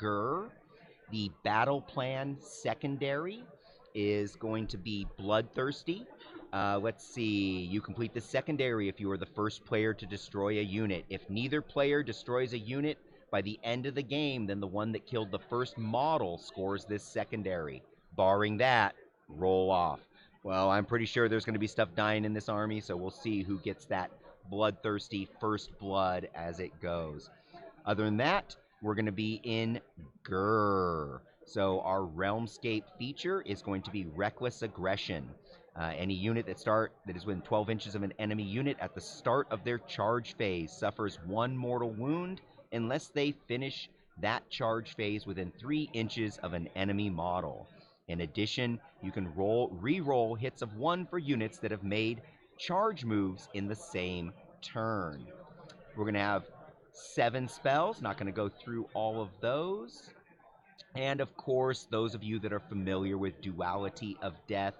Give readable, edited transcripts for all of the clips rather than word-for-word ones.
Gur. The battle plan secondary is going to be Bloodthirsty. Let's see. You complete the secondary if you are the first player to destroy a unit. If neither player destroys a unit by the end of the game, then the one that killed the first model scores this secondary. Barring that, roll off. Well, I'm pretty sure there's going to be stuff dying in this army, so we'll see who gets that bloodthirsty first blood as it goes. Other than that, we're going to be in Grrr. So our Realmscape feature is going to be Reckless Aggression. Any unit that is within 12 inches of an enemy unit at the start of their charge phase suffers 1 mortal wound unless they finish that charge phase within 3 inches of an enemy model. In addition, you can re-roll hits of 1 for units that have made charge moves in the same turn. We're going to have 7 spells. Not going to go through all of those. And of course, those of you that are familiar with Duality of Death,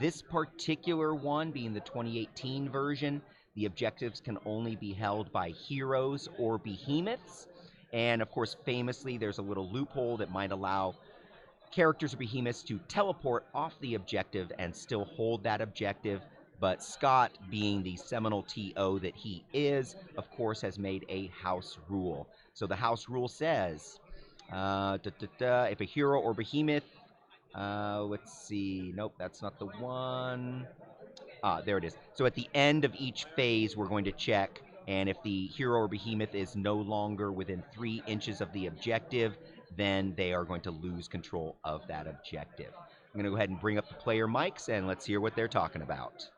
this particular one being the 2018 version, the objectives can only be held by heroes or behemoths. And of course, famously, there's a little loophole that might allow characters or behemoths to teleport off the objective and still hold that objective. But Scott, being the seminal TO that he is, of course, has made a house rule. So the house rule says, if a hero or behemoth, let's see, nope, that's not the one. There it is. So at the end of each phase, we're going to check, and if the hero or behemoth is no longer within 3 inches of the objective, then they are going to lose control of that objective. I'm going to go ahead and bring up the player mics, and let's hear what they're talking about.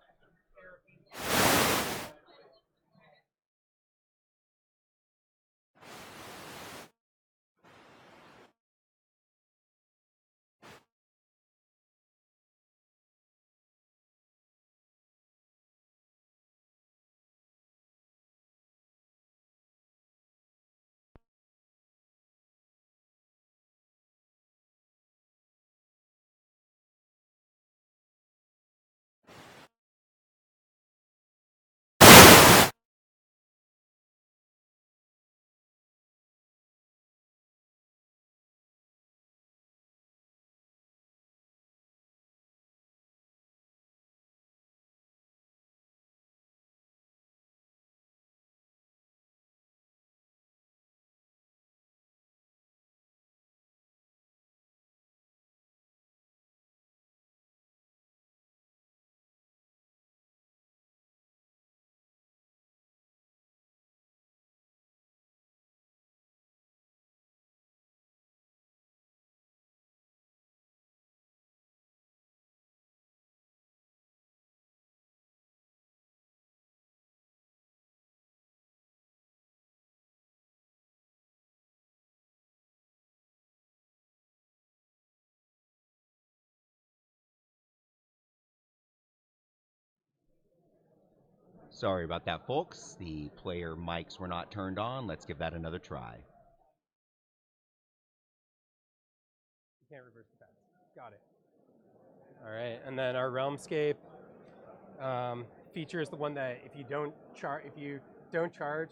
Sorry about that, folks. The player mics were not turned on. Let's give that another try. You can't reverse the pass. Got it. All right, and then our Realmscape feature is the one that if you don't charge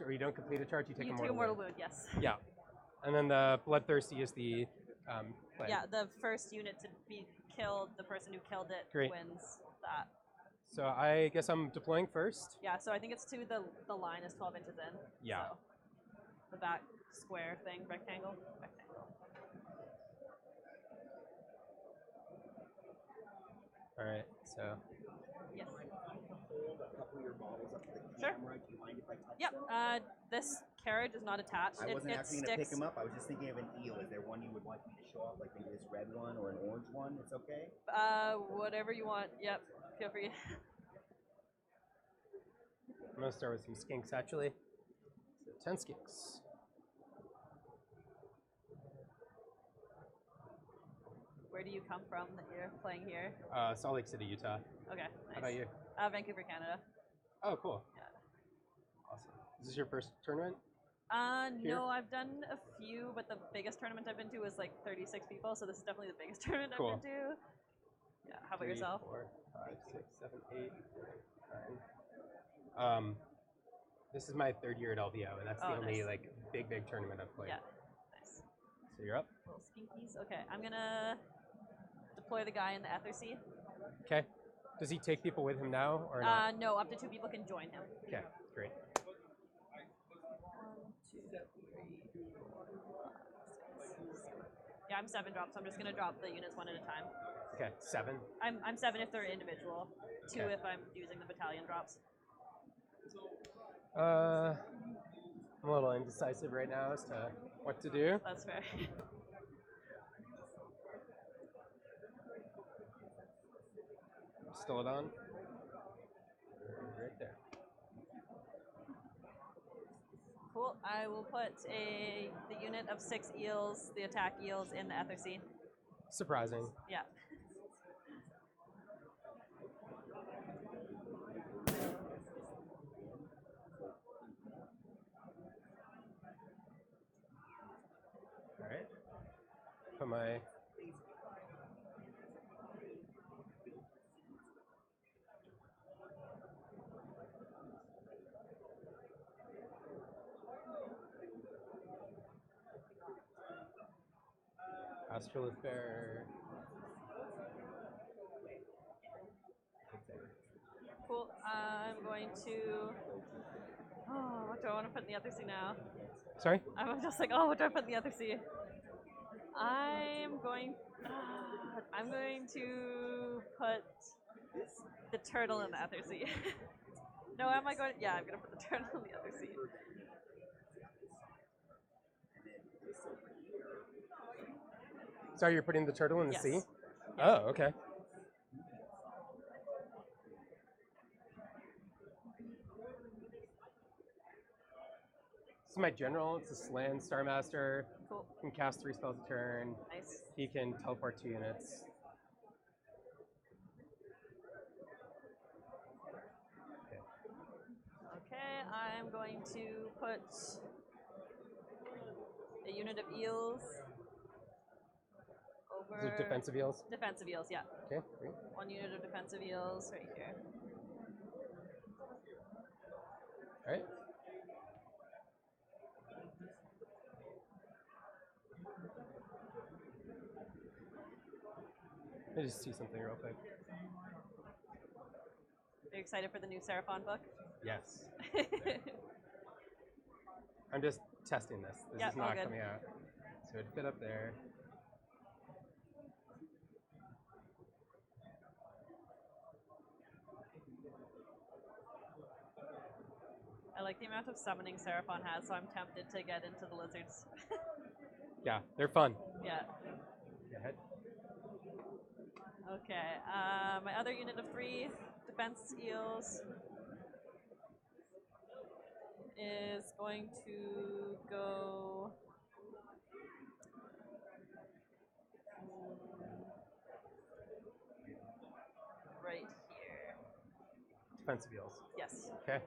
or you don't complete a charge, you take a mortal wound. Yes. Yeah, and then the Bloodthirsty is the yeah, the first unit to be killed, the person who killed it wins that. So I guess I'm deploying first. Yeah, so I think it's to the line is 12 inches in. Yeah. So the back square thing, rectangle. All right, so. Yes. Hold a couple of your models up to the camera. Do you mind if I touch Yep. This carriage is not attached. I wasn't actually going to pick sticks. him up. I was just thinking of an eel. Is there one you would like me to show off, like maybe this red one or an orange one? It's okay? Whatever you want. Yep. Feel free. I'm going to start with some skinks, actually. So 10 skinks. Where do you come from that you're playing here? Salt Lake City, Utah. Okay, nice. How about you? Vancouver, Canada. Oh, cool. Yeah. Awesome. Is this your first tournament? No, I've done a few, but the biggest tournament I've been to was like 36 people, so this is definitely the biggest tournament I've been to. Yeah, how about 3, yourself? 4, 5, 6, 7, 8, 9. This is my 3rd year at LVO, and that's the only nice. like big tournament I've played. Yeah, nice. So you're up. Little skinkies. Okay, I'm gonna deploy the guy in the Ether Sea. Okay. Does he take people with him now or not? No, up to 2 people can join him. Okay, great. 1, 2, 3, 4, 5, 6, 7. Yeah, I'm 7 drops, so I'm just gonna drop the units one at a time. Okay, 7. I'm 7 if they're individual. 2 Okay. if I'm using the battalion drops. I'm a little indecisive right now as to what to do. That's fair. Still it on? Right there. Cool. I will put the unit of 6 eels, the attack eels, in the Ether Sea. Surprising. Yeah. Alright. Put my Astrolith Bear. Cool. I'm going to. Oh, what do I want to put in the Ether Sea now? Sorry? I'm just like, oh, what do I put in the Ether Sea? I'm going to put the turtle in the Ether Sea. No, am I going? Yeah, I'm gonna put the turtle in the Ether Sea. Sorry, you're putting the turtle in the Yes. sea? Yes. Oh, okay. This is my general. It's a Slan Starmaster. Cool. Can cast 3 spells a turn. Nice. He can teleport 2 units. Okay, I'm going to put a unit of eels over. Is it defensive eels? Defensive eels, yeah. Okay, great. 1 unit of defensive eels right here. Alright. Let me just see something real quick. Are you excited for the new Seraphon book? Yes. I'm just testing this. This Yeah, is all not good. coming out. So it'd fit up there. I like the amount of summoning Seraphon has, so I'm tempted to get into the lizards. Yeah, they're fun. Yeah. Go ahead. Okay, my other unit of 3 defense eels is going to go right here. Defensive eels. Yes. Okay.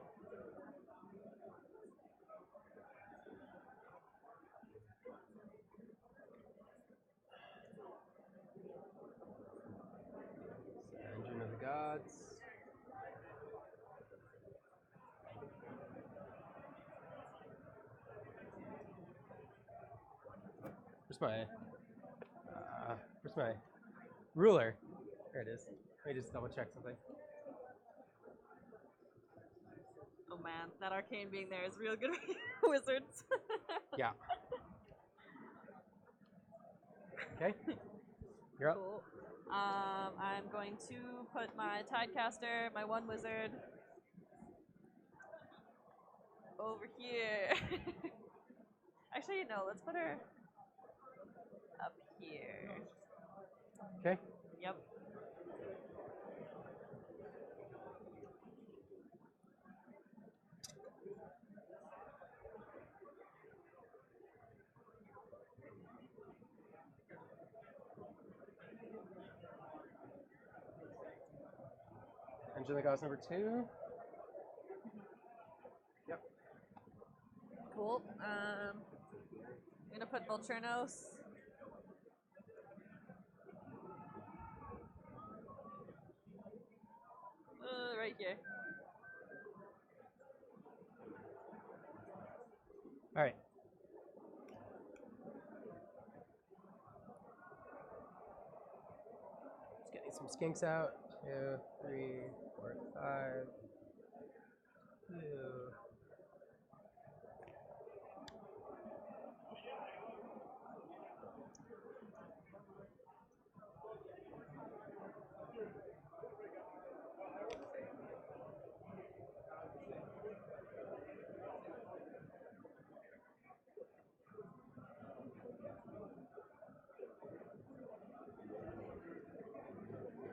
Engine of the Gods. Where's my ruler? There it is. Let me just double check something. Oh man, that arcane being there is real good for wizards. Yeah. Okay. You're up. Cool. I'm going to put my Tidecaster, my 1 wizard, over here. Actually, no, let's put her up here. Okay. Yep. Engine of the Gods number 2. Yep. Cool. I'm gonna put Volturnos. Right here. All right. Get some skinks out. 2, 3, 4, 5. 2.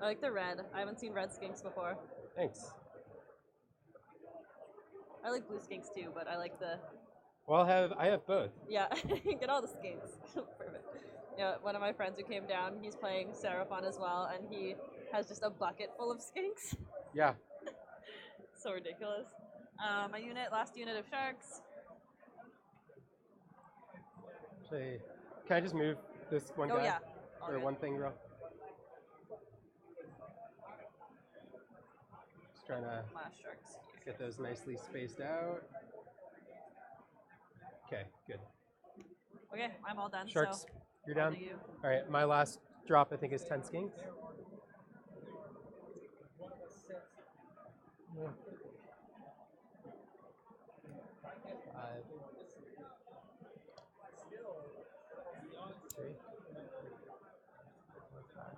I like the red. I haven't seen red skinks before. Thanks. I like blue skinks too, but I like the. Well, I have both. Yeah, get all the skinks. Perfect. Yeah, one of my friends who came down, he's playing Seraphon as well, and he has just a bucket full of skinks. Yeah. So ridiculous. My last unit of sharks. Actually, can I just move this one guy? Oh yeah. All Or good. one thing, bro? Just trying to Last sharks. get those nicely spaced out. Okay, good. Okay, I'm all done. Sharks, So you're down? you. All right, my last drop I think is 10 skinks. Yeah. 5. 3. 5.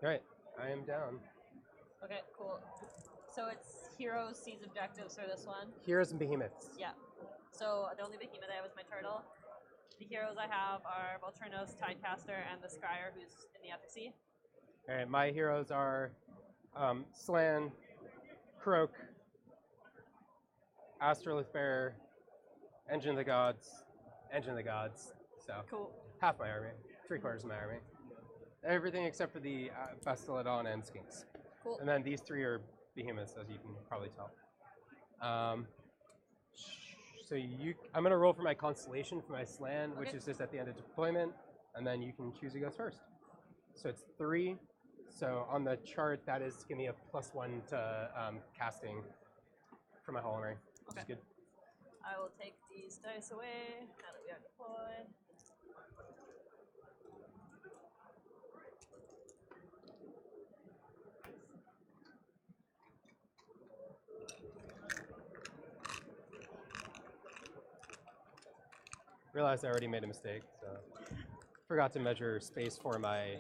All right, I am down. Okay, cool. So it's heroes, seas, objectives for this one. Heroes and behemoths. Yeah. So the only behemoth I have is my turtle. The heroes I have are Volturnos, Tidecaster, and the Scryer, who's in the efficacy. All right, my heroes are Slan, Croak, Astrolith Bearer, Engine of the Gods, So Cool. half my army, 3/4 of my army. Everything except for the Bastiladon and Skinks. Cool. And then these 3 are behemoths, as you can probably tell. So I'm gonna roll for my constellation for my Slan, which Okay. is just at the end of deployment, and then you can choose who goes first. So it's 3. So on the chart, that is giving me a +1 to casting for my whole army, which is Okay. good. I will take these dice away now that we are deployed. Realized I already made a mistake, so forgot to measure space for my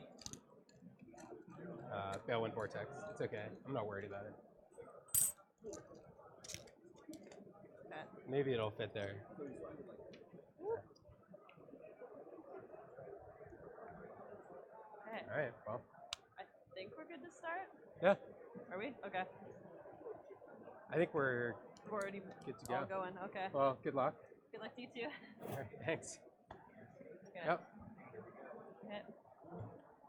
Balewind Vortex. It's okay. I'm not worried about it. Okay. Maybe it'll fit there. Okay. All right. Well. I think we're good to start. Yeah. Are we? Okay. I think we're We're already good to go. all going. Okay. Well, good luck. Good luck to you too. All right, thanks. Okay. Yep. Okay.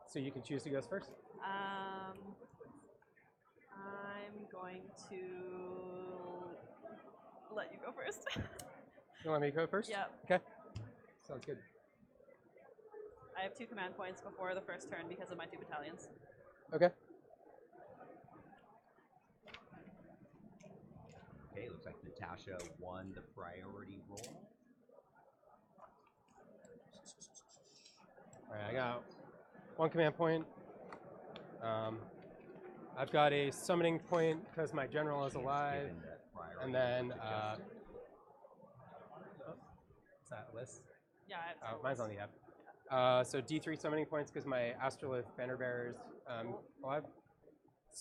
So you can choose who goes first. I'm going to let you go first. You want me to go first? Yeah. Okay. Sounds good. I have 2 command points before the first turn because of my 2 battalions. Okay. Okay, looks like Natasha won the priority roll. All right, I got 1 command point. I've got a summoning point because my general is alive, Given the priority and then roll is that list? Yeah, I have Mine's on the app. So D3 summoning points because my Astrolith banner bearer is alive. It's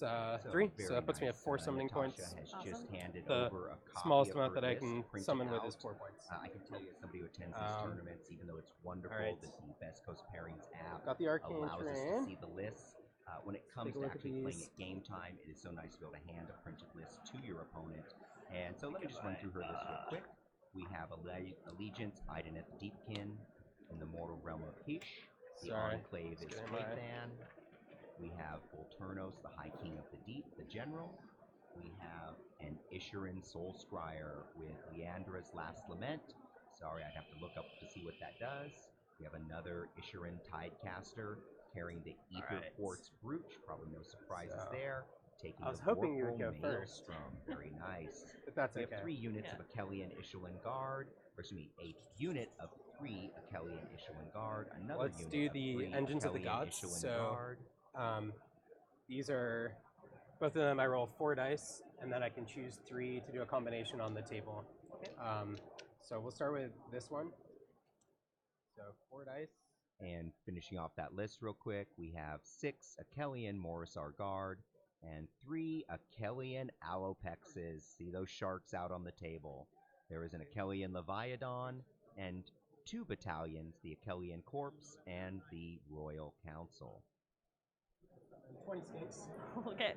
3, so that puts me at 4 summoning Natasha points. has Awesome. just handed The over a copy smallest of amount her that I list can printed summon with out. is 4 points. I can tell you, as somebody who attends these tournaments, even though it's wonderful right. that the Best Coast Pairings app Got the arcane allows us to terrain. see the lists, When it comes Take a to look at actually playing these. at game time, it is so nice to be able to hand a printed list to your opponent. And so let me just run through her list real quick. We have Allegiance, Ideneth Deepkin, in the mortal realm of Hish. The Enclave is Claythan. We have Volturnos, the High King of the Deep, the General. We have an Isherin Soul Scryer with Leandra's Last Lament. Sorry, I'd have to look up to see what that does. We have another Isherin Tidecaster carrying the Ether Quartz Brooch. Probably no surprises there. Taking I was hoping you would go first. Very nice. But that's We okay. have 3 units of Akelian Ishelin Guard. Or excuse me, a unit of 3 Akelian Ishelin Guard. Another Let's unit do of the 3 Engines of the Akelian Gods. Ishelin So Guard. these are, both of them I roll 4 dice, and then I can choose 3 to do a combination on the table. Okay. So we'll start with this one. So 4 dice. And finishing off that list real quick, we have 6 Akelian Morisar Guard and 3 Akelian Alopexes. See those sharks out on the table. There is an Akelian Leviathan and 2 battalions, the Akelian Corpse and the Royal Council. 20 skinks. Okay.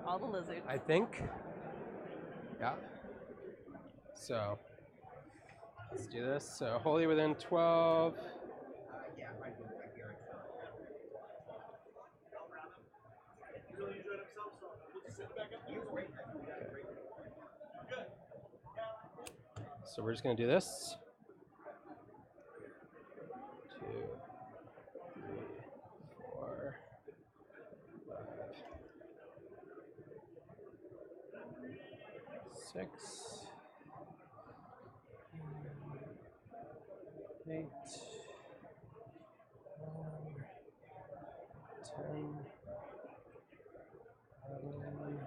All the lizards. I think. Yeah. So let's do this. So wholly within 12. So we're just going to do this. 2, 3, 4, 5, 6, 8, 9, 10, 11,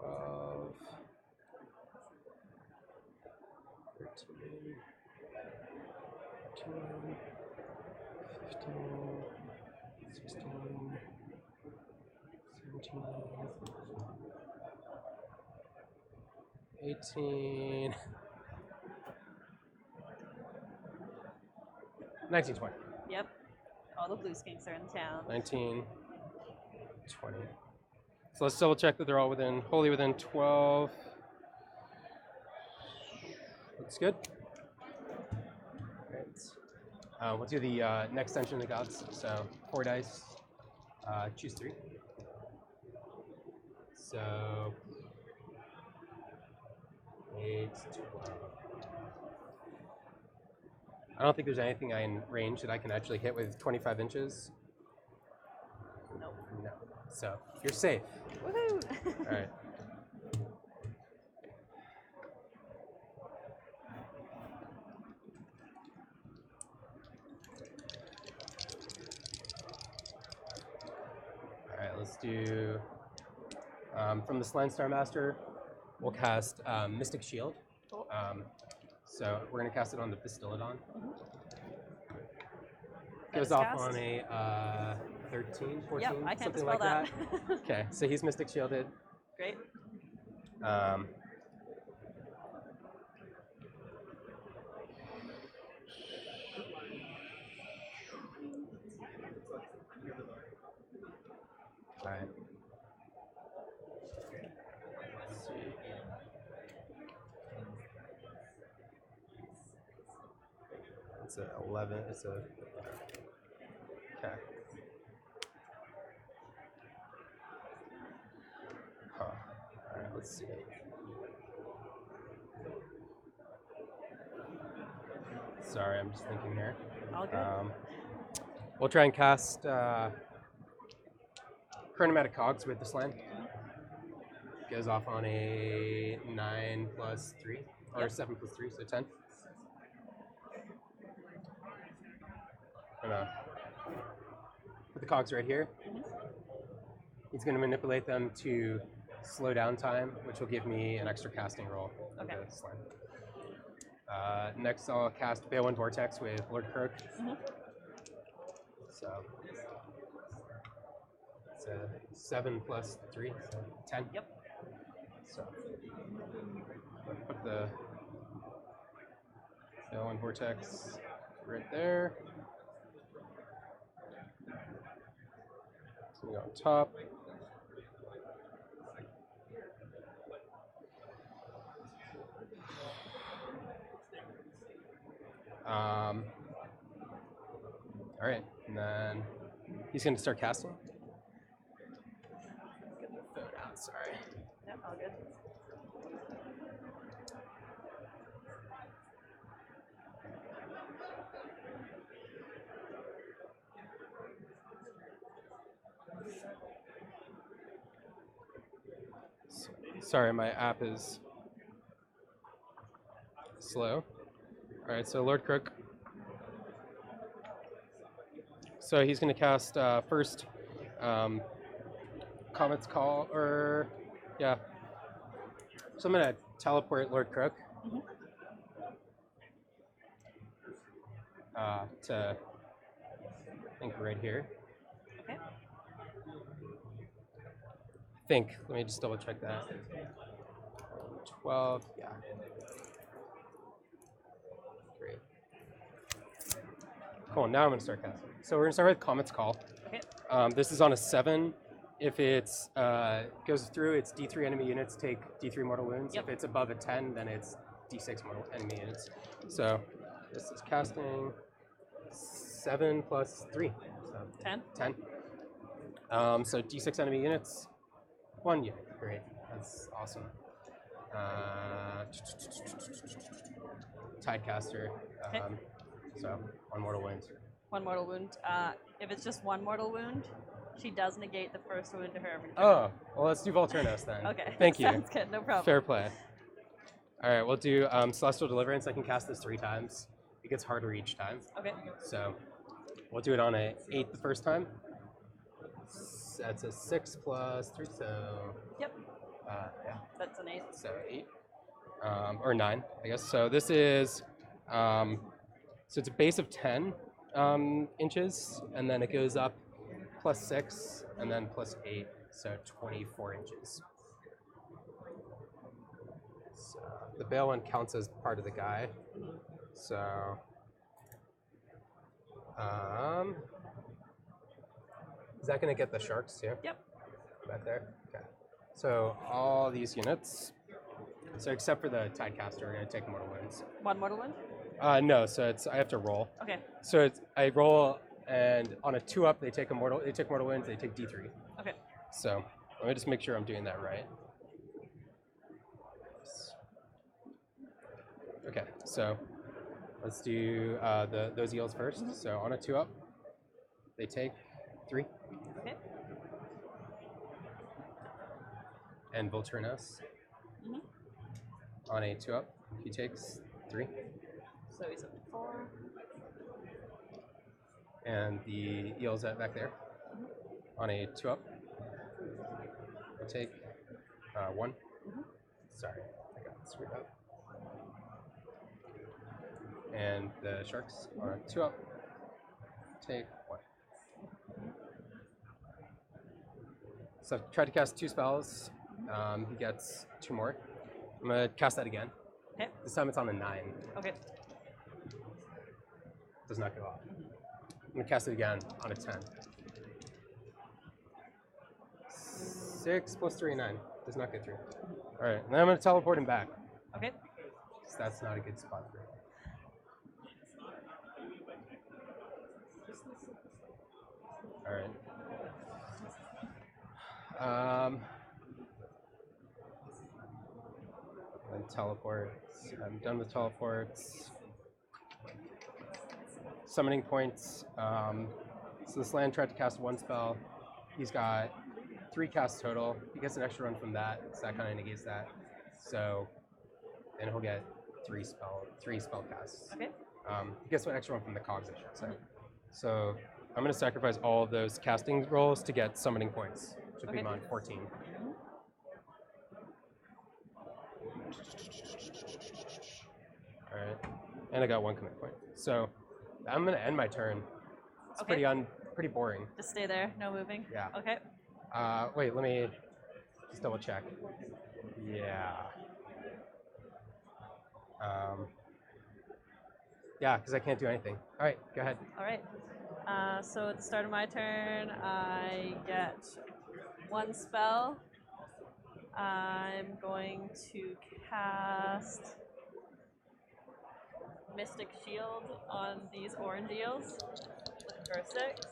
12, 13, 14, 15, 16, 17, 18, 19, 20. Yep. All the blue skinks are in town. 19, 20. So let's double check that they're all wholly within 12. Looks good. Great. We'll do the next Engine of the Gods. So 4 dice, choose 3. So 8, 12. I don't think there's anything in range that I can actually hit with 25 inches. Nope. No. So you're safe. Woohoo! All right. All right, let's do, from the Slime Star Master, we'll cast Mystic Shield. Cool. So we're going to cast it on the Bastillodon. That Goes is off cast. on a 13, 14, Yep, I can't something dispel like that. that. Okay, so he's Mystic Shielded. Great. All right. Let's see. It's a 11. It's a. Okay. Huh. All right. Let's see. Sorry, I'm just thinking here. All good. We'll try and cast Chronomatic Cogs with the Slam. Goes off on a 9 plus 3, or 7 plus 3, so 10. Put the cogs right here. He's going to manipulate them to slow down time, which will give me an extra casting roll. Okay. The slam. Next, I'll cast Balewind Vortex with Lord Kirk. So it's a 7 plus 3, so 10. Yep. So put the Balewind Vortex right there. So we go on top. All right, and then he's going to start casting. Get the phone out, sorry. Yep, all good. Sorry, my app is slow. All right, so Lord Crook. So he's going to cast first Comet's Call, or yeah. So I'm going to teleport Lord Crook to, I think, right here. Okay. I think, let me just double check that. 12, yeah. Great. Cool, now I'm going to start casting. So we're going to start with Comet's Call. Okay. This is on a 7. If it goes through, it's D3 enemy units take D3 mortal wounds. Yep. If it's above a 10, then it's D6 mortal enemy units. So this is casting 7 plus 3. So 10. 10. So D6 enemy units, 1 unit. Great. That's awesome. Tidecaster. Okay. So 1 mortal wound. 1 mortal wound. If it's just 1 mortal wound, she does negate the first wound to her every turn. Oh, well, let's do Volturnos then. Okay. Thank you. Sounds good. No problem. Fair play. All right, we'll do Celestial Deliverance. I can cast this 3 times. It gets harder each time. Okay. So we'll do it on a 8 the first time. That's a 6 plus 3, so Yep. yeah, That's an 8. so 8 or 9, I guess. So this is so it's a base of 10 inches, and then it goes up plus 6, and then plus 8, so 24 inches. So the Bale one counts as part of the guy. So is that going to get the sharks too? Yep. Back there? Okay. So all these units, so except for the Tidecaster, are going to take mortal wounds. 1 mortal wound? No, so it's I have to roll. Okay. So it's I roll, and on a 2-up, they take mortal wounds, they take D3. Okay. So let me just make sure I'm doing that right. Okay, so let's do those eels first. So on a 2-up, they take 3. Okay. And Volturnos. On a 2-up, he takes 3. So he's up to 4. And the eels back there. On a 2-up, will take 1. Sorry, I got screwed up. And the sharks on a 2-up, take 1. So I've tried to cast 2 spells. He gets 2 more. I'm gonna cast that again. Okay. This time it's on a 9. Okay. Does not go off. I'm gonna cast it again on a 10. 6 plus 3, 9. Does not get through. All right, and then I'm gonna teleport him back. Okay. So that's not a good spot for him. All right. Then teleports. I'm done with teleports. Summoning points. So this land tried to cast 1 spell. He's got 3 casts total. He gets an extra run from that, so that kind of negates that. So then he'll get 3 spell casts. Okay. He gets an extra one from the cogs, I should say. So I'm going to sacrifice all of those casting rolls to get summoning points, which would be mine 14. All right, and I got 1 commit point. So I'm going to end my turn. It's Okay. pretty boring. Just stay there, no moving? Yeah. Okay. Wait, let me just double check. Yeah. Yeah, because I can't do anything. All right, go ahead. All right. So at the start of my turn, I get 1 spell. I'm going to cast Mystic Shield on these orange eels. Looking for a 6.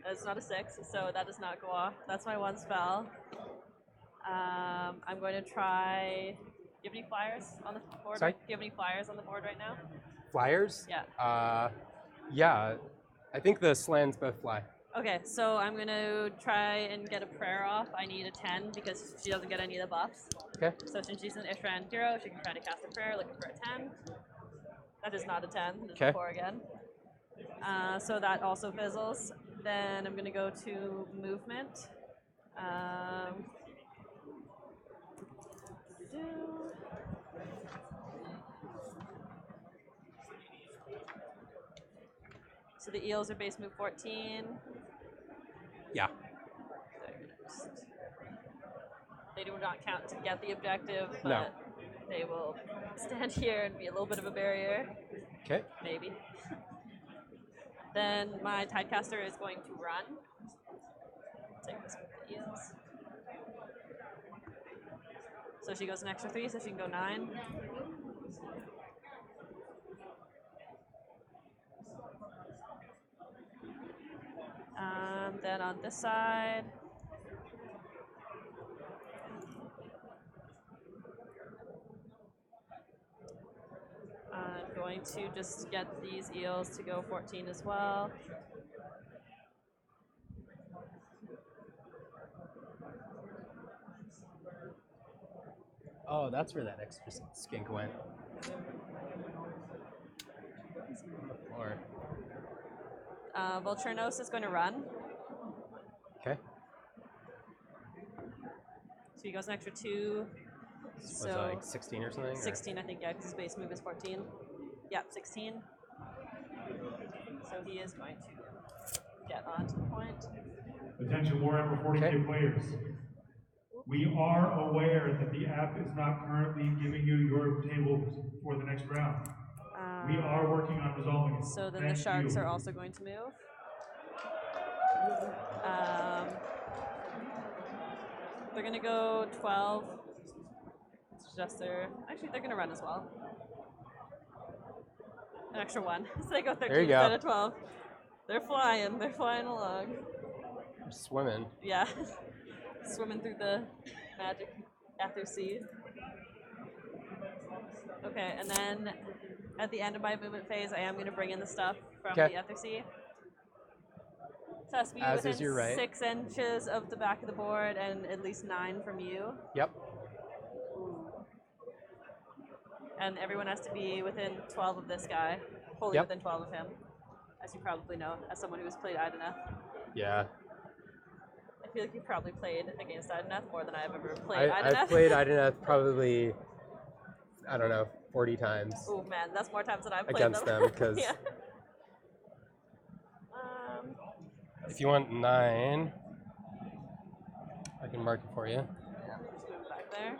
It's not a 6, so that does not go off. That's my 1 spell. I'm going to try. Do you have any flyers on the board? Sorry? Do you have any flyers on the board right now? Flyers? Yeah. Yeah. I think the slans both fly. Okay, so I'm going to try and get a prayer off. I need a 10 because she doesn't get any of the buffs. Okay. So since she's an Ishran hero, she can try to cast a prayer looking for a 10. That is not a 10. It's a 4 again. So that also fizzles. Then I'm going to go to movement. So the eels are base move 14. Yeah. They do not count to get the objective, but No. they will stand here and be a little bit of a barrier. Okay. Maybe. Then my Tidecaster is going to run. Take this with the eels. So she goes an extra 3, so she can go 9. Then on this side, I'm going to just get these eels to go 14 as well. Oh, that's where that extra skink went. Or Volturnos is going to run. okay. So he goes an extra 2. Was So it like 16 or something? 16, I think, yeah, because his base move is 14. Yeah, 16. So he is going to get onto the point. Attention Warhammer 40K players. We are aware that the app is not currently giving you your table for the next round. We are working on resolving it. So then the sharks are also going to move. They're going to go 12. It's just their... Actually, they're going to run as well. An extra 1. So they go 13 instead of 12. They're flying. They're flying along. They're swimming. Yeah. Swimming through the magic Aether Sea. Okay, and then at the end of my movement phase, I am going to bring in the stuff from the Aether Sea. So it has to be within 6 inches of the back of the board and at least 9 from you. Yep. And everyone has to be within 12 of this guy, wholly within 12 of him, as you probably know, as someone who has played Ideneth. Yeah. I feel like you probably played against Ideneth more than I've ever played Ideneth. I've played Ideneth probably, I don't know, 40 times. Oh man, that's more times than I've played against them, because yeah. If you want 9, I can mark it for you. Yeah, just move it back there.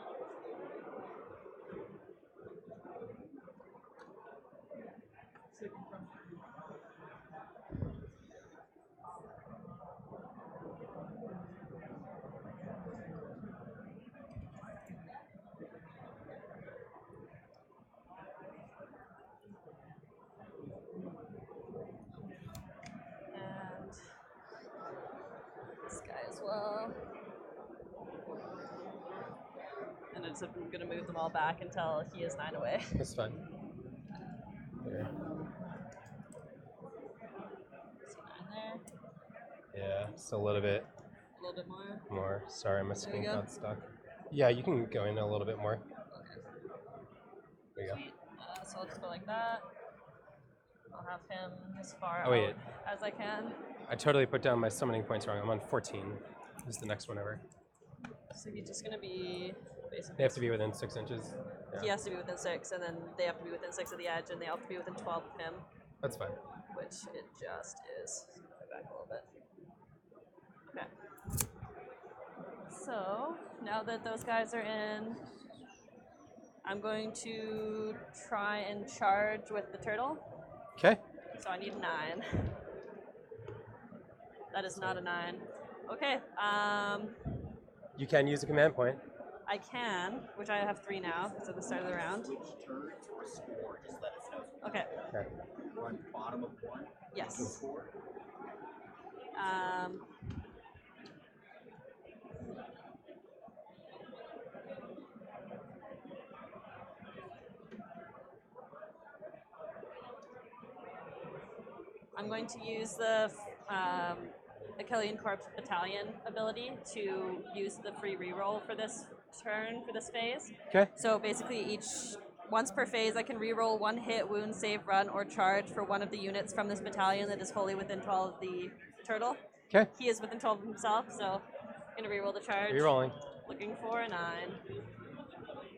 Well, and I'm going to move them all back until he is 9 away. That's fine. There. See 9 there. Yeah, just a little bit. A little bit more. More. Sorry, my screen got stuck. Yeah, you can go in a little bit more. Okay. There you go. So I'll just go like that. I'll have him as far out as I can. I totally put down my summoning points wrong. I'm on 14. This is the next one over. So he's just going to be basically... They have to be within 6 inches. Yeah. He has to be within 6, and then they have to be within 6 of the edge, and they have to be within 12 of him. That's fine. Which it just is. Go back a little bit. Okay. So, now that those guys are in, I'm going to try and charge with the turtle. Okay. So I need 9. That is not a 9. Okay. You can use a command point. I can, which I have 3 now because at the start of the round. Okay. Okay. Yes. I'm going to use the Achillean Corps Battalion ability to use the free reroll for this turn, for this phase. Okay. So basically once per phase, I can reroll 1 hit, wound, save, run, or charge for one of the units from this battalion that is wholly within 12 of the turtle. Okay. He is within 12 of himself, so I'm going to reroll the charge. Rerolling. Looking for a 9.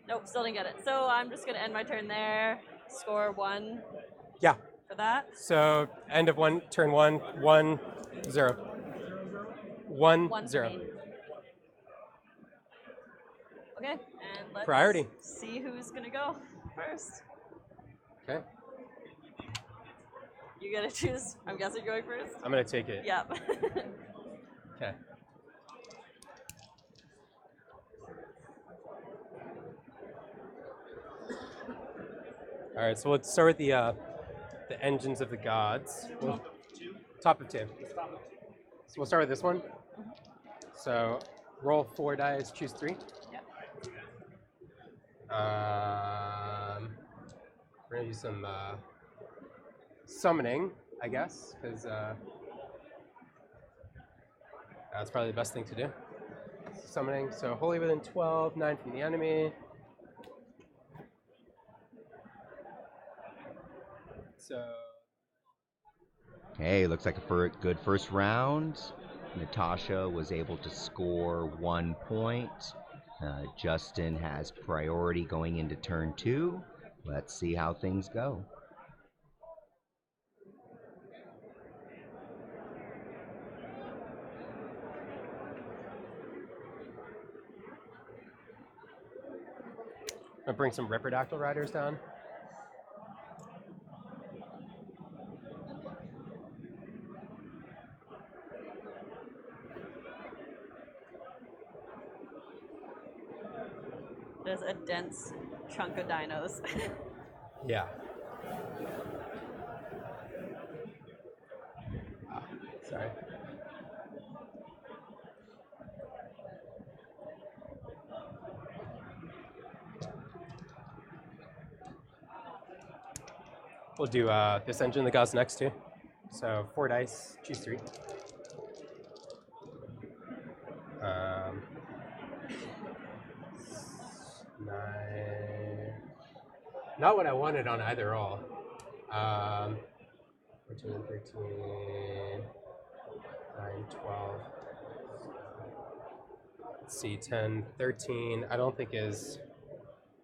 Nope, still didn't get it. So I'm just going to end my turn there, score 1. Yeah. For that. So end of turn 1, 1, 0. 1, 0. Okay, and let's Priority. see who's gonna go first. Okay. You gotta choose. I'm guessing going first. I'm gonna take it. Yep. Okay. All right, so let's start with the engines of the gods. Top of 2. So we'll start with this one. So roll 4 dice, choose 3. Yep. We're gonna use some summoning, I guess, because that's probably the best thing to do. Summoning, so wholly within 12, 9 from the enemy. So. Hey, looks like a good first round. Natasha was able to score 1 point. Justin has priority going into turn 2. Let's see how things go. I'll bring some Ripperdactyl riders down. There's a dense chunk of dinos. Yeah. Sorry. We'll do this engine that goes next to. So 4 dice, choose 3. 9. Not what I wanted on either roll. 14, 13, 9, 12. Let's see, 10, 13. I don't think there's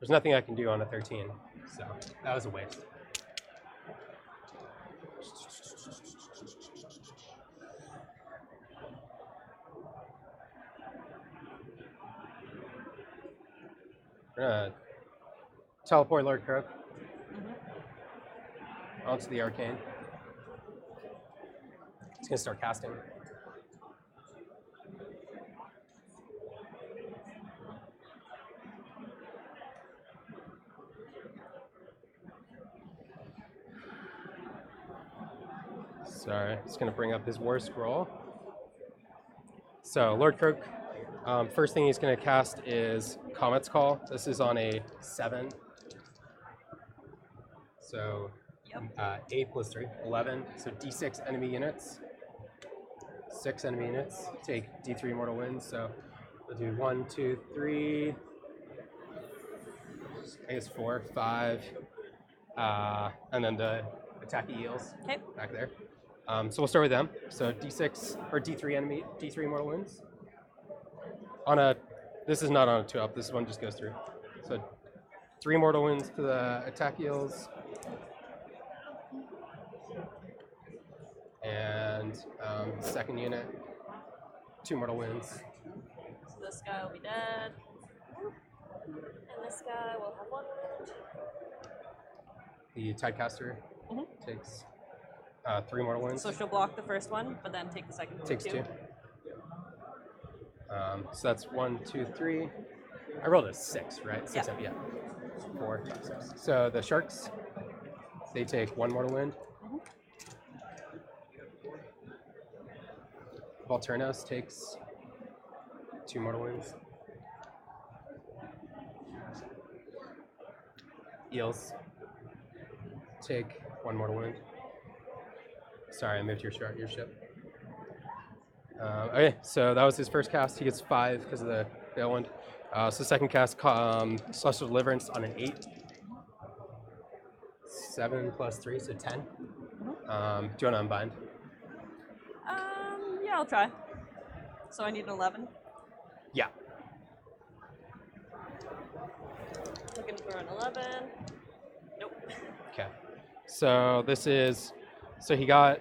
nothing I can do on a 13. So that was a waste. We're gonna teleport Lord Croak onto the arcane. He's gonna start casting. Sorry, just gonna bring up his war scroll. So Lord Croak, first thing he's gonna cast is Comet's Call. This is on a 7. So 8 plus 3, 11. So D6 enemy units. 6 enemy units. Take D3 mortal wounds. So we'll do 1, 2, 3. I guess 4, 5. And then the attacky eels back there. So we'll start with them. So D6 or D3 enemy, D3 mortal wounds. This is not on a 2-up. This one just goes through. So 3 mortal wounds to the attack eels. And second unit, 2 mortal wounds. So this guy will be dead. And this guy will have 1 wound. The Tidecaster takes 3 mortal wounds. So she'll block the first one, but then take the second one. Takes 2. So that's 1, 2, 3. I rolled a 6, right? 6 up, yeah. 4, 5, 6. So the sharks, they take 1 mortal wound. Volturnos takes 2 mortal wounds. Eels take 1 mortal wound. Sorry, I moved your ship. Okay, so that was his first cast. He gets 5 because of the Balewind. So second cast, Celestial Deliverance on an 8. 7 plus 3, so 10. Do you want to unbind? Yeah, I'll try. So I need an 11. Yeah. Looking for an 11. Nope. Okay. So this is, so he got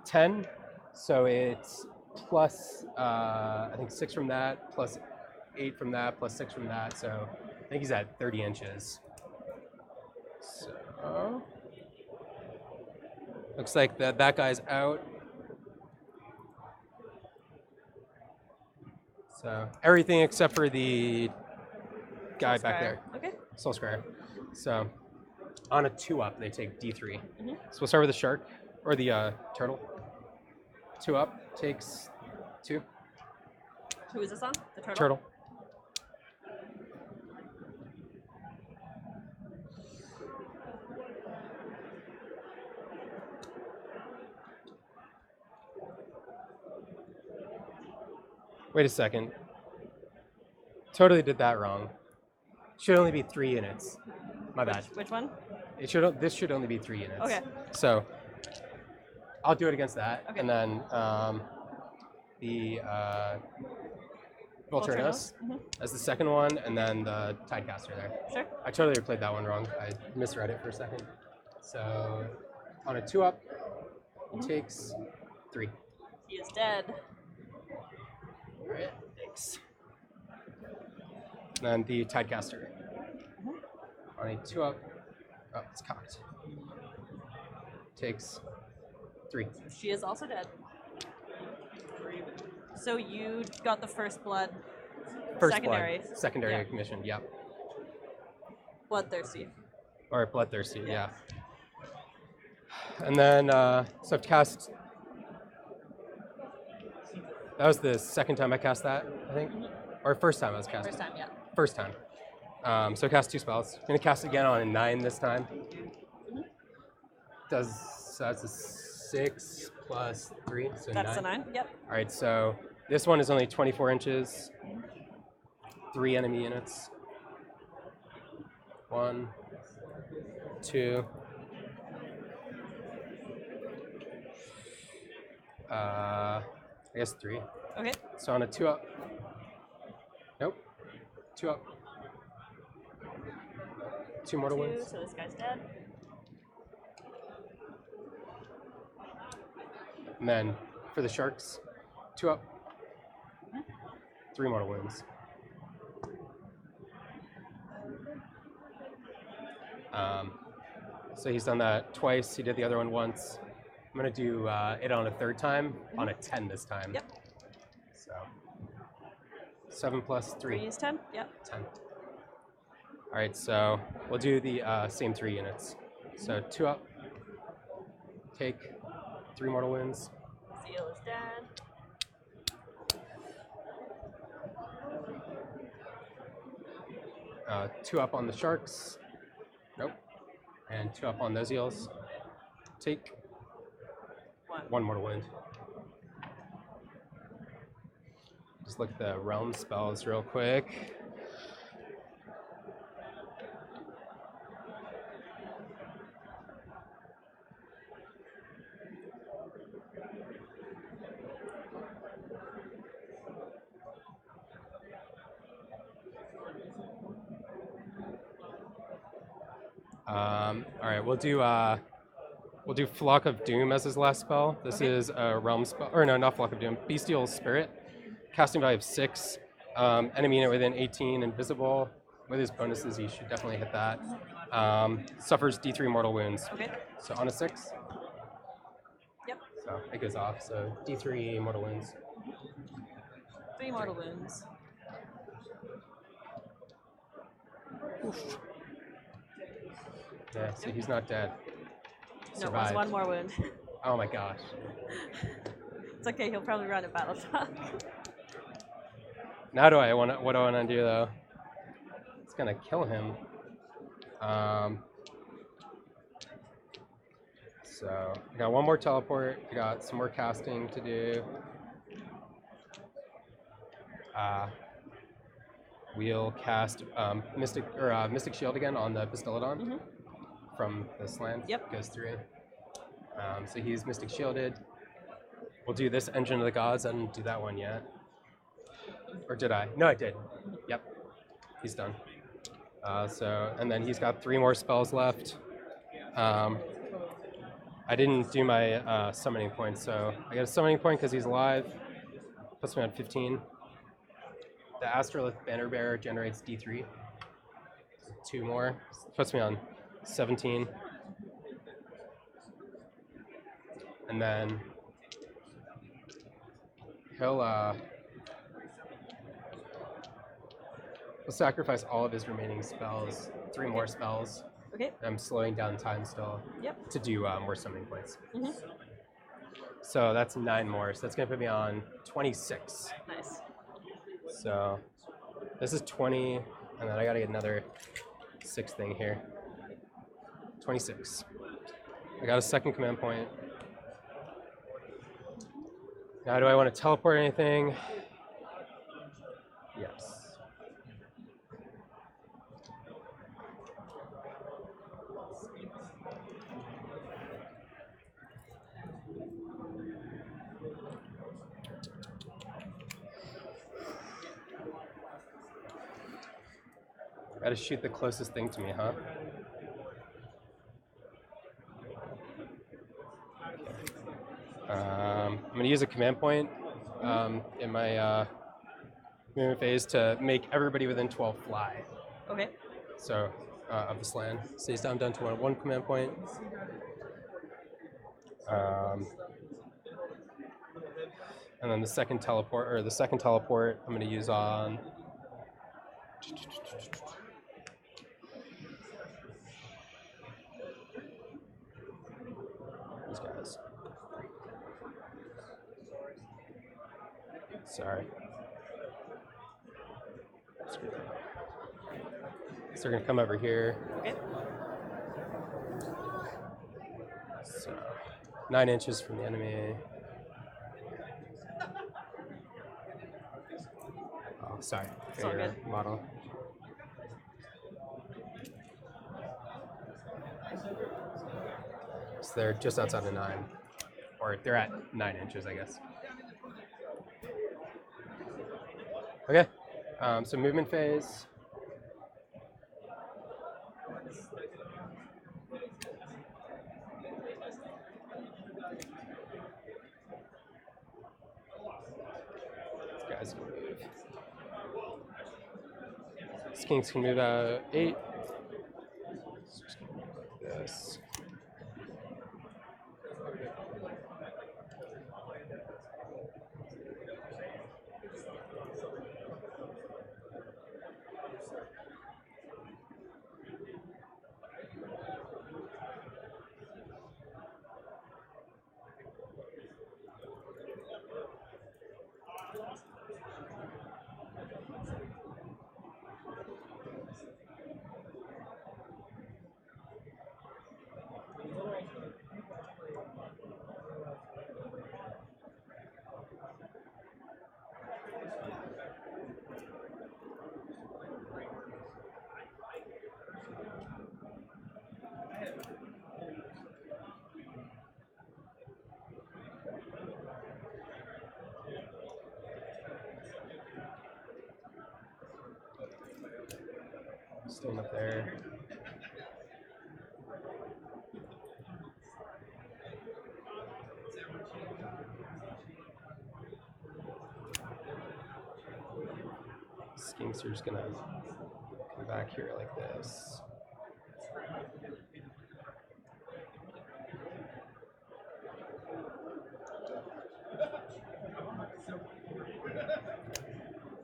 10. So it's plus, I think 6 from that, plus 8 from that, plus 6 from that. So I think he's at 30 inches. So looks like that guy's out. So everything except for the guy back there. Okay. Soul Scryer. So on a 2-up, they take D3. So we'll start with the shark, or the turtle. 2-up takes 2. Who is this on? The turtle? Turtle. Wait a second. Totally did that wrong. Should only be 3 units. My bad. Which one? This should only be 3 units. Okay. So I'll do it against that, Okay. and then the Volturnos as the second one, and then the Tidecaster there. Sure. I totally played that one wrong. I misread it for a second. So on a 2-up, he takes 3. He is dead. All right, thanks. And then the Tidecaster. On a 2-up, oh, it's cocked. Takes 3. She is also dead. So you got the first blood. First secondary. blood, secondary mission, yeah. Bloodthirsty. Or bloodthirsty, yeah. And then, so I've cast. That was the second time I cast that, I think, or first time I was casting. First time, yeah. First time. So I cast 2 spells. I'm gonna cast it again on a 9 this time. So that's a 6 plus 3, so That's 9. a 9. Yep. All right, so this one is only 24 inches. 3 enemy units. 1, 2. I guess 3. Okay. So on a 2-up. Nope. 2-up. 2 mortal 2, wounds. so this guy's dead. And then for the sharks, 2-up. 3 mortal wounds. So he's done that twice. He did the other one once. I'm gonna do it on a 3rd time, on a 10 this time. Yep. So 7 plus 3. 3 is 10. Yep. 10. All right, so we'll do the same 3 units. So 2-up, take 3 mortal wounds. Seal is dead. Uh, 2-up on the sharks. Nope. And 2-up on those eels. Take 1 mortal wound. Just look at the realm spells real quick. All right, we'll do Flock of Doom as his last spell. This is a realm spell, or no, not Flock of Doom. Bestial Spirit, casting value of 6. Enemy unit within 18, invisible. With his bonuses, he should definitely hit that. Suffers D3 mortal wounds. Okay. So on a 6. So it goes off. So D3 mortal wounds. 3 mortal wounds. Oof. Yeah, see, he's not dead. No, it was 1 more wound. Oh my gosh. It's okay, he'll probably run a battle shock. Now what do I want to do though? It's gonna kill him. So I got 1 more teleport. I got some more casting to do. We'll cast Mystic Shield again on the Bastillodon from this land. Yep. Goes through. So he's Mystic Shielded. We'll do this Engine of the Gods. I didn't do that one yet. Or did I? No, I did. Yep. He's done. And then he's got 3 more spells left. I didn't do my summoning point, so I got a summoning point because he's alive. Puts me on 15. The Astrolith Banner Bearer generates D3. 2 more. Puts me on 17. And then he'll sacrifice all of his remaining spells. 3 more spells. Okay. I'm slowing down time still. Yep. To do more summoning points. So that's 9 more. So that's going to put me on 26. Nice. So this is 20, and then I got to get another 6 thing here. 26. I got a second command point. Now, do I want to teleport anything? Yes. Gotta shoot the closest thing to me, huh? I'm gonna use a command point in my movement phase to make everybody within 12 fly. Okay. So, of this land. Stays down to 1 command point. And then the second teleport, I'm gonna use on these guys. Sorry. So they're gonna come over here. Okay. So 9 inches from the enemy. Oh, sorry. It's all good. Model. So they're just outside of 9. Or they're at 9 inches, I guess. Okay. So movement phase. These guys can move. Skinks can move out 8. This. Staying up there. Skinks are just gonna come back here like this.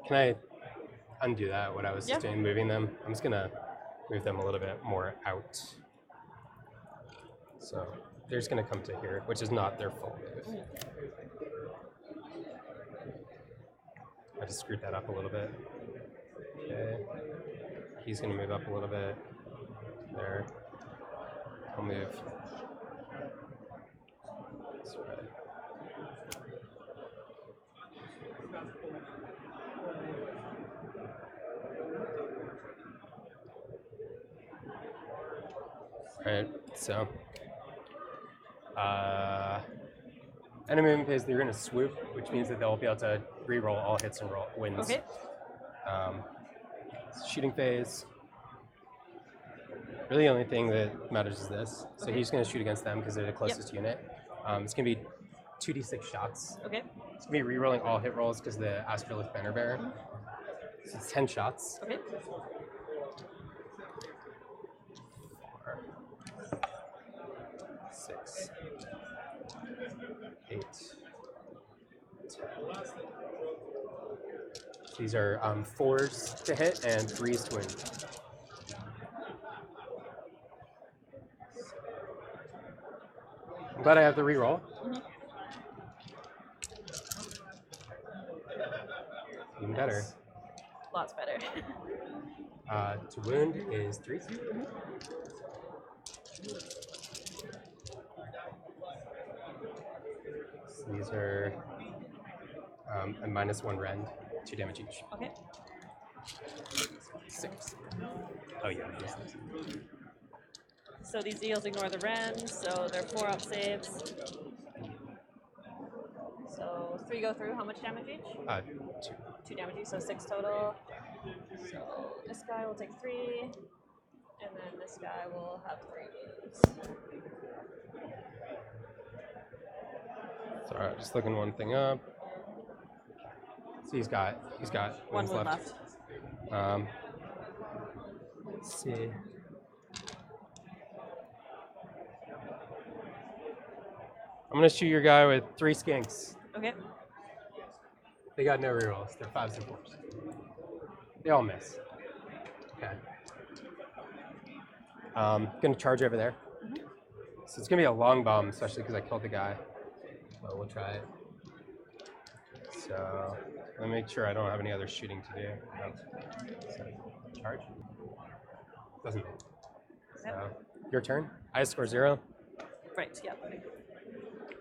Can I undo that, what I was just doing, moving them? I'm just going to move them a little bit more out. So they're just going to come to here, which is not their full move. I just screwed that up a little bit. Okay. He's going to move up a little bit. There. I'll move. This way. Alright, so enemy movement phase, they're going to swoop, which means that they'll be able to re-roll all hits and wins. Okay. Shooting phase. Really, the only thing that matters is this. So he's going to shoot against them because they're the closest unit. It's going to be 2d6 shots. Okay. It's going to be re-rolling all hit rolls because the Astrolith Banner Bearer. So it's 10 shots. Okay. 4, 6, 8, 10. These are 4s to hit and 3s to win. I'm glad I have the reroll. Even better. Lots better. To wound is 3. So these are a -1 rend, 2 damage each. Okay. 6. Oh yeah. So these eels ignore the rend, so they're 4-up saves. So 3 go through. How much damage each? 2. 2 damage each, so 6 total. So this guy will take 3, and then this guy will have 3 wounds. Sorry, just looking one thing up. So he's got 1 wound left. Let's see. I'm gonna shoot your guy with 3 skinks. Okay. They got no rerolls. They're 5s and 4s. They all miss. Okay. Gonna charge over there. So it's gonna be a long bomb, especially because I killed the guy. But we'll try it. So let me make sure I don't have any other shooting to do. No. So, charge. Doesn't matter. So your turn. I score 0. Right. Yep.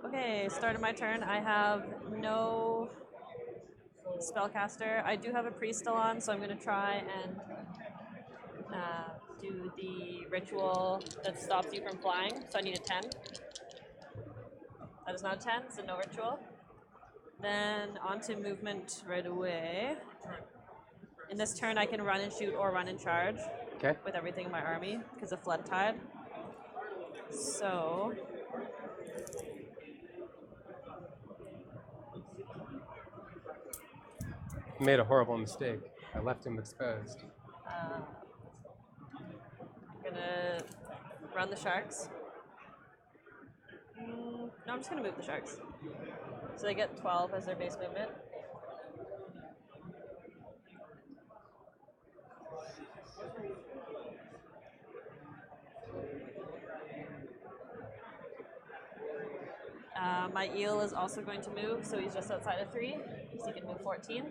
Okay, start of my turn. I have no spellcaster. I do have a priest still on, so I'm going to try and do the ritual that stops you from flying. So I need a 10. That is not a 10, so no ritual. Then on to movement right away. In this turn, I can run and shoot or run and charge. Okay. With everything in my army because of Flood Tide. So Made a horrible mistake. I left him exposed. I'm gonna run the sharks. No, I'm just gonna move the sharks. So they get 12 as their base movement. My eel is also going to move, so he's just outside of 3, so he can move 14.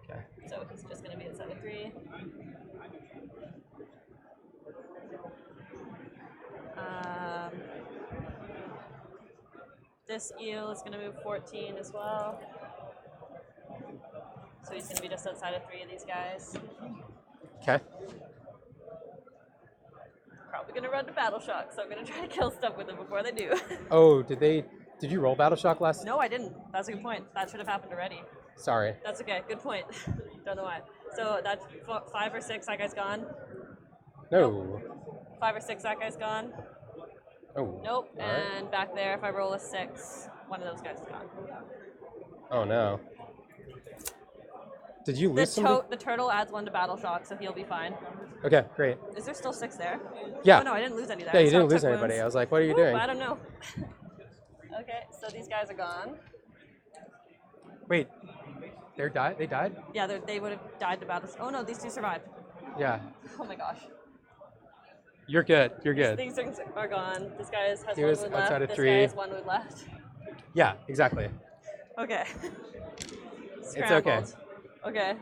Okay. So he's just going to be outside of 3. This eel is going to move 14 as well. So he's going to be just outside of 3 of these guys. Okay. Probably going to run to Battle Shock, so I'm going to try to kill stuff with them before they do. Oh, did you roll Battle Shock last? No, I didn't. That's a good point. That should have happened already. Sorry. That's okay. Good point. Don't know why. So that's 5 or 6. That guy's gone. No. Nope. 5 or 6. That guy's gone. Oh. Nope. All And right. back there, if I roll a 6, one of those guys is gone. Oh no. Did you lose somebody? The turtle adds 1 to Battle Shock, so he'll be fine. Okay, great. Is there still 6 there? Yeah. Oh no, I didn't lose any there. Yeah, I you just didn't lose took anybody. wounds. I was like, what are you Ooh, doing? I don't know. Okay, so these guys are gone. They died? Yeah, they would have died to battle. Oh no, these two survived. Yeah. Oh my gosh. You're good. You're good. These things are gone. This guy has He one was wood outside left. of This guy 3. has one wood left. Yeah, exactly. Okay. It's okay. Okay.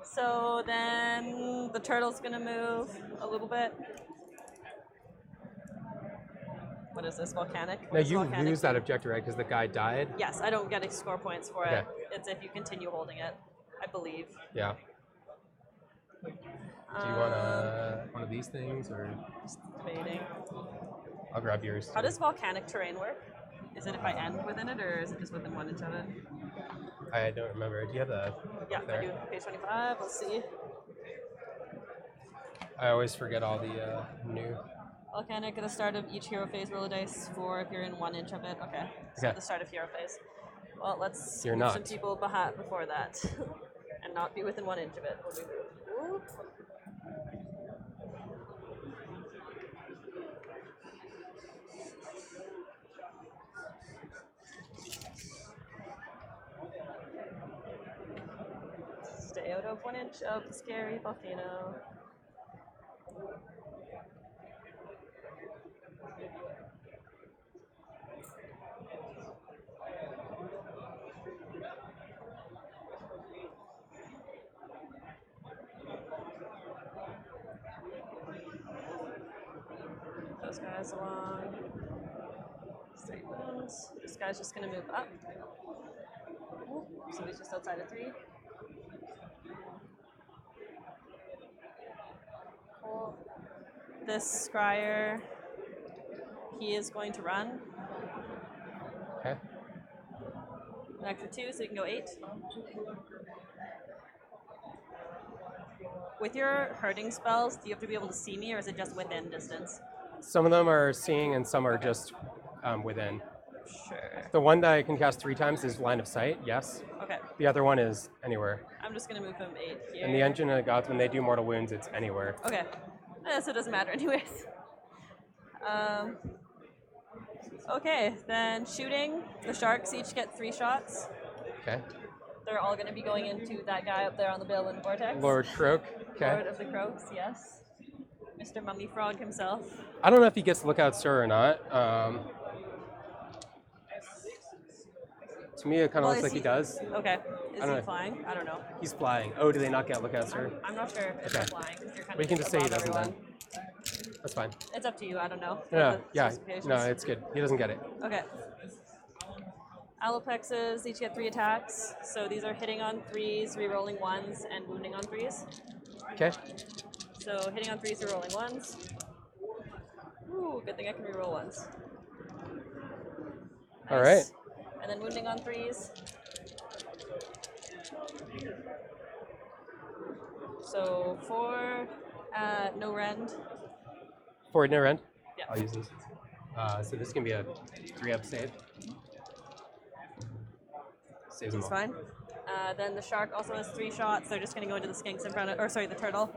So then the turtle's gonna move a little bit. What is this, volcanic? Now you lose that objective, right? Because the guy died? Yes, I don't get any score points for it. It's if you continue holding it, I believe. Yeah. Do you want one of these things, or? Just debating. I'll grab yours. How does volcanic terrain work? Is it if I end within it, or is it just within 1 inch of it? I don't remember. Do you have the? Yeah, I do. Page 25. Let's see. I always forget all the new. Volcanic at the start of each hero phase, roll a dice for if you're in 1 inch of it. Okay. So at the start of hero phase. Well, let's move some people before that, and not be within 1 inch of it. Ooh. Stay out of 1 inch of the scary volcano. Those guys along. Straight wounds. This guy's just gonna move up. So he's just outside of 3. Cool. This scryer, he is going to run. Okay. An extra 2, so you can go 8. With your hurting spells, do you have to be able to see me, or is it just within distance? Some of them are seeing, and some are just within. Sure. The one that I can cast 3 times is line of sight. Yes. Okay. The other one is anywhere. I'm just gonna move him 8 here. And the engine of the gods, when they do mortal wounds, it's anywhere. Okay. So it doesn't matter anyways. Okay, then shooting. The sharks each get 3 shots. Okay. They're all going to be going into that guy up there on the bill in the vortex. Lord Croak. Okay. Lord of the Croaks, yes. Mr. Mummy Frog himself. I don't know if he gets Lookout Sir or not. To me, it kind of looks like he does. Okay. Is he flying? I don't know. He's flying. Oh, do they not get Lookout Sir? I'm not sure if they're flying. You're kind we of can just say he doesn't everyone. then. That's fine. It's up to you. I don't know. No, it's good. He doesn't get it. Okay. Alopexes each get 3 attacks. So these are hitting on 3s, re-rolling 1s, and wounding on 3s. Okay. So hitting on 3s, re-rolling 1s. Ooh, good thing I can re-roll 1s. Nice. All right. And then wounding on 3s. So 4, no rend. 4 no rend? Yeah. I'll use this. So this can be a 3-up save. Saves them all. Fine. Then the shark also has 3 shots. They're just going to go into the skinks in front of, or sorry, the turtle.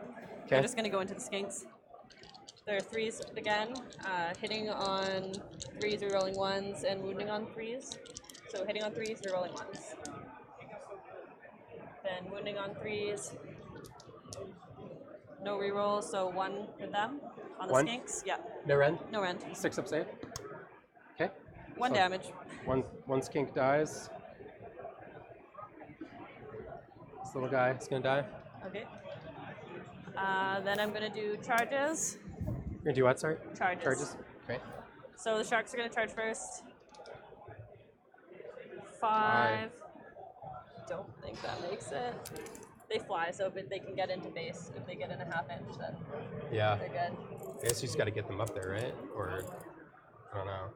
Okay. They're just going to go into the skinks. There are 3s again, hitting on 3s, rerolling 1s, and wounding on 3s. So hitting on 3s, rerolling 1s. Then wounding on 3s. No rerolls, so 1 with them on the skinks. Yeah. No rend? No rend. 6-up save. Okay. 1 damage. One skink dies. This little guy is gonna die. Okay. Then I'm gonna do charges. You're gonna do what, sorry? Charges. Great. So the sharks are gonna charge first. 5. Don't think that makes it. They fly, so if they can get into base. If they get in a half inch, then they're good. I guess you just gotta get them up there, right? Or I don't know.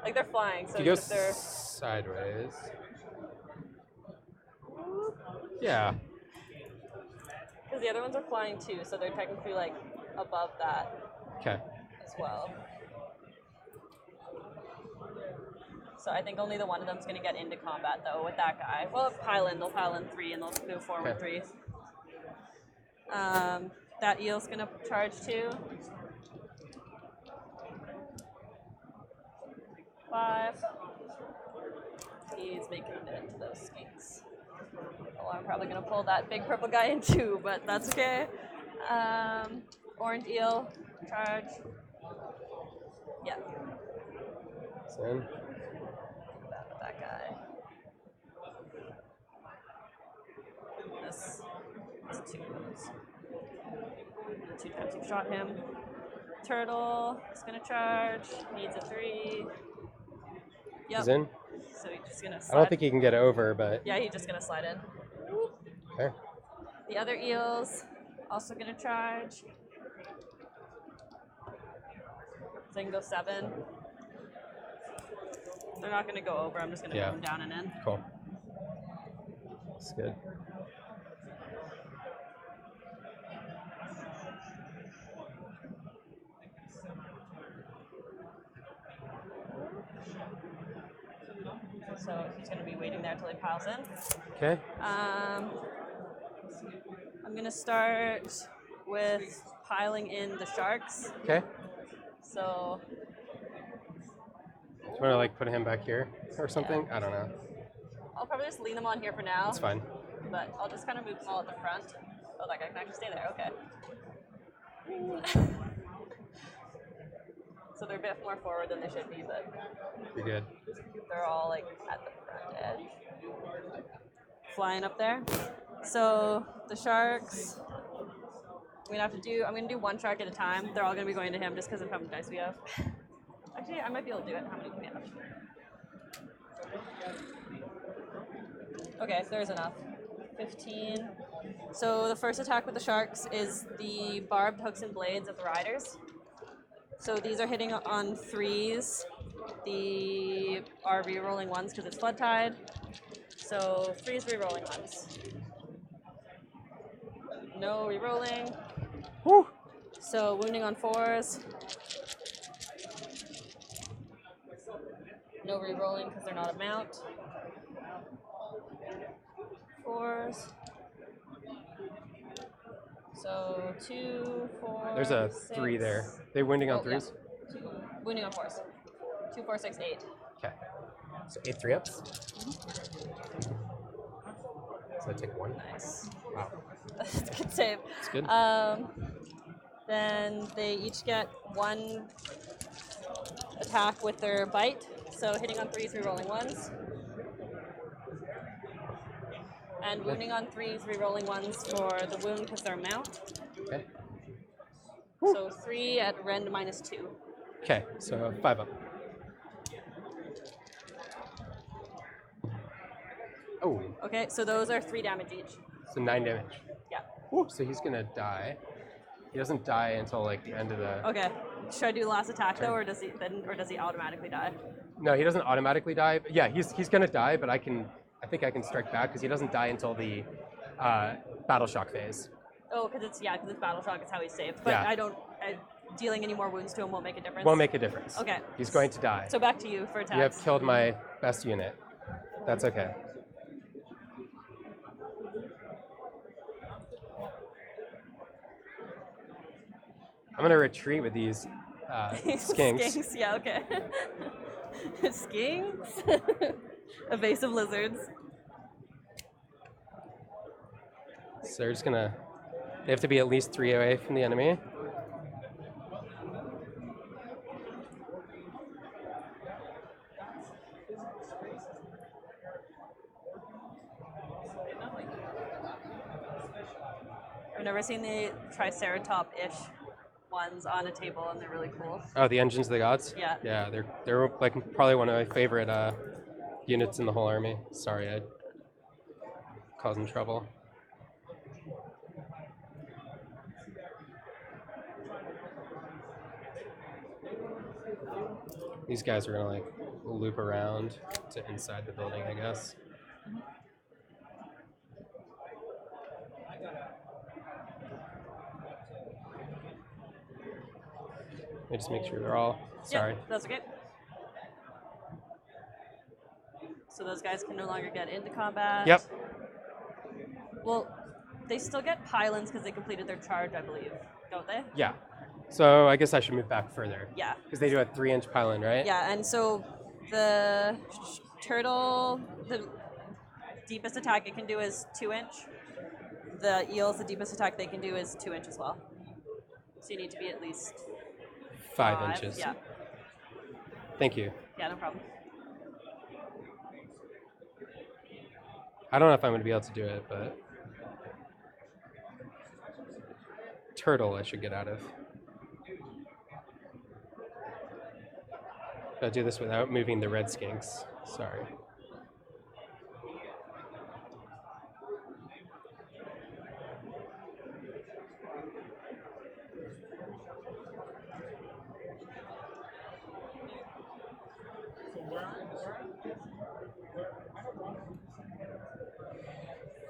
Like they're flying, so if you go if they're sideways. Yeah. Because the other ones are flying too, so they're technically like above that. Okay. As well. So I think only the one of them's gonna get into combat though with that guy. Well, they'll pile in 3 and they'll move forward 3. That eel's gonna charge 2. 5. He's making it into those skinks. Oh, I'm probably going to pull that big purple guy in 2, but that's okay. Orange eel, charge. Yeah. Send. That guy. This is 2 moves. 2 times you've shot him. Turtle is going to charge. Needs a 3. Yep. He's in. So he's just going to slide. I don't think he can get over, but... Yeah, he's just going to slide in. Okay. The other eels also going to charge. So they can go 7. They're not going to go over. I'm just going to move them down and in. Cool. That's good. So he's going to be waiting there until he piles in. Okay. I'm going to start with piling in the sharks. Okay. So... Do you want to like put him back here or something? Yeah. I don't know. I'll probably just lean them on here for now. That's fine. But I'll just kind of move them all at the front. Oh, that guy can actually stay there. Okay. So they're a bit more forward than they should be, but you're good. They're all like at the front edge. Flying up there. So the sharks, I'm gonna do 1 shark at a time. They're all gonna be going to him just because of how many dice we have. Actually, I might be able to do it. How many do we have? Okay, there's enough. 15. So the first attack with the sharks is the barbed hooks and blades of the riders. So these are hitting on 3s. The are re-rolling 1s because it's flood tide. So 3s re-rolling 1s. No re-rolling. Woo! So wounding on 4s. No re-rolling because they're not a mount. 4s. So 2, 4. There's a 6. 3 there. They wounding on 3s? Yeah. Wounding on 4s. 2, 4, 6, 8. Okay. So 8 3-ups? So I take 1? Nice. Wow. That's a good save. It's good. Then they each get 1 attack with their bite. So hitting on 3s, re-rolling 1s. And wounding on 3s, re-rolling 1s for the wound because they're mount. Okay. So 3 at rend -2. Okay, so 5 up. Oh. Okay, so those are 3 damage each. So 9 damage. Yeah. Woo, so he's gonna die. He doesn't die until like the end of the... Okay. Should I do the last attack though, or does he automatically die? No, he doesn't automatically die. But yeah, he's gonna die, but I think I can strike back because he doesn't die until the battle shock phase. Oh, because it's battle shock is how he's saved. But Yeah. Dealing any more wounds to him won't make a difference. Won't make a difference. Okay. He's going to die. So back to you for attacks. You have killed my best unit. That's okay. I'm gonna retreat with these skinks. Skinks, yeah, okay. Skinks? Evasive lizards. So they're just gonna... They have to be at least 3 away from the enemy. I've never seen the Triceratop-ish ones on a table, and they're really cool. Oh, the Engines of the Gods? Yeah. Yeah, they're like probably one of my favorite units in the whole army. Sorry, I causing trouble. These guys are gonna like loop around to inside the building, I guess. Let me just make sure they're all... Sorry. Yep, that's okay. So those guys can no longer get into combat. Yep. Well, they still get pylons because they completed their charge, I believe, don't they? Yeah. So I guess I should move back further. Yeah. Because they do a 3-inch pylon, right? Yeah, and so The turtle, the deepest attack it can do is 2 inch. The eels, the deepest attack they can do is 2 inch as well. So you need to be at least 5 inches. Yeah. Thank you. Yeah, no problem. I don't know if I'm going to be able to do it, but turtle I should get out of. I'll do this without moving the red skinks. Sorry.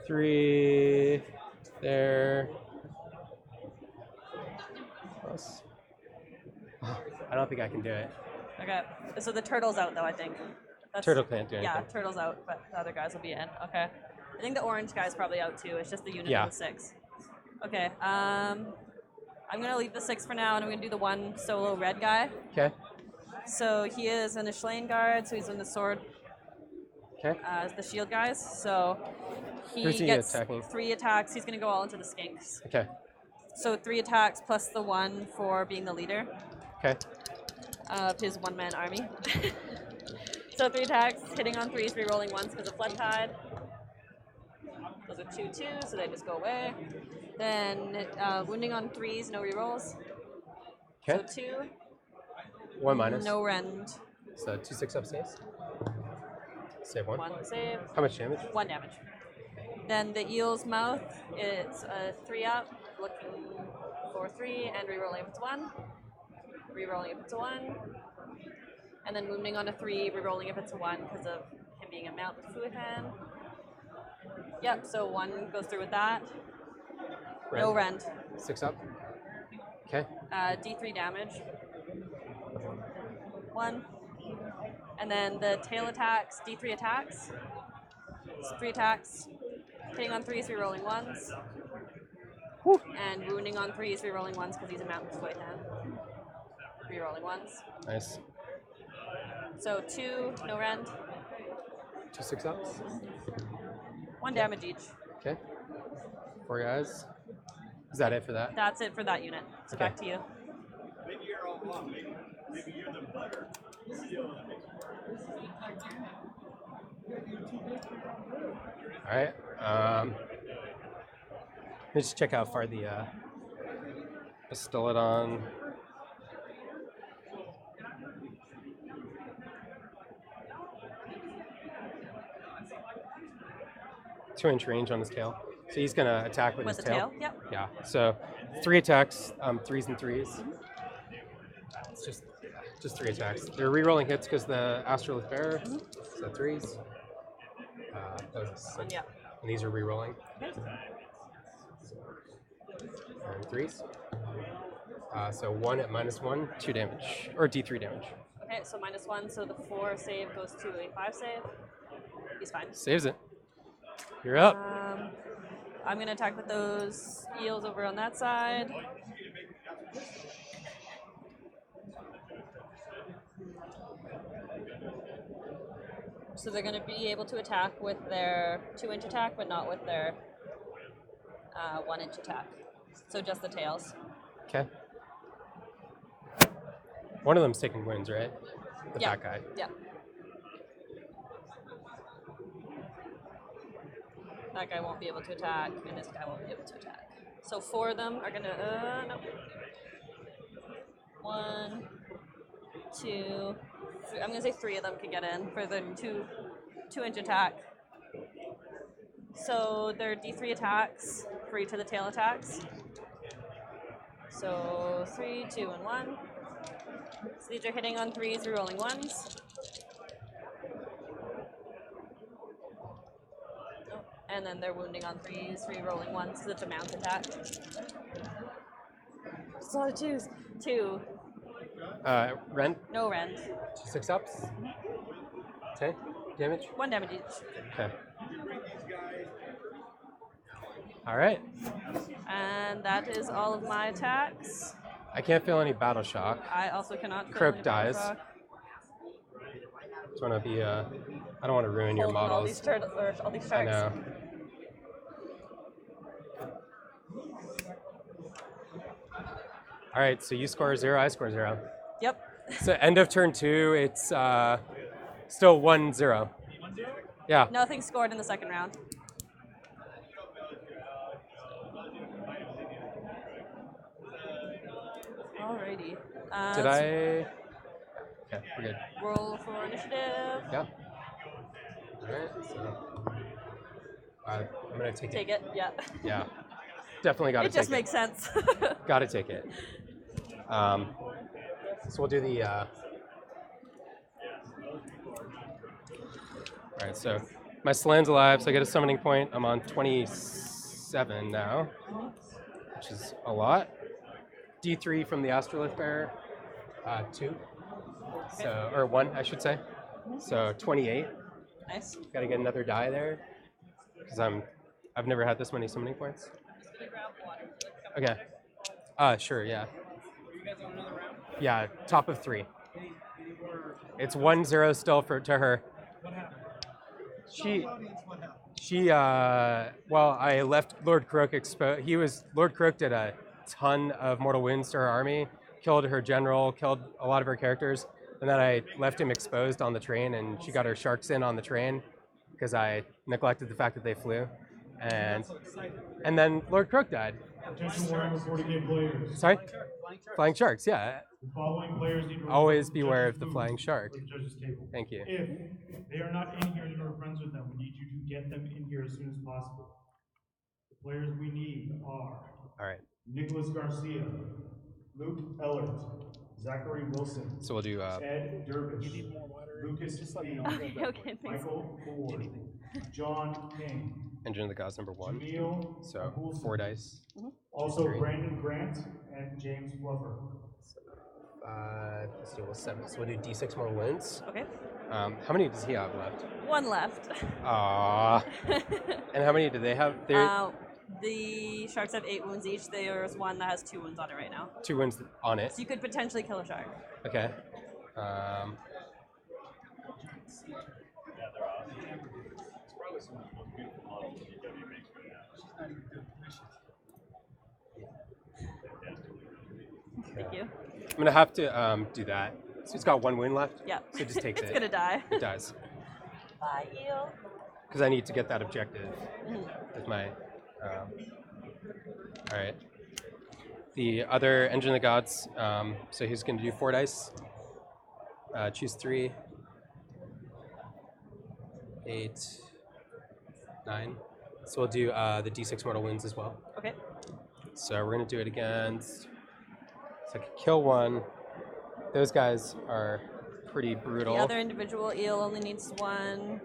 Three there. Plus. I don't think I can do it. Okay. So the turtle's out though, I think. Turtle can't do anything. Yeah, turtle's out, but the other guys will be in. Okay. I think the orange guy's probably out too. It's just the unit of the 6. Okay. I'm gonna leave the 6 for now, and I'm gonna do the 1 solo red guy. Okay. So he is in the Schlane guard, so he's in the sword. Okay. The shield guys. So he gets attacking? 3 attacks. He's gonna go all into the skinks. Okay. So 3 attacks plus the 1 for being the leader. Okay. Of his 1-man army. So 3 attacks, hitting on 3s, rerolling 1s because of Flood Tide. Those are 2/2, so they just go away. Then wounding on 3s, no rerolls. Okay. So 2. 1 minus. No rend. So 2 6-up saves. Save 1. 1 save. How much damage? 1 damage. Then the eel's mouth, it's a 3-up, looking for 3, and rerolling if it's 1. Rerolling if it's a 1. And then wounding on a 3, rerolling if it's a 1 because of him being a mount Fuathan. Yep, so 1 goes through with that. Rend. No rend. 6-up. Okay. D3 damage. 1. And then the tail attacks, D3 attacks. So 3 attacks. Hitting on 3s, rerolling 1s. Whew. And wounding on 3s, rerolling 1s because he's a mount Fuathan. Rerolling 1s. Nice. So 2, no rend. 2 6-ups. 1 damage each. Okay. 4 guys. Is that it for that? That's it for that unit. So Okay. back to you. All right. Let's just check how far the Stolodon. Two-inch range on his tail. So he's gonna attack with his the tail. tail? Yep. Yeah. So 3 attacks, 3s and 3s. It's just 3 attacks. They're re-rolling hits because the Astral is bearer. So 3s. Yeah. And these are re-rolling. Okay. And 3s. So 1 at -1, 2 damage. Or D3 damage. Okay, so -1, so the 4 save goes to a 5 save. He's fine. Saves it. You're up. I'm going to attack with those eels over on that side. So they're going to be able to attack with their 2-inch attack, but not with their 1-inch attack. So just the tails. Okay. One of them's taking wounds, right? The Yeah. fat guy. Yeah. That guy won't be able to attack, and this guy won't be able to attack. So 4 of them are gonna, no. 1, 2, 3. I'm gonna say 3 of them can get in for the 2-inch attack. So they're D3 attacks for each of the tail attacks. So 3, 2, and 1. So these are hitting on 3s, rerolling 1s. And then they're wounding on 3s, re-rolling 1s because it's a mount attack. It's a lot of 2s. 2. Rend. No rend. 2 6-ups. Okay. Damage. 1 damage each. Okay. All right. And that is all of my attacks. I can't feel any battle shock. I also cannot. Croak dies. Just want to be. I don't want to ruin your Holding models. all these turtles or all these I sharks. know. All right, so you score 0, I score 0. Yep. So end of turn 2, it's still 1-0. Yeah. Nothing scored in the second round. Alrighty. Did I? Okay, we're good. Roll for initiative. Yeah. All right. So I'm gonna take it. Take it. Yeah. Yeah. Definitely got to take it. It just makes sense. Got to take it. So we'll do the. All right. So my Slan's alive, so I get a summoning point. I'm on 27 now, which is a lot. D3 from the Astrolith Bearer, 2. So, or 1, I should say. So 28. Nice. Got to get another die there, because I've never had this many summoning points. Okay. Sure. Yeah. Yeah. Top of 3. It's 1-0 still to her. She. Well, I left Lord Krook exposed. Lord Krook did a ton of mortal wounds to her army, killed her general, killed a lot of her characters, and then I left him exposed on the train, and she got her sharks in on the train because I neglected the fact that they flew, and then Lord Krook died. Attention Warhammer 40K players. Sorry? Flying sharks, yeah. The following players need to Always report beware judges' of the moves flying shark. for the judges' table. Thank you. If they are not in here and you are friends with them, we need you to get them in here as soon as possible. The players we need are All right. Nicholas Garcia, Luke Ellert, Zachary Wilson, So we'll do Ed Dervish, Lucas King, Okay, thanks. Michael Ford, John King, Engine of the Gods number 1. Jameel So Abulson. 4 dice. Also 3. Brandon Grant and James Fluffer. 5, let's do 7. So we'll do D6 more wounds. Okay. How many does he have left? 1 left. Aww. And how many do they have? The sharks have 8 wounds each. There's one that has 2 wounds on it right now. 2 wounds on it. So you could potentially kill a shark. Okay. Thank you. I'm gonna have to do that. So it's got 1 wound left. Yeah. So it just takes it's it. gonna die. It dies. Bye, eel. Because I need to get that objective with my. All right. The other Engine of the Gods. So he's gonna do 4 dice. Choose 3. 8, 9. So we'll do the D6 mortal wounds as well. Okay. So we're gonna do it against. So I can kill 1. Those guys are pretty brutal. The other individual eel only needs 1.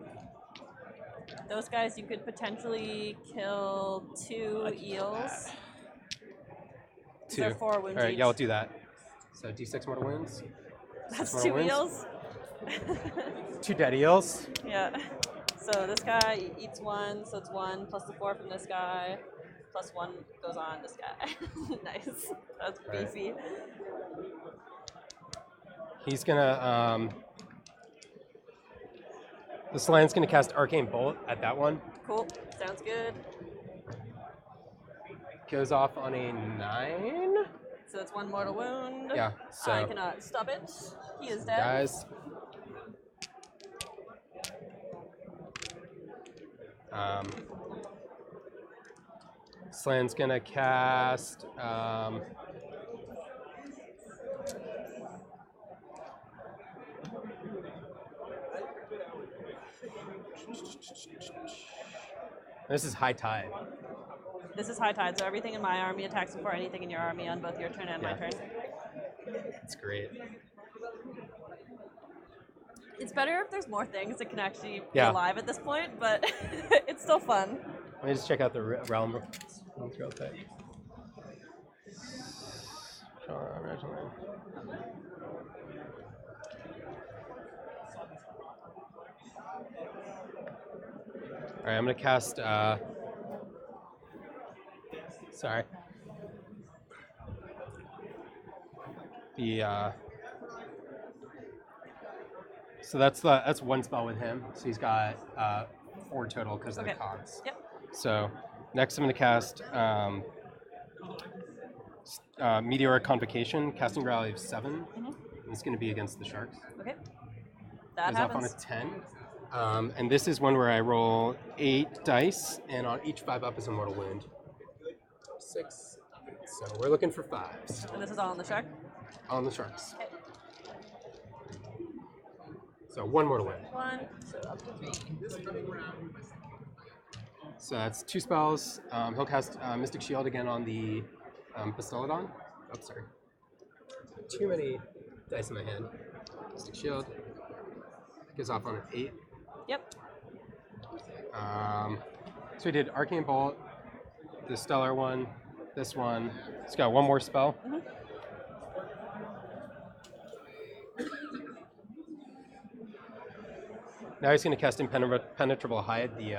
Those guys, you could potentially kill 2 eels. 2. They're 4 wounds All right, each. yeah, I'll do that. So D6 mortal wounds. That's 6 2 mortal eels. wounds. 2 dead eels. Yeah. So this guy eats 1, so it's 1 plus the 4 from this guy, plus 1 goes on this guy. Nice. That's beefy. Right. He's gonna the Slan's gonna cast Arcane Bolt at that one. Cool. Sounds good. Goes off on a 9. So it's 1 mortal wound. Yeah. So I cannot stop it. He is dead. Guys. Slan's gonna cast this is High Tide. This is High Tide, so everything in my army attacks before anything in your army on both your turn and my turn. That's great. It's better if there's more things that can actually be Yeah. alive at this point, but it's still fun. Let me just check out the realm real quick. All right, I'm gonna cast. Sorry. The So that's one spell with him. So he's got 4 total because of the cogs. Yep. So next I'm going to cast Meteoric Convocation, casting rally of 7. Mm-hmm. It's going to be against the Sharks. Okay. That Goes happens. off on a 10. And this is one where I roll 8 dice, and on each 5 up is a mortal wound. 6. So we're looking for 5s. And this is all on the shark? On the Sharks. Okay. So 1 mortal wound. 1, so up to 3. So that's 2 spells. He'll cast Mystic Shield again on the Pistolodon. Oh, sorry. Too many dice in my hand. Mystic Shield. Goes off on an 8. Yep. So we did Arcane Bolt, the Stellar one, this one. It's got 1 more spell. Mm-hmm. Now he's going to cast Impenetrable Hide, the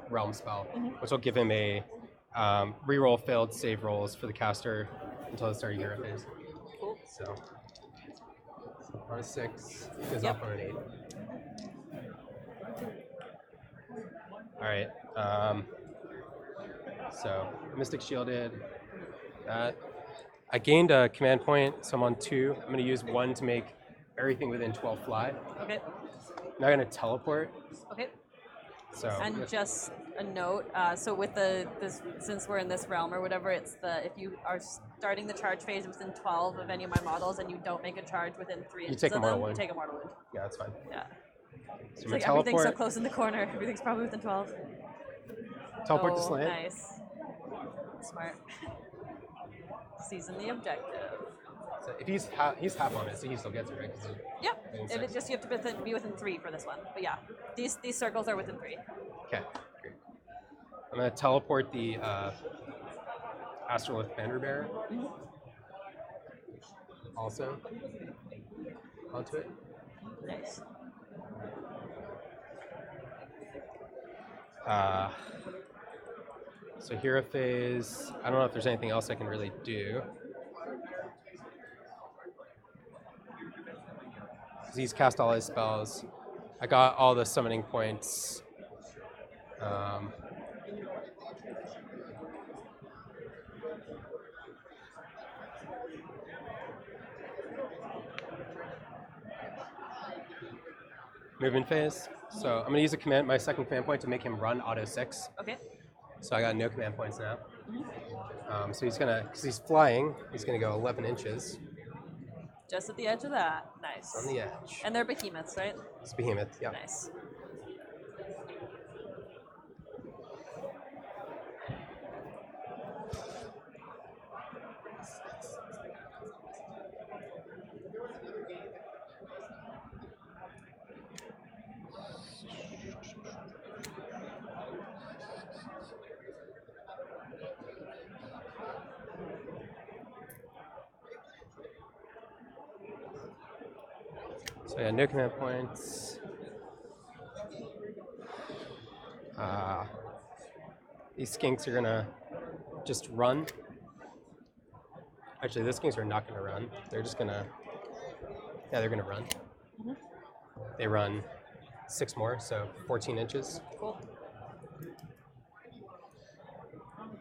Realm spell, which will give him a reroll failed save rolls for the caster until the start of hero phase. Cool. So on a 6, goes off on an 8. All right. So Mystic Shielded. That. I gained a command point, so I'm on 2. I'm going to use 1 to make everything within 12 fly. Okay. Now I'm going to teleport. Okay. So. And just a note. So with this, since we're in this realm or whatever, it's if you are starting the charge phase within 12 of any of my models and you don't make a charge within 3 inches take a of mortal them, wound. you take a mortal wound. Yeah, that's fine. Yeah. So it's like everything's so close in the corner. Everything's probably within 12. Teleport to slant. Nice. Smart. Season the objective. So if he's half on it, so he still gets it, right? Yep. It just you have to be within 3 for this one. But yeah, these circles are within 3. Okay, great. I'm gonna teleport the Astrolith Banner Bearer. Mm-hmm. Also onto it. Nice. So hero phase. I don't know if there's anything else I can really do. He's cast all his spells. I got all the summoning points. Movement phase. So I'm gonna use my second command point to make him run auto 6. Okay. So I got no command points now. Mm-hmm. So because he's flying, he's gonna go 11 inches. Just at the edge of that. Nice. On the edge. And they're behemoths, right? It's behemoth, yeah. Nice. So yeah, no command points. These skinks are gonna just run. Actually, these skinks are not gonna run. They're just gonna, they're gonna run. Mm-hmm. They run 6 more, so 14 inches. Cool.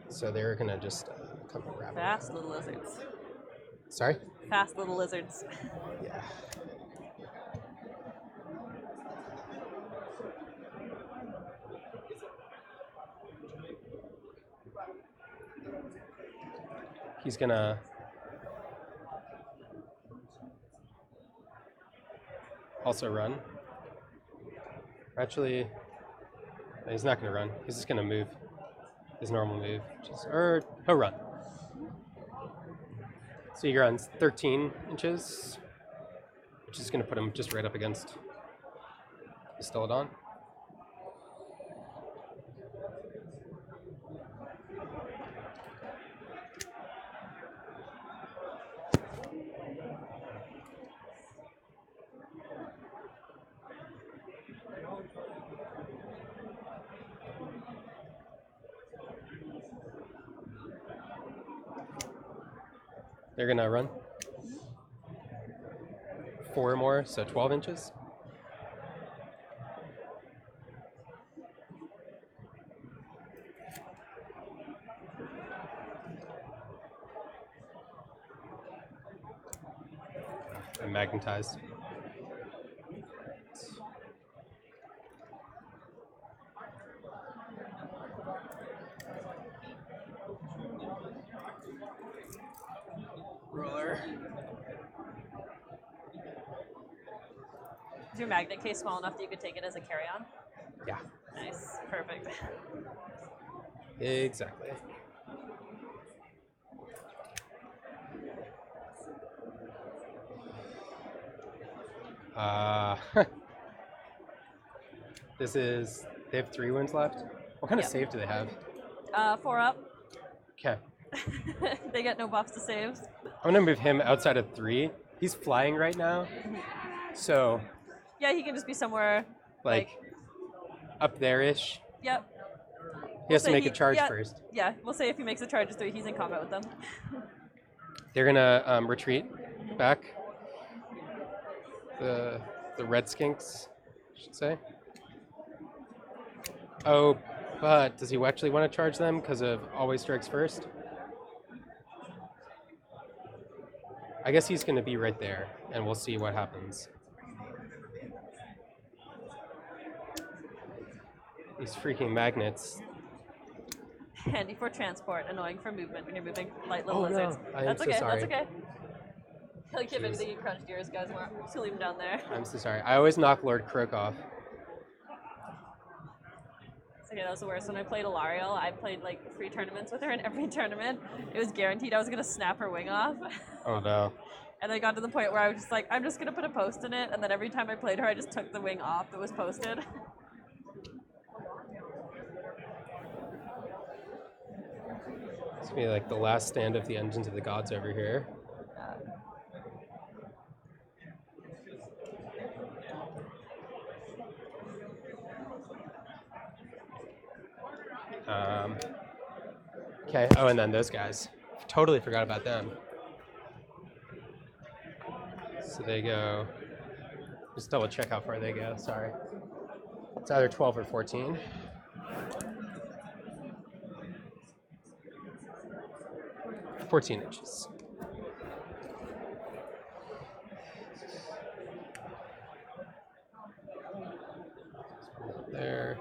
So they're gonna just come and grab Fast little lizards. Sorry? Fast little lizards. Yeah. He's gonna also run. Actually, he's not gonna run. He's just gonna move his normal move, or he'll run. So he runs 13 inches, which is gonna put him just right up against the Stelodon. They're gonna run 4 more, so 12 inches. I'm magnetized. Roller. Is your magnet case small enough that you could take it as a carry-on? Yeah. Nice. Perfect. Exactly. They have 3 wounds left. What kind of save do they have? 4 up. Okay. They get no buffs to saves. I'm gonna move him outside of 3. He's flying right now, so. Yeah, he can just be somewhere Like up there-ish. Yep. He has to make a charge first. Yeah, we'll say if he makes a charge, just 3, he's in combat with them. They're gonna retreat back. The red skinks, I should say. Oh, but does he actually want to charge them because of always strikes first? I guess he's gonna be right there, and we'll see what happens. These freaking magnets. Handy for transport, annoying for movement when you're moving light little lizards. No. That's okay, sorry. that's okay. He'll give anything you crunched yours, guys. We'll leave him down there. I'm so sorry. I always knock Lord Croak off. It's okay, that was the worst. When I played Alariel, I played like 3 tournaments with her, and every tournament, it was guaranteed I was gonna snap her wing off. Oh no. And I got to the point where I was just like, I'm just gonna put a post in it, and then every time I played her, I just took the wing off that was posted. It's gonna be like the last stand of the engines of the gods over here. Okay. Oh, and then those guys. Totally forgot about them. So they go. Just double check how far they go. Sorry. It's either 12 or 14. $14. There.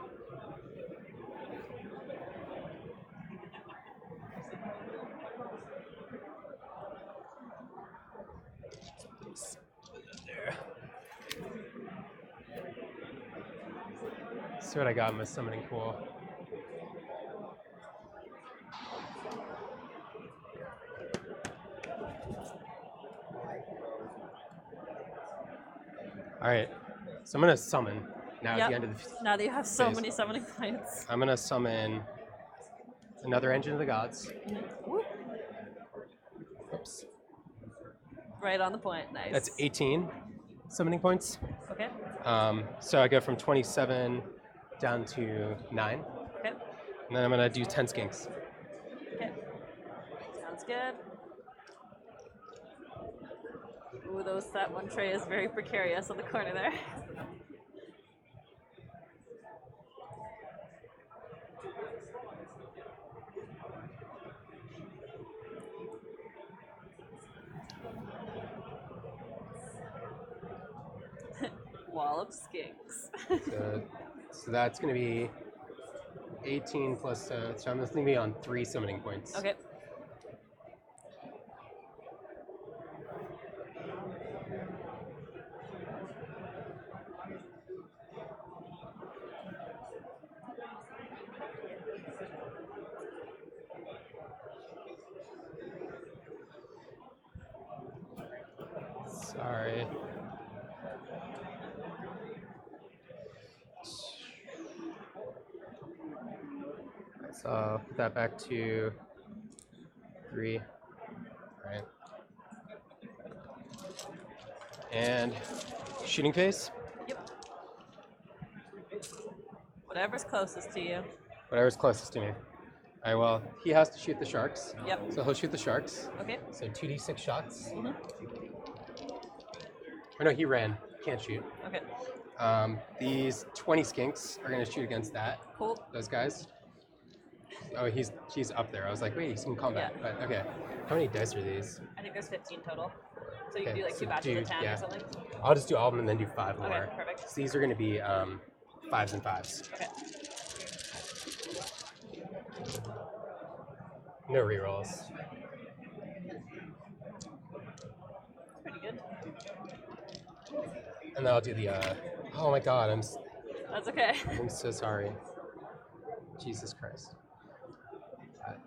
See what I got in my summoning pool. All right, so I'm gonna summon now at the end of the Now that you have so many summoning points. I'm gonna summon another engine of the gods. Whoop. Oops. Right on the point. Nice. That's 18 summoning points. Okay. So I go from 27 down to 9. Okay. And then I'm gonna do 10 skinks. Okay. Sounds good. Ooh, that one tray is very precarious on the corner there. Wall of skinks. So that's going to be 18 plus, so I'm just going to be on 3 summoning points. Okay. Sorry. So I'll put that back to 3. All right. And shooting phase? Yep. Whatever's closest to you. Whatever's closest to me. All right, well, he has to shoot the sharks. Yep. So he'll shoot the sharks. Okay. So 2d6 shots. Mm-hmm. Oh no, he ran. Can't shoot. Okay. These 20 skinks are going to shoot against that. Cool. Those guys. Oh, he's up there. I was like, wait, he's in combat. Yeah. But okay. How many dice are these? I think there's 15 total. So you can do like 2 batches of 10 or something? I'll just do all of them and then do 5 more. Okay, perfect. So these are going to be 5s and 5s. Okay. No rerolls. Pretty good. And then I'll do the, oh my god, That's okay. I'm so sorry. Jesus Christ. And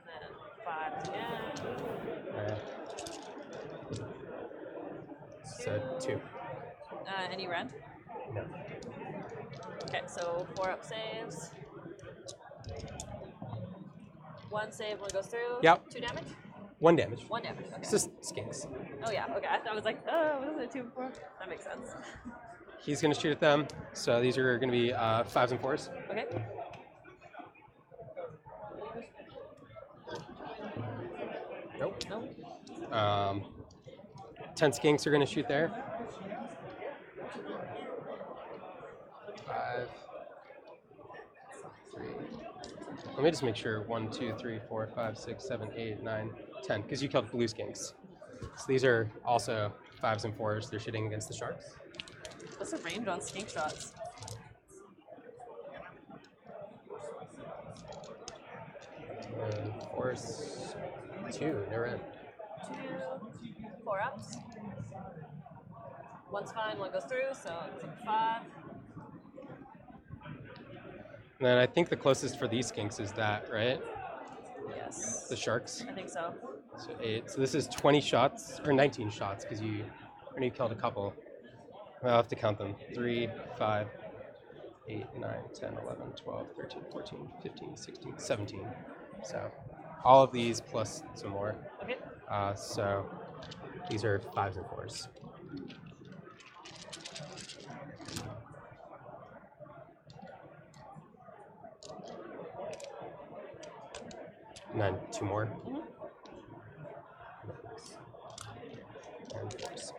then 5 again. Alright. So 2. Any red? No. Okay, so 4 up saves. 1 save, 1 goes through. Yep. 2 damage? 1 damage. 1 damage, okay. It's just skinks. Oh yeah, okay. I was like, oh, what is it, 2 before? That makes sense. He's going to shoot at them. So these are going to be 5s and 4s. Okay. Nope. Nope. 10 skinks are going to shoot there. 5, 3. Let me just make sure. 1, 2, 3, 4, 5, 6, 7, 8, 9, 10. Because you killed blue skinks. So these are also 5s and 4s. They're shooting against the sharks. What's the range on skink shots? Force 2. No red. 2, 4 ups. 1's fine, 1 goes through, so it's like 5. And then I think the closest for these skinks is that, right? Yes. The sharks. I think so. So 8. So this is 20 shots, or 19 shots, because you already killed a couple. I'll have to count them. 3, 5, 8, 9, 10, 11, 12, 13, 14, 15, 16, 17. So all of these plus some more. Okay. So these are 5s and 4s. And then 2 more. Mm-hmm. And 4s.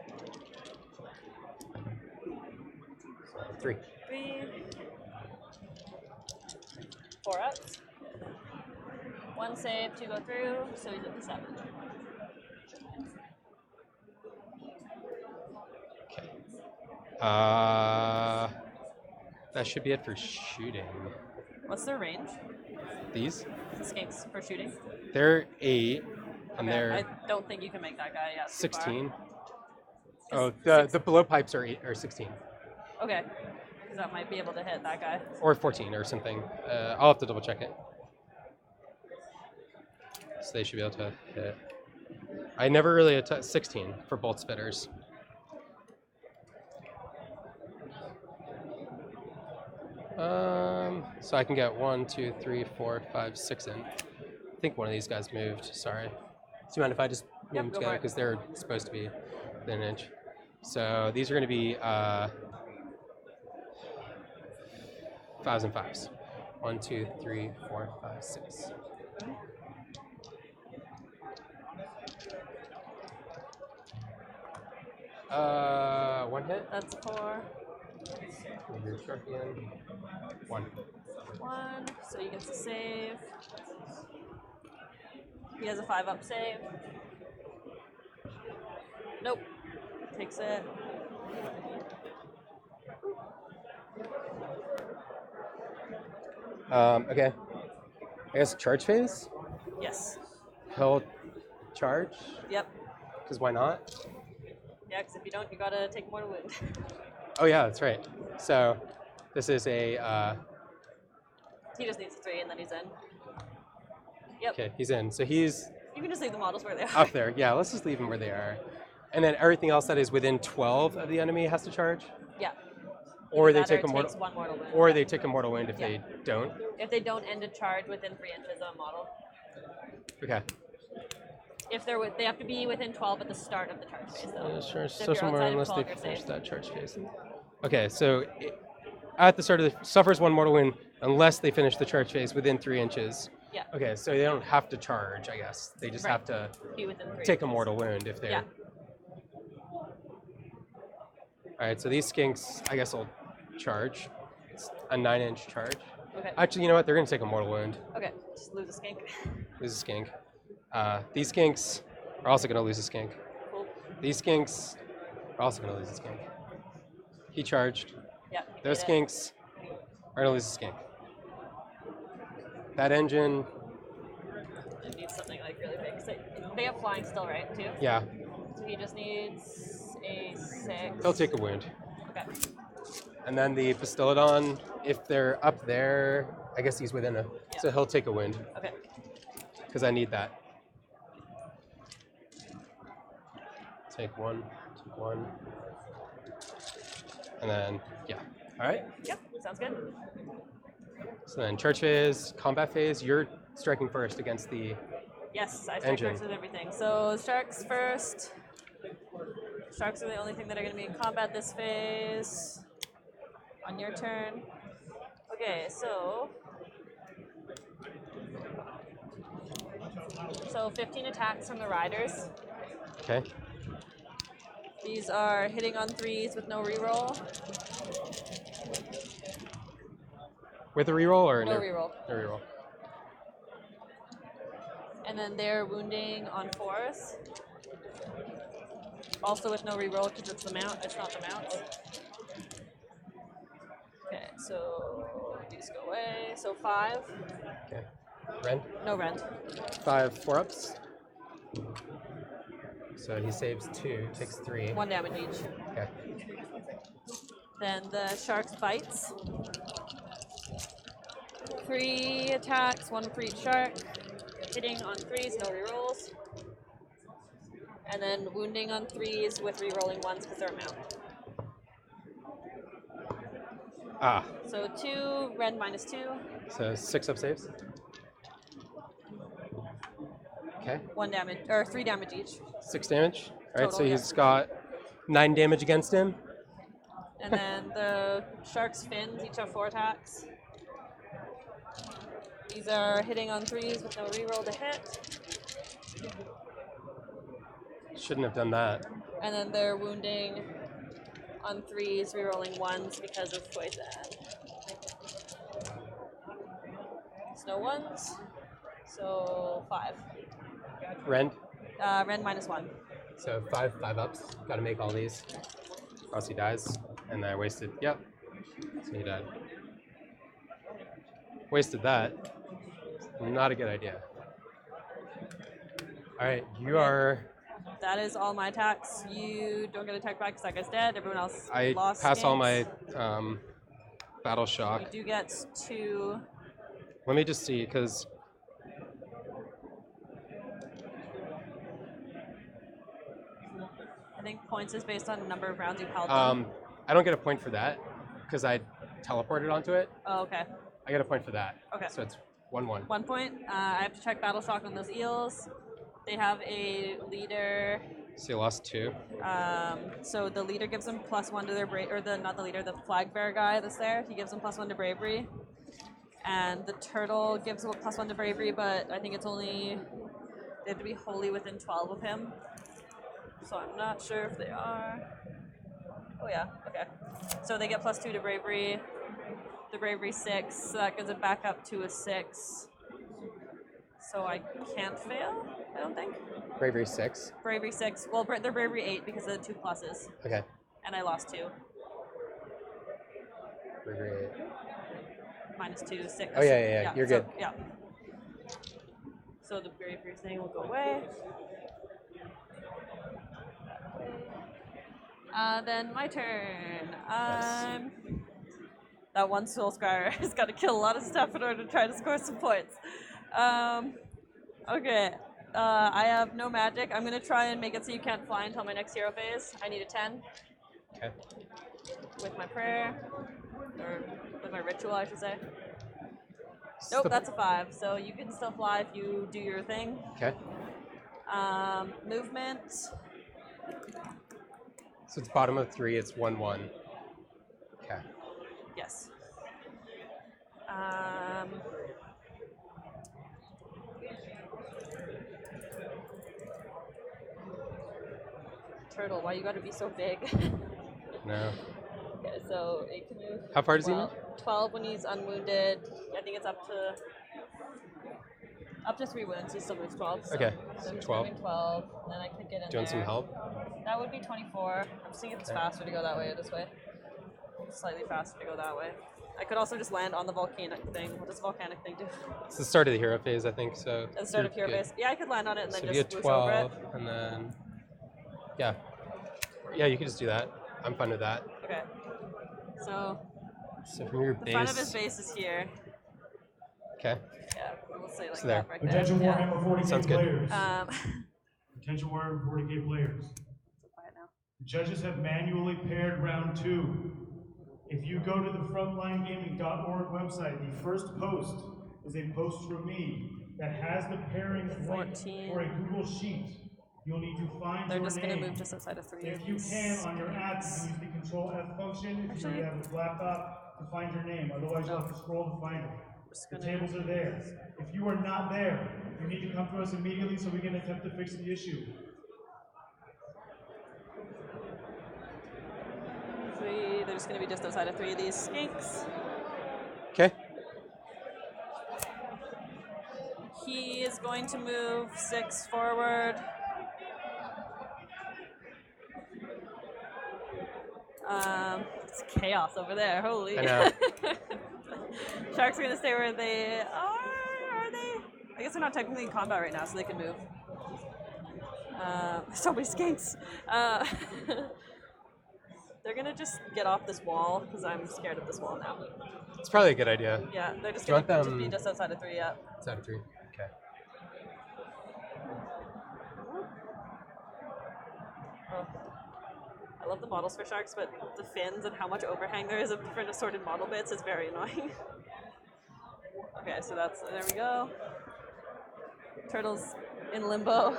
So 3. 3. 4 ups. 1 save, 2 go through, so he's at the 7. Okay. That should be it for shooting. What's their range? These? The skinks for shooting? They're 8, and Okay, they're I don't think you can make that guy yet. 16. Oh, the blowpipes are 16. Okay. Because that might be able to hit that guy. Or 14 or something. I'll have to double check it. So they should be able to hit. I never really 16 for bolt spitters. So I can get 1, 2, 3, 4, 5, 6 in. I think one of these guys moved. Sorry. Do you mind if I just move them together because they're supposed to be within an inch? So these are going to be 5s and 5s. 1, 2, 3, 4, 5, 6. One hit. That's 4. Your scorpion. 1. 1, so he gets a save. He has a 5 up save. Nope. Takes it. Okay. I guess charge phase? Yes. He'll charge? Yep. Because why not? Yeah, because if you don't, you gotta take mortal wound. Oh yeah, that's right. So this is a... He just needs a 3 and then he's in. Yep. Okay, he's in. So he's... You can just leave the models where they are. Up there. Yeah, let's just leave them where they are. And then everything else that is within 12 of the enemy has to charge? Yeah. Or they Either take that a or it mortal... takes 1 mortal wound. Or they take a mortal wound if they don't? If they don't end a charge within 3 inches of a model. Okay. If they're they have to be within 12 at the start of the charge phase, though. Sure. So if Social you're mortal outside of unless they 12, you're finish safe. that charge phase. Okay, so at the start of the... Suffers 1 mortal wound unless they finish the charge phase within 3 inches. Yeah. Okay, so they don't have to charge, I guess. They just have to Be within 3 take a inches. mortal wound if they're... Yeah. Alright, so these skinks, I guess, will charge. a 9-inch charge. Okay. Actually, you know what? They're going to take a mortal wound. Okay, just lose a skink. Lose a skink. These skinks are also going to lose a skink. Cool. These skinks are also going to lose a skink. He charged. Yeah. Those skinks are going to lose a skink. That engine. It needs something like really big. So they have flying still, right? Too. Yeah. So he just needs a 6. They'll take a wound. Okay. And then the Pistolodon, if they're up there, I guess he's within a. Yeah. So he'll take a wound. Okay. Because I need that. Take 1, take 1. And then, yeah. All right? Yep, sounds good. So then charge phase, combat phase, you're striking first against the Yes, I strike first with everything. So sharks first. Sharks are the only thing that are going to be in combat this phase. On your turn. Okay, so 15 attacks from the riders. Okay. These are hitting on 3s with no reroll. With a reroll or no reroll? No reroll. And then they're wounding on 4s. Also with no reroll because it's the mount. It's not the mount. Okay, so these go away. So 5. Okay. Rend? No rend. 5 4-ups. So he saves 2, takes 3. 1 damage each. Okay. Then the shark's bites. 3 attacks, 1 for each shark. Hitting on 3s, no rerolls. And then wounding on 3s with rerolling 1s because they're a mount. Ah. So 2, rend -2. So 6 up saves. Okay. 1 damage, or 3 damage each. 6 damage. All right, Total, so he's got 9 damage against him. And then the shark's fins each have 4 attacks. These are hitting on 3s with no reroll to hit. Shouldn't have done that. And then they're wounding on 3s, rerolling 1s because of poison. It's no 1s, so 5. Rend? Rend -1. So 5 ups. Got to make all these. Or else he dies. And then I wasted. Yep. So he died. Wasted that. Not a good idea. All right, you are. That is all my attacks. You don't get attacked back because that guy's dead. Everyone else I lost. pass all games. my battle shock. You do get 2. Let me just see, because I think points is based on the number of rounds you've held them. I don't get a point for that because I teleported onto it. Oh, okay. I get a point for that. Okay. So it's 1-1. 1 point. I have to check battle shock on those eels. They have a leader. So you lost 2. So the leader gives them +1 to their bravery, or not the leader, the flag bearer guy that's there. He gives them +1 to bravery. And the turtle gives them +1 to bravery, but I think it's only, they have to be wholly within 12 of him. So I'm not sure if they are. Oh yeah, okay. So they get +2 to bravery. The bravery 6, so that gives it back up to a 6. So I can't fail, I don't think. Bravery 6. Bravery 6. Well, they're bravery 8 because of the 2 pluses. Okay. And I lost 2. Bravery 8. -2, 6. Oh yeah. You're good. Yeah. So the bravery thing will go away. Then my turn. That one Soul Scryer has got to kill a lot of stuff in order to try to score some points. Okay. I have no magic. I'm going to try and make it so you can't fly until my next hero phase. I need a 10. Okay. With my prayer. Or with my ritual, I should say. Nope, that's a 5. So you can still fly if you do your thing. Okay. Movement. So it's bottom of 3, it's 1-1. Okay. Yes. Turtle, why you gotta be so big? No. Okay, so 8 to move. How far does he move? 12 when he's unwounded. I think it's up to 3 wounds. He still moves 12. So, okay, so so he's 12. moving 12. Then I could get in Doing there. some help? That would be 24. I'm seeing if it's faster to go that way or this way. It's slightly faster to go that way. I could also just land on the volcanic thing. What does the volcanic thing do? It's the start of the hero phase, I think. So At the start of hero good. phase. Yeah, I could land on it and So then you just get whoosh over it. 12, and then yeah, you can just do that. I'm fine with that. Okay. So from your the base, front of his base is here. okay. Yeah, we'll say like So there. that right Attention there. Warhammer 40K Sounds good. players. Yeah. Attention Warhammer 40K players. So quiet now. The judges have manually paired round 2. If you go to the frontlinegaming.org website, the first post is a post from me that has the pairings linked 14. for a Google Sheet. You'll need to find They're your just name. going to move just outside of 3. If you can, on your app, you can use the Control F function if you have a laptop to find your name. Otherwise, you'll have to scroll to find it. The tables are there. If you are not there, you need to come to us immediately so we can attempt to fix the issue. 3. They're just going to be just outside of 3 of these skinks. Okay. He is going to move 6 forward. It's chaos over there. Holy. I know. Sharks are going to stay where they are they? I guess they're not technically in combat right now, so they can move. So many skinks. They're going to just get off this wall, because I'm scared of this wall now. It's probably a good idea. Yeah, they're just Do you going to want just be them- just outside of 3, yeah. Outside of 3. Okay. Oh. I love the models for sharks, but the fins and how much overhang there is of different assorted model bits is very annoying. Okay, so there we go. Turtles in limbo.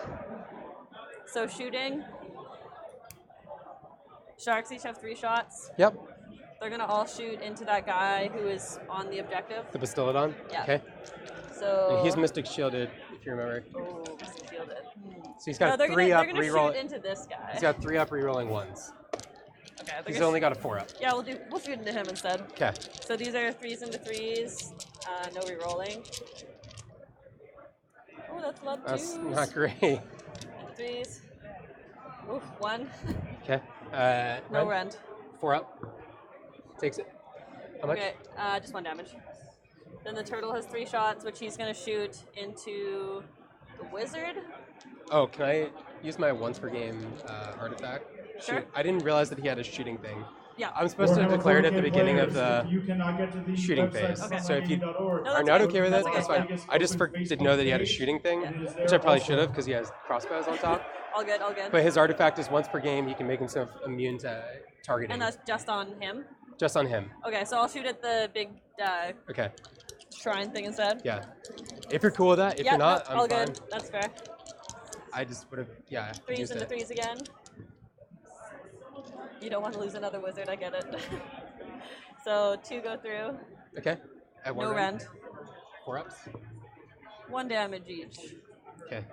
So shooting. Sharks each have 3 shots. Yep. They're gonna all shoot into that guy who is on the objective. The Bastillodon? Yeah. Okay. So And he's Mystic Shielded, if you remember. Oh, shielded. So he's got they're 3 gonna, up they're gonna reroll. shoot into this guy. He's got 3 up rerolling 1s. Okay, He's only got a 4 up. Yeah, we'll shoot into him instead. Okay. So these are 3s into 3s. No re-rolling. Oh, that's a lot of 2s. That's not great. Into 3s. Oof, 1. Okay. No rend. 4 up. Takes it. How much? Okay, just 1 damage. Then the turtle has 3 shots, which he's gonna shoot into the wizard. Oh, can I use my once per game artifact? Sure. I didn't realize that he had a shooting thing. Yeah. I'm supposed to have declared it at the beginning of the you cannot get to the shooting website phase. Okay. So if you frontlinegaming.org, No, are that's not fine. okay with it, That's that's okay. fine. I just didn't know that he had a shooting thing, Yeah. which I probably should have because he has crossbows on top. All good, all good. But his artifact is once per game. He can make himself immune to targeting. And that's just on him? Just on him. Okay, so I'll shoot at the big Okay. shrine thing instead. Yeah. If you're cool with that, if Yeah, you're not, no, I'm all fine. good. That's fair. I just would have, 3s used into it. 3s again. You don't want to lose another wizard, I get it. So 2 go through. Okay. At 1 No rend. rend. 4 ups. 1 damage each. Okay.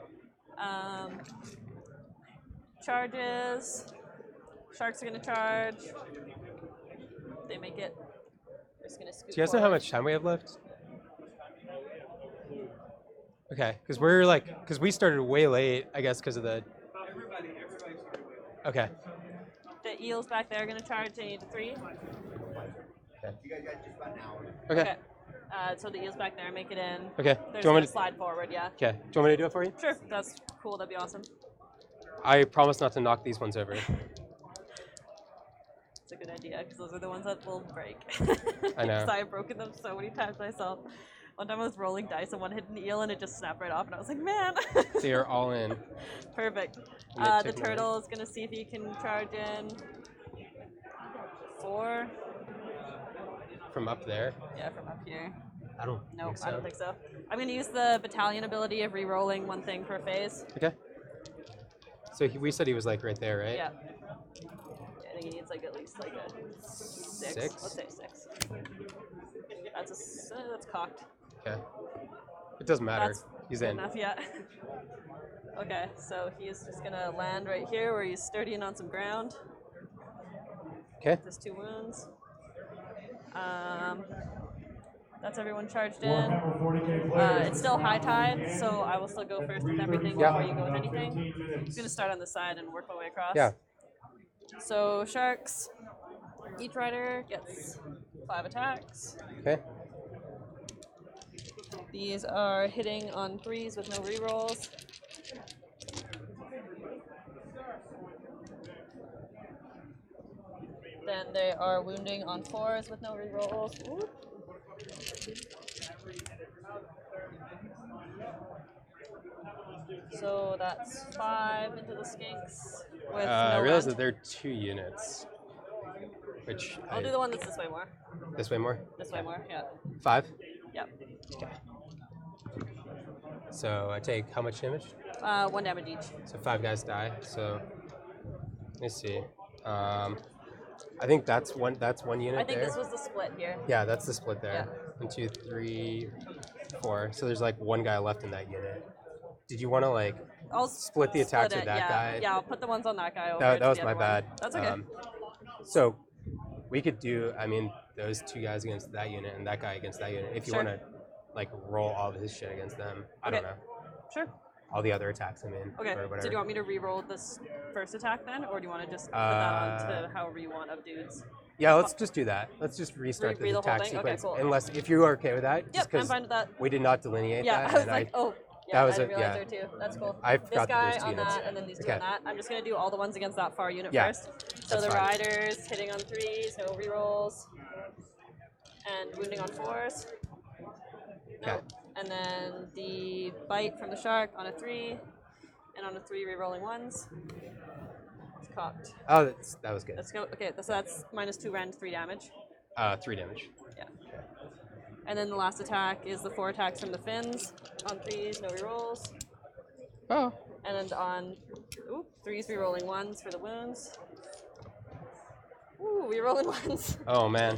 Charges. Sharks are gonna charge. They make it. They're just gonna scoot. Do you guys know how much time we have left? Okay, because we started way late, I guess, because of the. Everybody started. Okay. The eels back there are gonna charge. They need a 3. You guys got just about an hour. Okay. So the eels back there make it in. Okay. They're Do just you want gonna me to? slide forward, yeah. Okay. Do you want me to do it for you? Sure, that's cool. That'd be awesome. I promise not to knock these ones over. It's a good idea because those are the ones that will break. I know. Because I've broken them so many times myself. One time I was rolling dice and one hit an eel and it just snapped right off and I was like, man. They are all in. Perfect. And they The take turtle is gonna see if he can charge in 4. From up there. Yeah, from up here. I don't. No, think so. I don't think so. I'm gonna use the battalion ability of re-rolling 1 thing per phase. Okay. So we said he was like right there, right? Yeah. I think he needs like at least like a 6. 6? Let's say 6. That's cocked. Okay. It doesn't matter. That's He's good in. enough, yeah. Okay, so he's just gonna land right here where he's sturdying on some ground. Okay. Just 2 wounds. That's everyone charged in. Warhammer 40K players. It's still high tide, so I will still go first with everything before you go with anything. I'm just gonna start on the side and work my way across. Yeah. So sharks. Each rider gets 5 attacks. Okay. These are hitting on 3s with no rerolls. Then they are wounding on 4s with no rerolls. Ooh. So that's 5 into the skinks with no I realize rend. that there are 2 units. Which I'll do the one that's this way more. This way more? This way more, yeah. 5? Yep. Okay. So I take how much damage? 1 damage each. So 5 guys die. So let's see. I think that's one unit I think there. this was the split here. Yeah, that's the split there. Yeah. 1, 2, 3, 4. So there's like 1 guy left in that unit. Did you want to like I'll split the attack split to it, that yeah. guy? Yeah, I'll put the ones on that guy over That to was the my other bad. one. That's okay. So we could do, I mean, those 2 guys against that unit and that guy against that unit. If you Sure. want to like roll all of his shit against them. I don't know. Sure. All the other attacks, I mean. Okay, Or whatever. so do you want me to re-roll this first attack then, or do you want to just put that on to however you want of dudes? Yeah, let's just do that. Let's just restart Re- the the whole attack thing? Okay, sequence. cool. Unless, if you are okay with that. Yep, just I'm 'cause fine with that. we did not delineate Yeah, that. I was and like, oh, yeah, that was I didn't it, realize yeah. there too. That's cool. I This forgot that guy there's 2 on units. that, and then these 2 Okay. on that. I'm just going to do all the ones against that far unit Yeah, first. So that's the fine. riders hitting on 3s, no rerolls, and wounding on 4s. No. Okay. And then the bite from the shark on a 3, and on a 3 re-rolling 1s. It's cocked. Oh, that was good. Let's go. Okay, so that's -2 rend, 3 damage. 3 damage. Yeah. And then the last attack is the 4 attacks from the fins on 3s, no rerolls. Oh. And then on 3s, rerolling 1s for the wounds. Ooh, rerolling 1s. Oh, man.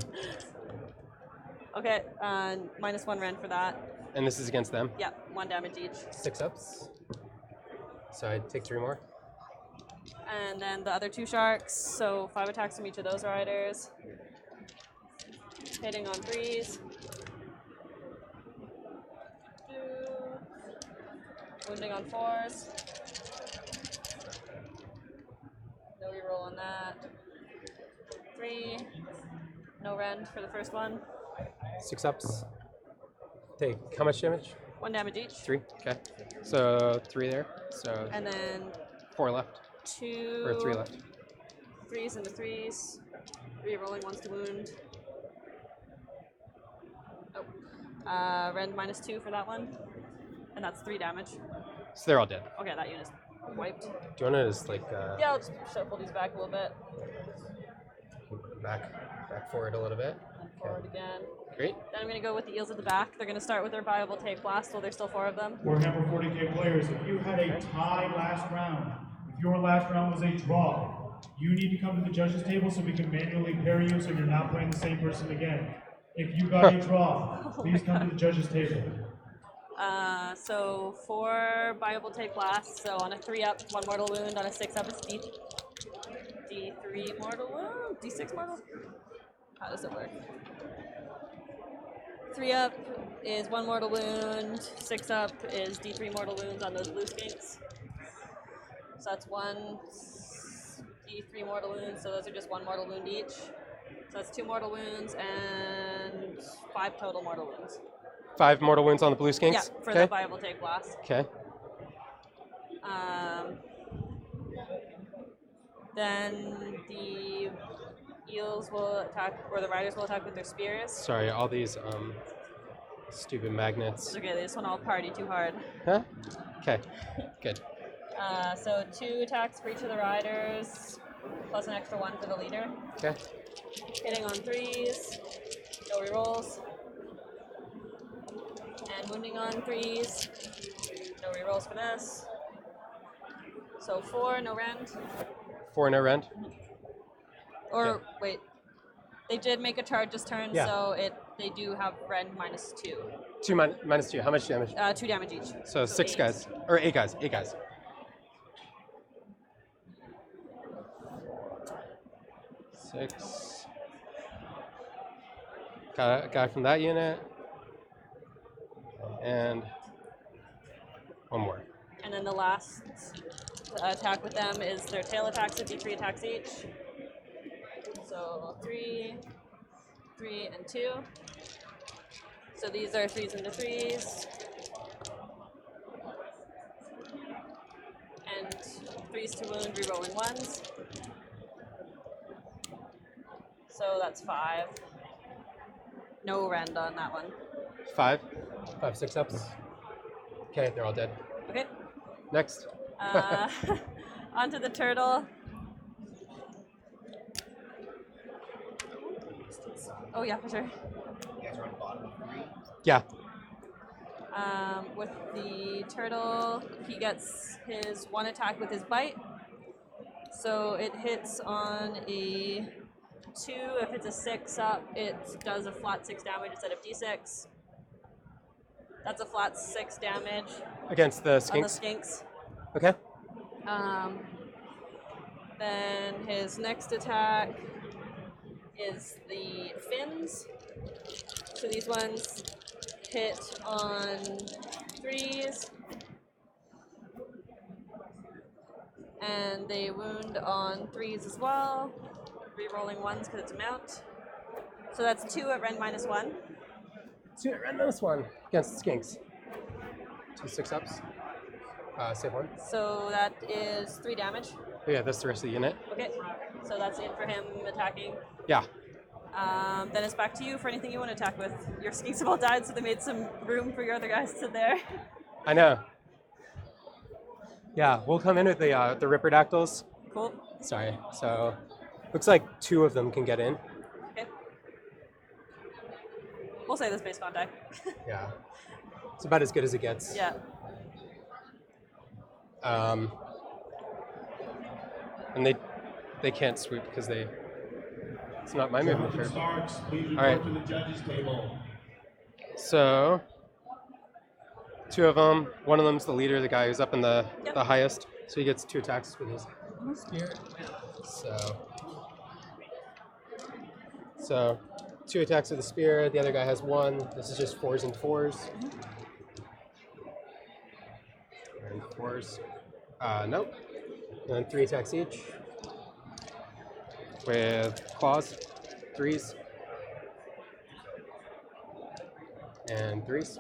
Okay, -1 rend for that. And this is against them? Yeah, 1 damage each. 6 ups. So I take 3 more. And then the other 2 sharks, so 5 attacks from each of those riders. Hitting on 3s. 2. Wounding on 4s. No reroll on that. 3. No rend for the first one. 6 ups. Take how much damage? 1 damage each. 3. Okay. So 3 there. So And then 4 left. 2. Or 3 left. 3s into 3s. Re-rolling 1s to wound. Oh. Rend -2 for that one. And that's 3 damage. So they're all dead. Okay, that unit's wiped. Do you want to just like Yeah, I'll just shuffle these back a little bit. back forward a little bit? And forward again. Great. Then I'm going to go with the eels at the back. They're going to start with their viable take blast, so there's still 4 of them. Warhammer 40K players, if you had a tie last round, if your last round was a draw, you need to come to the judges table so we can manually pair you so you're not playing the same person again. If you got a draw, please come to the judges table. So 4 viable take blast. So on a 3-up, 1 mortal wound. On a 6-up, it's D3 mortal wound? D6 mortal? How does it work? 3-up is 1 mortal wound. 6-up is D3 mortal wounds on those blue skinks. So that's 1 D3 mortal wounds. So those are just 1 mortal wound each. So that's 2 mortal wounds and 5 total mortal wounds. 5 mortal wounds on the blue skinks? Yeah, for the viable take blast. Okay. Then the eels will attack, or the riders will attack with their spears. Sorry, all these stupid magnets. It's okay, they just want to all party too hard. Huh? Okay. Good. So 2 attacks for each of the riders, plus an extra 1 for the leader. Okay. Hitting on 3s, no rerolls. And wounding on 3s, no rerolls for this. So 4, no rend. 4 no rend. Or Okay. wait, they did make a charge this turn, Yeah. so they do have rend -2. 2 minus 2. How much damage? 2 damage each. So 6 8. guys. Or 8 guys. 8 guys. 6. Got a guy from that unit. And one more. And then the last attack with them is their tail attacks, so D3 attacks each. So 3, 3, and 2. So these are 3s into 3s. And 3s to wound, rerolling 1s. So that's 5. No rend on that one. 5. 5 6-ups. Okay, they're all dead. Okay. Next. Onto the turtle. Oh yeah, for sure. You guys are on the bottom of 3. Yeah. With the turtle, he gets his 1 attack with his bite. So it hits on a 2. If it's a 6 up, it does a flat 6 damage instead of D6. That's a flat 6 damage. Against the skinks? On the skinks. Okay. Then his next attack is the fins. So these ones hit on 3s. And they wound on 3s as well. Rerolling 1s because it's a mount. So that's 2 at Rend -1. 2 at Rend -1 against the skinks. 2 6-ups. Save 1. So that is 3 damage. Oh, yeah, that's the rest of the unit. Okay, so that's it for him attacking. Yeah. Then it's back to you for anything you want to attack with. Your skinks have all died, so they made some room for your other guys to there. I know. Yeah, we'll come in with the Ripperdactyls. Cool. Sorry. So, looks like 2 of them can get in. Okay. We'll say the space contact. Yeah. It's about as good as it gets. Yeah. And they can't sweep because it's not my movement turn. Starks, please report All right. to the judges table. So 2 of them. One of them's the leader, the guy who's up in the highest. So he gets 2 attacks with his spear. So 2 attacks with the spear. The other guy has 1. This is just 4s and 4s. And 4s. Nope. And then 3 attacks each. With claws. 3s. And 3s.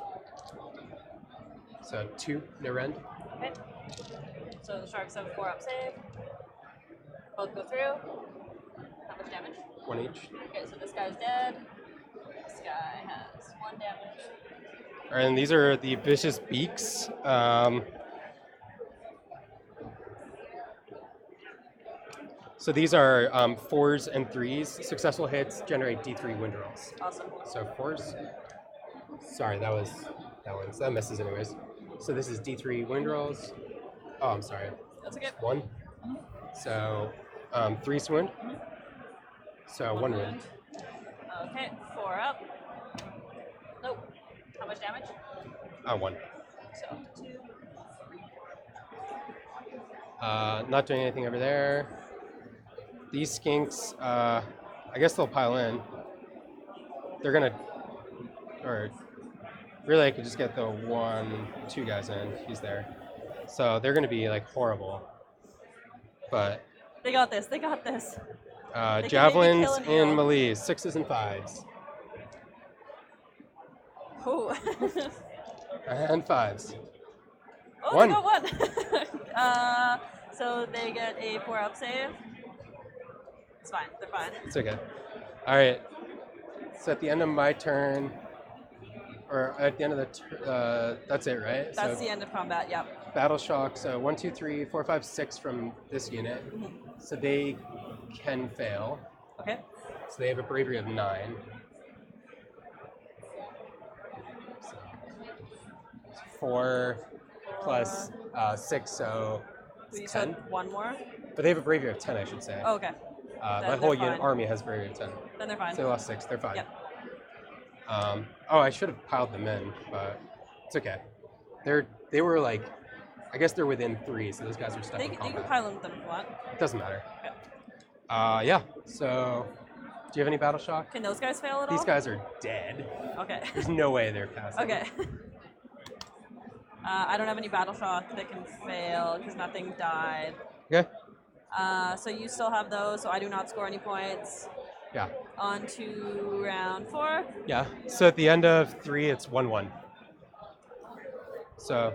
So 2, no rend. Okay. So the sharks have a 4-up save. Both go through. How much damage? 1 each. Okay, so this guy's dead. This guy has 1 damage. All right, and these are the vicious beaks. So these are 4s and 3s. Successful hits generate D3 wind rolls. Awesome. So 4s. Sorry, that one. So that misses anyways. So this is D3 wind rolls. Oh, I'm sorry. That's okay. 1. So 3 wound. So 1 wound. Okay, 4 up. Nope. How much damage? 1. So 2. Not doing anything over there. These skinks, I guess they'll pile in. They're gonna, or really I could just get the 2 guys in. He's there. So they're gonna be like horrible. But they got this. They got this. Javelins and melee, 6s and 5s. Ooh. And 5s. Oh, 1. They got 1. So they get a 4-up save. It's fine. They're fine. It's okay. All right. So at the end of my turn, or at the end of the, that's it, right? That's the end of combat. Yep. Battle shock. So 1, 2, 3, 4, 5, 6 from this unit. So they can fail. Okay. So they have a bravery of 9. So 4 plus 6, so You 10. said 1 more. But they have a bravery of 10, I should say. Oh, okay. My whole unit army has bravery of 10. Then they're fine. So they lost 6. They're fine. Yep. Oh, I should have piled them in, but it's okay. They were like, I guess they're within 3, so those guys are stuck in You combat. can pile them with them if you want. It doesn't matter. Okay. Yeah. So Do you have any battle shock? Can those guys fail at all? These guys are dead. Okay. There's no way they're passing. Okay. I don't have any battle shock that can fail because nothing died. Okay. So you still have those, so I do not score any points. Yeah. On to round 4. Yeah. So at the end of 3, it's 1-1. So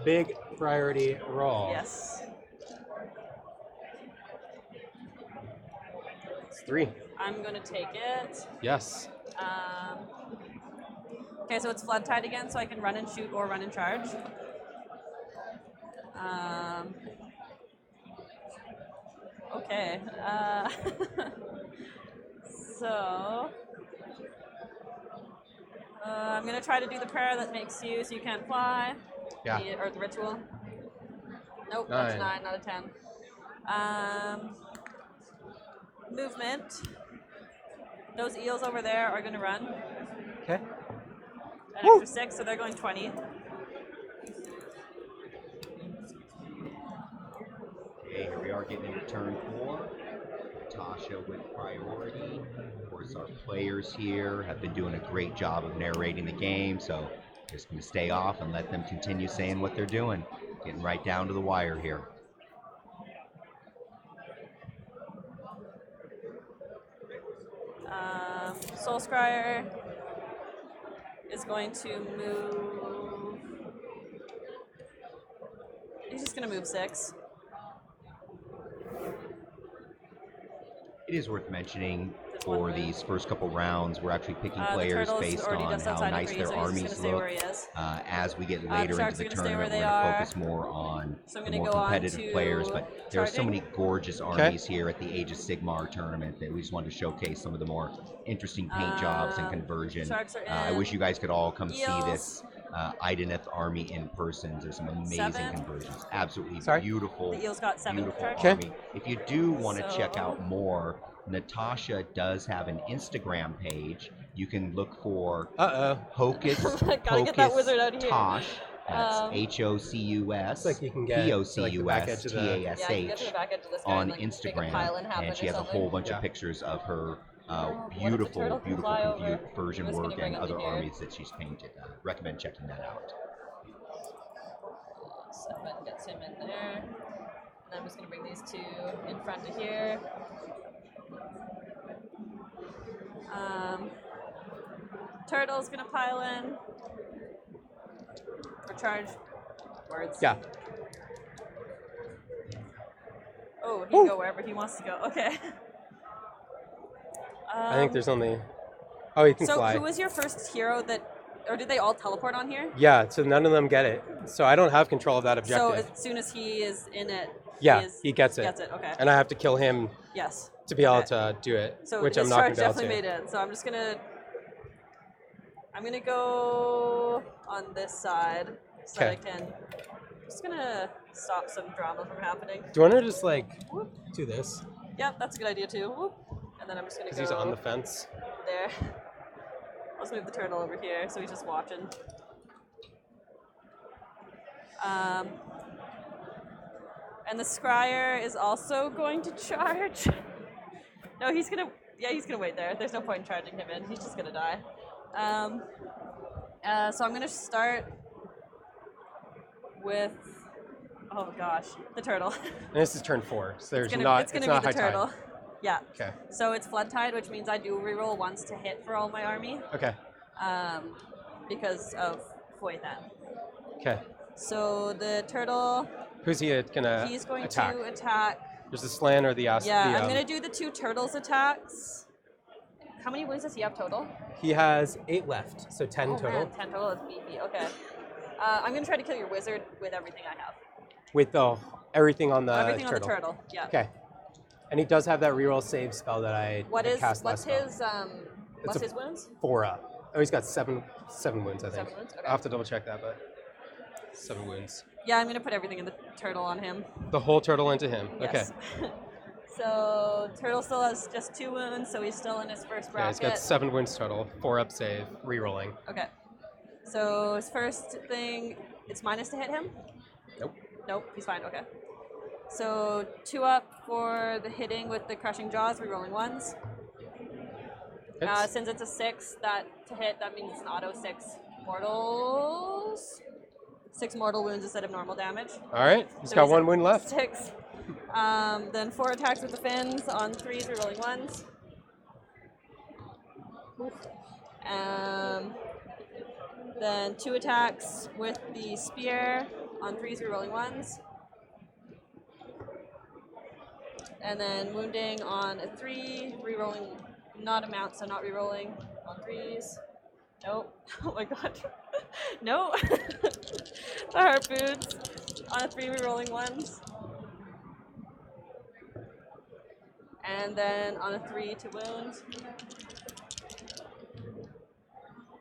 big priority roll. Yes. It's 3. I'm gonna take it. Yes. Okay, so it's flood tide again, so I can run and shoot or run and charge. Okay. So I'm gonna try to do the prayer that makes you so you can't fly. Yeah. Or the ritual. Nope, 9. that's 9, not a 10. Movement. Those eels over there are gonna run. Okay. An extra 6, so they're going 20. Okay, here we are getting into turn 4. Tasha with priority. Of course, our players here have been doing a great job of narrating the game, so just going to stay off and let them continue saying what they're doing. Getting right down to the wire here. Soul Scryer is going to move. He's just going to move 6. It is worth mentioning for these first couple rounds, we're actually picking The players turtle's based already on just how outside of nice 3, their so he's just armies gonna stay look. where he is. As we get later sharks into the are gonna stay where tournament, they we're going to are. focus more on So I'm the gonna more go on competitive to players, but there are so charging. many gorgeous armies here at the Age of Sigmar tournament that we just wanted to showcase some of the more interesting paint jobs and conversion. Sharks are I wish you guys could all come see Eels. this Ideneth army in person. There's some amazing 7. conversions. Absolutely Sorry? beautiful, The eels got 7 beautiful charge. Okay. army. If you do want to check So- out more, Natasha does have an Instagram page. You can look for Hocus Gotta get that wizard out of here. Tosh. That's Um, Hocus It's like you can get to, like, the back edge of the- Yeah, you can get to POCUSTASH the back edge of this guy on and, like, make a Instagram, pylon happen and she or has a something. whole bunch Yeah. of pictures of her what if the beautiful, turtle can beautiful fly over? conversion I'm just gonna work bring and him other in here. armies that she's painted. Recommend checking that out. 7 gets him in there. And I'm just gonna bring these 2 in front of here. Turtle's gonna pile in. Or charge. Words. Yeah. Oh, he can go wherever he wants to go. Okay. I think there's only. Oh, you can so fly. who was your first hero that, or did they all teleport on here? Yeah, so none of them get it. So I don't have control of that So objective. as soon as he is in it, Yeah, he gets it. Gets it. Okay. And I have to kill him Yes. to be able Okay. to do it, So which his I'm not going charge to be able definitely to. made it. So I'm gonna go on this side so that I can. I'm just gonna stop some drama from happening. Do you want to just like do this? Yep, that's a good idea too. Whoop. And then I'm just gonna Because go he's on the fence. there. Let's move the turtle over here so he's just watching. And the scryer is also going to charge. No, he's gonna wait there. There's no point in charging him in. He's just gonna die. So I'm gonna start with, oh gosh, the turtle. And this is turn 4, so there's it's gonna not be high the turtle. tide. Yeah. Okay. So it's flood tide, which means I do reroll once to hit for all my army. Okay. Because of Foythan. Okay. So the turtle, Who's he gonna he's going attack? to attack. There's the Slan or the As. Yeah, the, I'm gonna do the 2 turtles attacks. How many wounds does he have total? He has 8 left, so 10 Oh total. man, 10 total is beefy. Okay. I'm gonna try to kill your wizard with everything I have. With everything on the Everything turtle. on the turtle. Yeah. Okay. And he does have that reroll save spell that I had cast What's last spell. what's his wounds? 4 up. Oh, he's got 7 wounds, I think. 7 wounds? Okay. I'll have to double check that, but 7 wounds. Yeah, I'm gonna put everything in the turtle on him. The whole turtle into him. Yes. Okay. So turtle still has just 2 wounds, so he's still in his first Yeah, bracket. he's got 7 wounds total. 4 up save, rerolling. Okay. So his first thing, it's minus to hit him? Nope. Nope, he's fine, okay. So 2 up for the hitting with the crushing jaws, rerolling 1s. Since it's a 6, that to hit, that means it's an auto 6 mortals. 6 mortal wounds instead of normal damage. All right, he's So got 1 wound left. 6. Then 4 attacks with the fins on 3s, rerolling 1s. Then 2 attacks with the spear on 3s, rerolling 1s. And then wounding on a 3, rerolling, not a mount, so not rerolling on 3s. Nope. Oh my god. No. The harpoons on a 3, rerolling 1s. And then on a 3 to wound.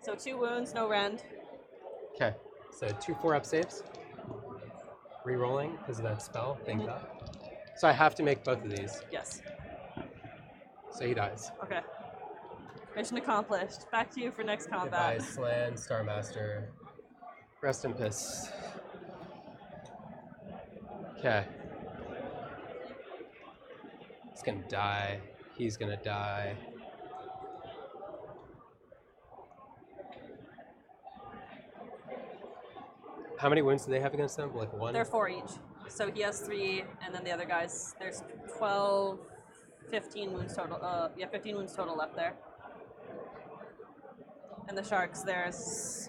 So 2 wounds, no rend. Okay, so 2 4-up saves. Rerolling because of that spell. Thank God. So I have to make both of these. Yes. So he dies. Okay. Mission accomplished. Back to you for next Goodbye, combat. Slan, Starmaster. Rest in peace. Okay. He's gonna die. He's gonna die. How many wounds do they have against them? Like 1? They're 4 each. So he has 3, and then the other guys, there's 12, 15 wounds total. 15 wounds total left there. And the sharks, there's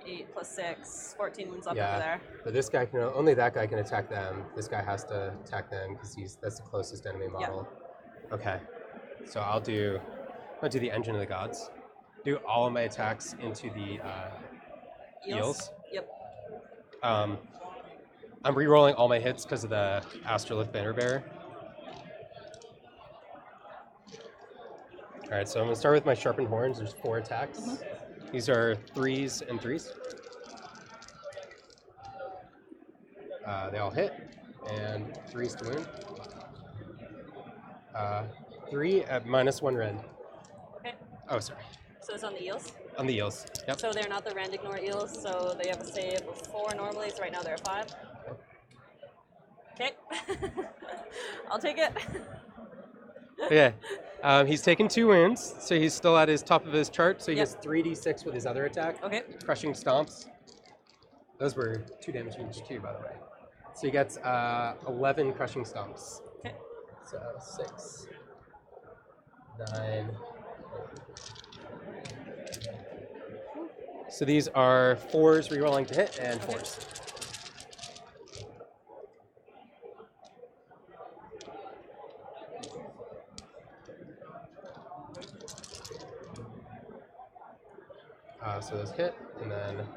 8 plus 6, 14 wounds left over there. But this guy can only that guy can attack them. This guy has to attack them because that's the closest enemy model. Yeah. Okay. So I'll do the Engine of the Gods. Do all of my attacks into the eels. Yep. I'm re-rolling all my hits because of the Astrolith Banner Bearer. All right, so I'm gonna start with my Sharpened Horns. There's 4 attacks. Mm-hmm. These are 3s and 3s. They all hit, and 3s to wound. 3 at -1 rend. Okay. Oh, sorry. So it's on the eels? On the eels, yep. So they're not the rend ignore eels, so they have a save of 4 normally, so right now they're 5. Okay. I'll take it. Okay. He's taken 2 wounds, so he's still at his top of his chart, so he gets 3d6 with his other attack. Okay. Crushing Stomps. Those were 2 damage each too, by the way. So he gets 11 Crushing Stomps. Okay. So 6, 9. So these are 4s rerolling to hit and 4s. So those hit, and then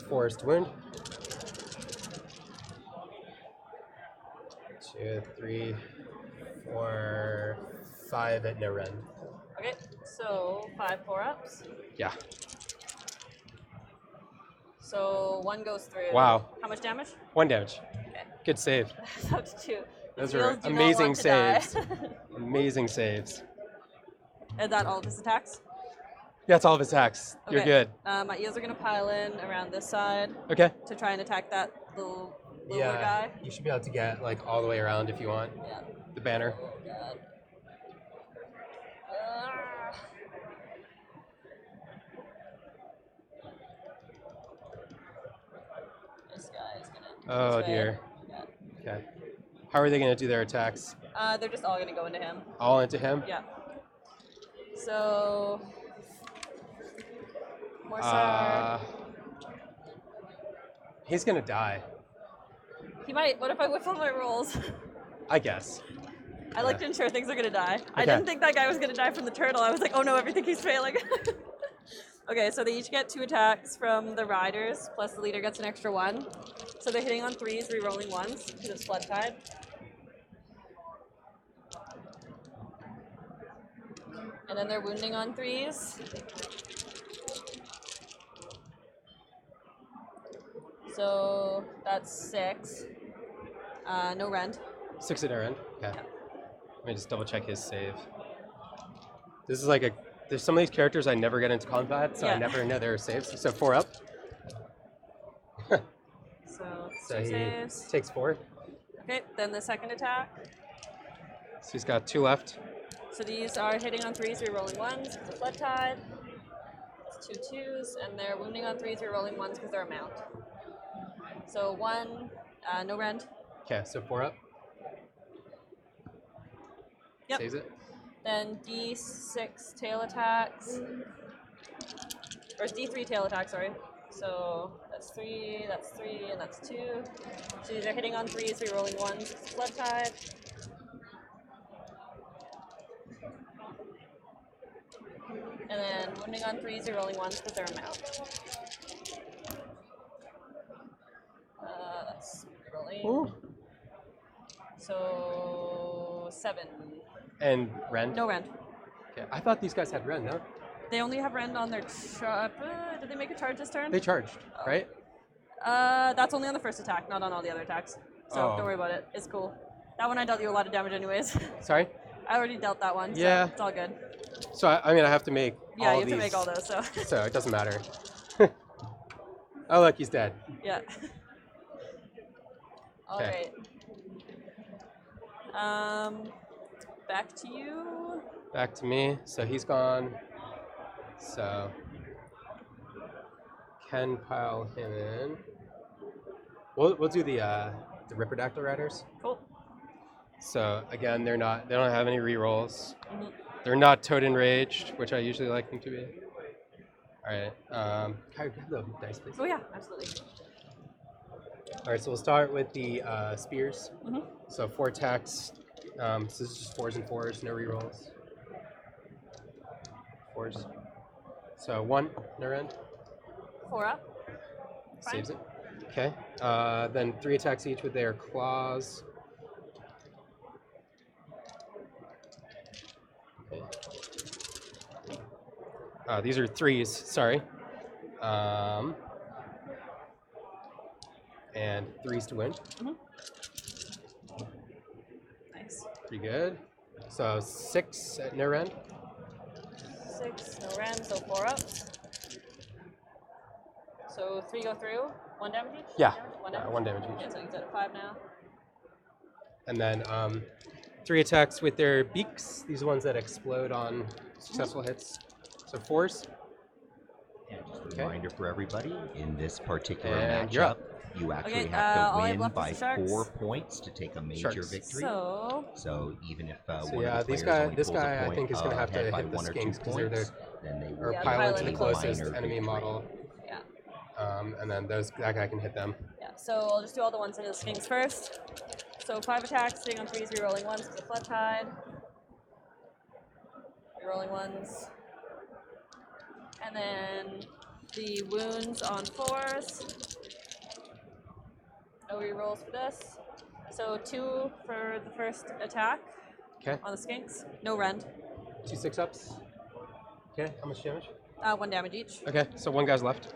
4s to wound. 2, 3, 4, 5 at no rend. Okay, so 5 4-ups. Yeah. So 1 goes through. Wow. How much damage? 1 damage. Okay. Good save. That's up to 2. Those are amazing saves. Amazing saves. Is that all of his attacks? Yeah, it's all of his attacks. Okay. You're good. My eels are going to pile in around this side. Okay. To try and attack that little guy. You should be able to get like all the way around if you want. Yeah. The banner. Oh, God. This guy is going to... Oh, dear. Yeah. Okay. How are they going to do their attacks? They're just all going to go into him. All into him? Yeah. So... Morsar. He's going to die. He might. What if I whiff on my rolls? I guess. I like to ensure things are going to die. Okay. I didn't think that guy was going to die from the turtle. I was like, oh no, everything keeps failing. Okay, so they each get 2 attacks from the riders, plus the leader gets an extra 1. So they're hitting on 3s, re-rolling 1s, because it's Flood Tide. And then they're wounding on 3s. So that's 6. No rend. 6 at no rend? Okay. Yeah. Let me just double check his save. This is like there's some of these characters I never get into combat, so I never know their saves. So 4 up. So he saves. Takes 4. Okay, then the second attack. So he's got 2 left. So these are hitting on 3s, re-rolling 1s because of Flood Tide. It's 2 2s, and they're wounding on 3s, re-rolling 1s because they're a mount. So 1, no rend. Okay, so 4 up. Yep. Saves it. Then D6 tail attacks. Or D3 tail attacks, sorry. So that's 3, and that's 2. So these are hitting on 3s, re-rolling 1s, Flood Tide. And then wounding on 3s, re-rolling 1s because they're a mount. That's re-rolling. Ooh. So 7. And rend? No rend. Okay, I thought these guys had rend, no? They only have rend on their did they make a charge this turn? They charged, right? That's only on the first attack, not on all the other attacks. So don't worry about it. It's cool. That one I dealt you a lot of damage anyways. Sorry? I already dealt that one, so Yeah. it's all good. So, I mean, I have to make Yeah, all you have these, to make all those, so. so it doesn't matter. Oh, look, he's dead. Yeah. All right. Back to you. Back to me. So he's gone. So can pile him in. We'll do the Ripperdactyl Riders. Cool. So again, they don't have any rerolls. Mm-hmm. They're not Toad Enraged, which I usually like them to be. All right. Can I grab the dice, please? Oh yeah, absolutely. All right, so we'll start with the spears. Mm-hmm. So 4 attacks. So this is just 4s and 4s, no rerolls. 4s. So 1, no rend. 4 up. Fine. Saves it. Okay. Then 3 attacks each with their claws. Okay. These are 3s, sorry. And 3s to win. Mm-hmm. Nice. Pretty good. So 6 at no rend. 6, no rend, so 4 up. So 3 go through. 1 damage each? Yeah. 1 damage? 1 damage each. Okay, so he's at 5 now. And then 3 attacks with their beaks. These are ones that explode on successful hits. So 4s. And just a reminder for everybody, in this particular And you're matchup, up. you actually Okay, have all to I have win left is by the sharks. 4 points to take a major Sharks. victory. So even if So one yeah, of the this players guy, only this pulls a guy, I point think is going to have to ahead by hit the 1 or 2 skinks because they're points, then they or will pile pile into the in closest minor enemy victory. model. yeah. And then that guy can hit them. Yeah. So I'll just do all the ones into the skinks first. So 5 attacks, sitting on 3s, re-rolling 1s because of Flood Tide. Re-rolling 1s. And then the wounds on 4s. No re-rolls for this. So 2 for the first attack. Okay. On the skinks. No rend. 2 6-ups. Okay, how much damage? 1 damage each. Okay, so 1 guy's left.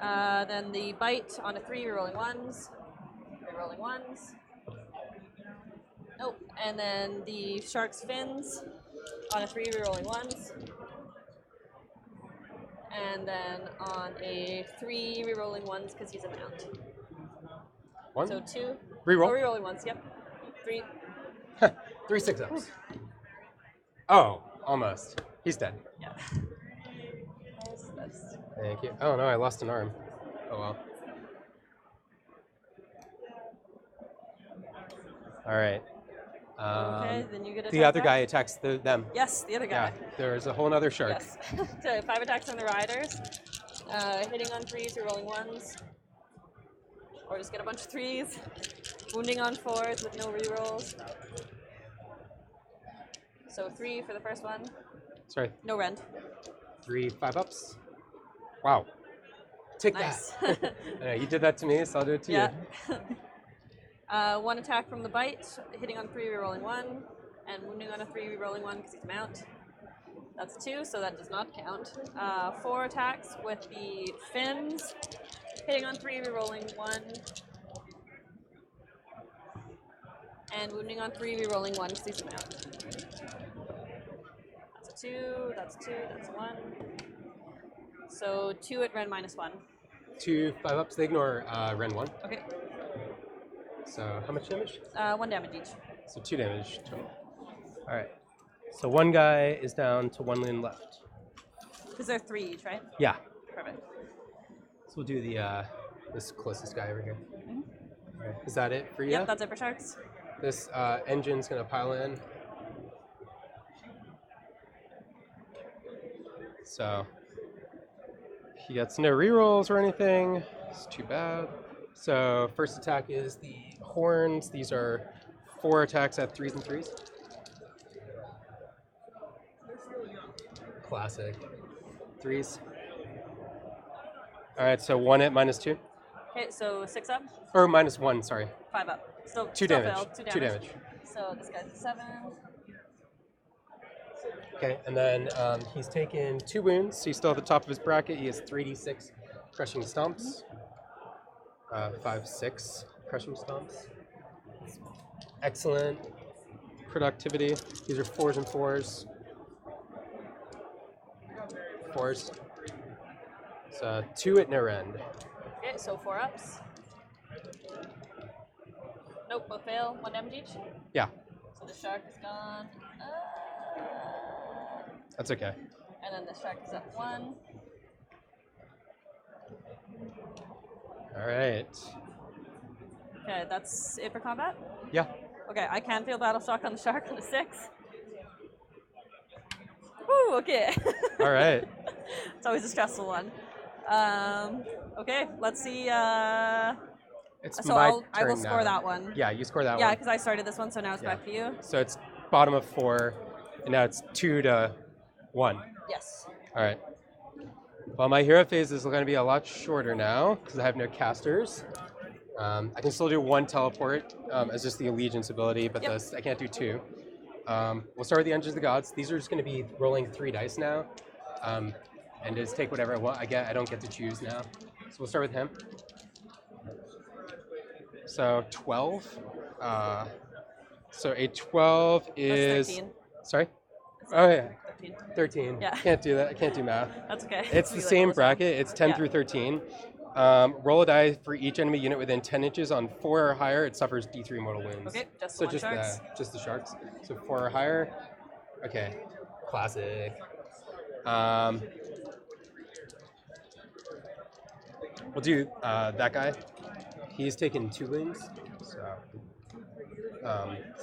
Then the bite on a 3, re-rolling 1s. Re-rolling 1s. Nope. And then the shark's fins on a 3, re-rolling 1s. And then on a 3, re-rolling 1s because he's a mount. 1? So 2. Reroll. Oh, re-rolling 1s, yep. 3. 3 6-ups. Oh, almost. He's dead. Yeah. That's Thank you. Oh no, I lost an arm. Oh well. All right. okay, then you get The other guy attacks them. Yes, the other guy. Yeah, there's a whole other shark. Yes. So 5 attacks on the riders. Hitting on 3s, re-rolling 1s. Or just get a bunch of 3s. Wounding on 4s with no rerolls. So 3 for the first one. Sorry. No rend. 3 5-ups. Wow. Take Nice. that. I know, you did that to me, so I'll do it to Yeah. you. 1 attack from the bite, hitting on 3, re-rolling 1, and wounding on a 3, re-rolling 1 because he's a mount. That's 2, so that does not count. 4 attacks with the fins, hitting on 3, re-rolling 1, and wounding on 3, re-rolling 1 because he's a mount. That's a 2, that's 2, that's 1. So 2 at Ren -1. 2 5-ups. They ignore Ren 1. Okay. So how much damage? 1 damage each. So 2 damage total. All right. So one guy is down to 1 lane left. Because there are 3 each, right? Yeah. Perfect. So we'll do the this closest guy over here. Mm-hmm. All right. Is that it for you? Yep, that's it for sharks. This engine's gonna pile in. So he gets no rerolls or anything. It's too bad. So first attack is the horns. These are 4 attacks at 3s and 3s. Classic. 3s. All right, so 1 at -2. Okay, so 6 up. Or -1, sorry. 5 up. Still 2 still damage. failed. 2 damage. So this guy's a 7. Okay, and then he's taken 2 wounds. So he's still at the top of his bracket. He has 3d6 crushing stomps. 5, 6 crushing stomps. Excellent productivity. These are 4s and 4s. 4s. So 2 at near end. Okay, so 4 ups. Nope, both fail. 1 damage each. Yeah, So the shark is gone. that's okay. And then the shark is at 1. All right. Okay, that's it for combat. Yeah. Okay, I can feel battle shock on the shark on a 6. Woo, okay. All right. It's always a stressful one. Okay, let's see. It's So my I will turn score now. that one. Yeah, you score that Yeah, one. because I started this one, so now it's Yeah. back to you. So it's bottom of 4, and now it's 2 to 1. Yes. All right. Well, my hero phase is going to be a lot shorter now because I have no casters. I can still do 1 teleport as just the allegiance ability, but Yep. I can't do 2. We'll start with the Engines of the Gods. These are just going to be rolling 3 dice now, and just take whatever I want. I don't get to choose now. So we'll start with him. So 12. So a 12 is. That's 13. Sorry. Oh yeah. 13. 13. Yeah. Can't do that. I can't do math. That's okay. It's the You, like, same roll this down. bracket. It's 10 Yeah. through 13. Roll a die for each enemy unit within 10 inches. On 4 or higher, it suffers D3 mortal wounds. Okay, just So the one sharks. just the sharks. So 4 or higher. Okay. Classic. We'll do that guy. He's taken 2 wounds. So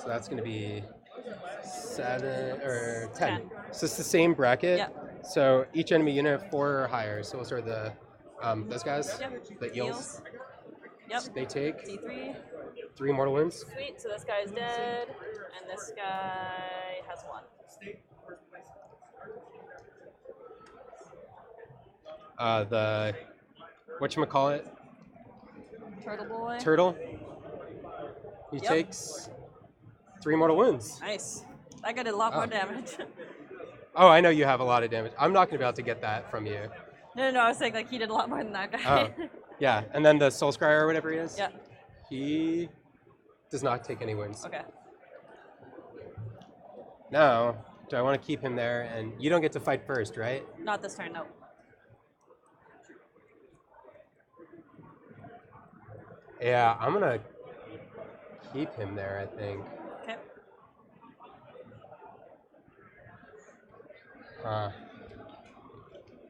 that's going to be 7 or 10. So it's the same bracket. Yeah. So each enemy unit 4 or higher. So we'll start with the those guys, Yep. the eels. Yep. They take D3. 3 mortal wounds. Sweet. So this guy's dead, and this guy has 1. The whatchamacallit? Turtle boy. Turtle. He Yep. takes 3 mortal wounds. Nice. That guy did a lot more Oh. damage. Oh, I know you have a lot of damage. I'm not going to be able to get that from you. No, I was saying like he did a lot more than that guy. Oh, yeah. And then the Soul Scryer or whatever he is. Yeah. He does not take any wounds. Okay. Now, do I want to keep him there? And you don't get to fight first, right? Not this turn, no. Yeah, I'm going to keep him there, I think. Okay.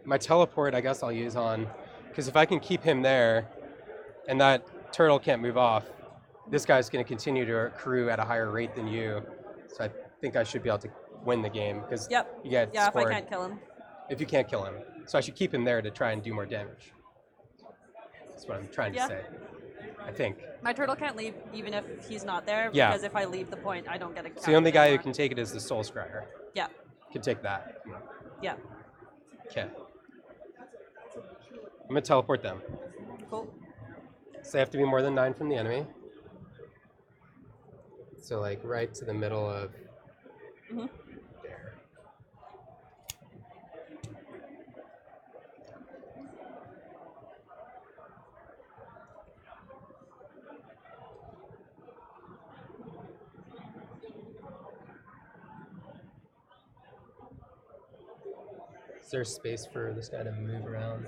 My teleport, I guess I'll use on, because if I can keep him there, and that turtle can't move off, this guy's going to continue to accrue at a higher rate than you. So I think I should be able to win the game because Yep. you get Yeah, scored if I can't kill him. if you can't kill him. So I should keep him there to try and do more damage. That's what I'm trying Yeah. to say. I think. My turtle can't leave even if he's not there, Yeah. because if I leave the point, I don't get a So the only counter guy who anymore. can take it is the Soul Scryer. Yeah. Can take that. Yeah. Okay. I'm gonna teleport them. Cool. So they have to be more than 9 from the enemy. So like right to the middle of Mhm. there. Is there space for this guy to move around?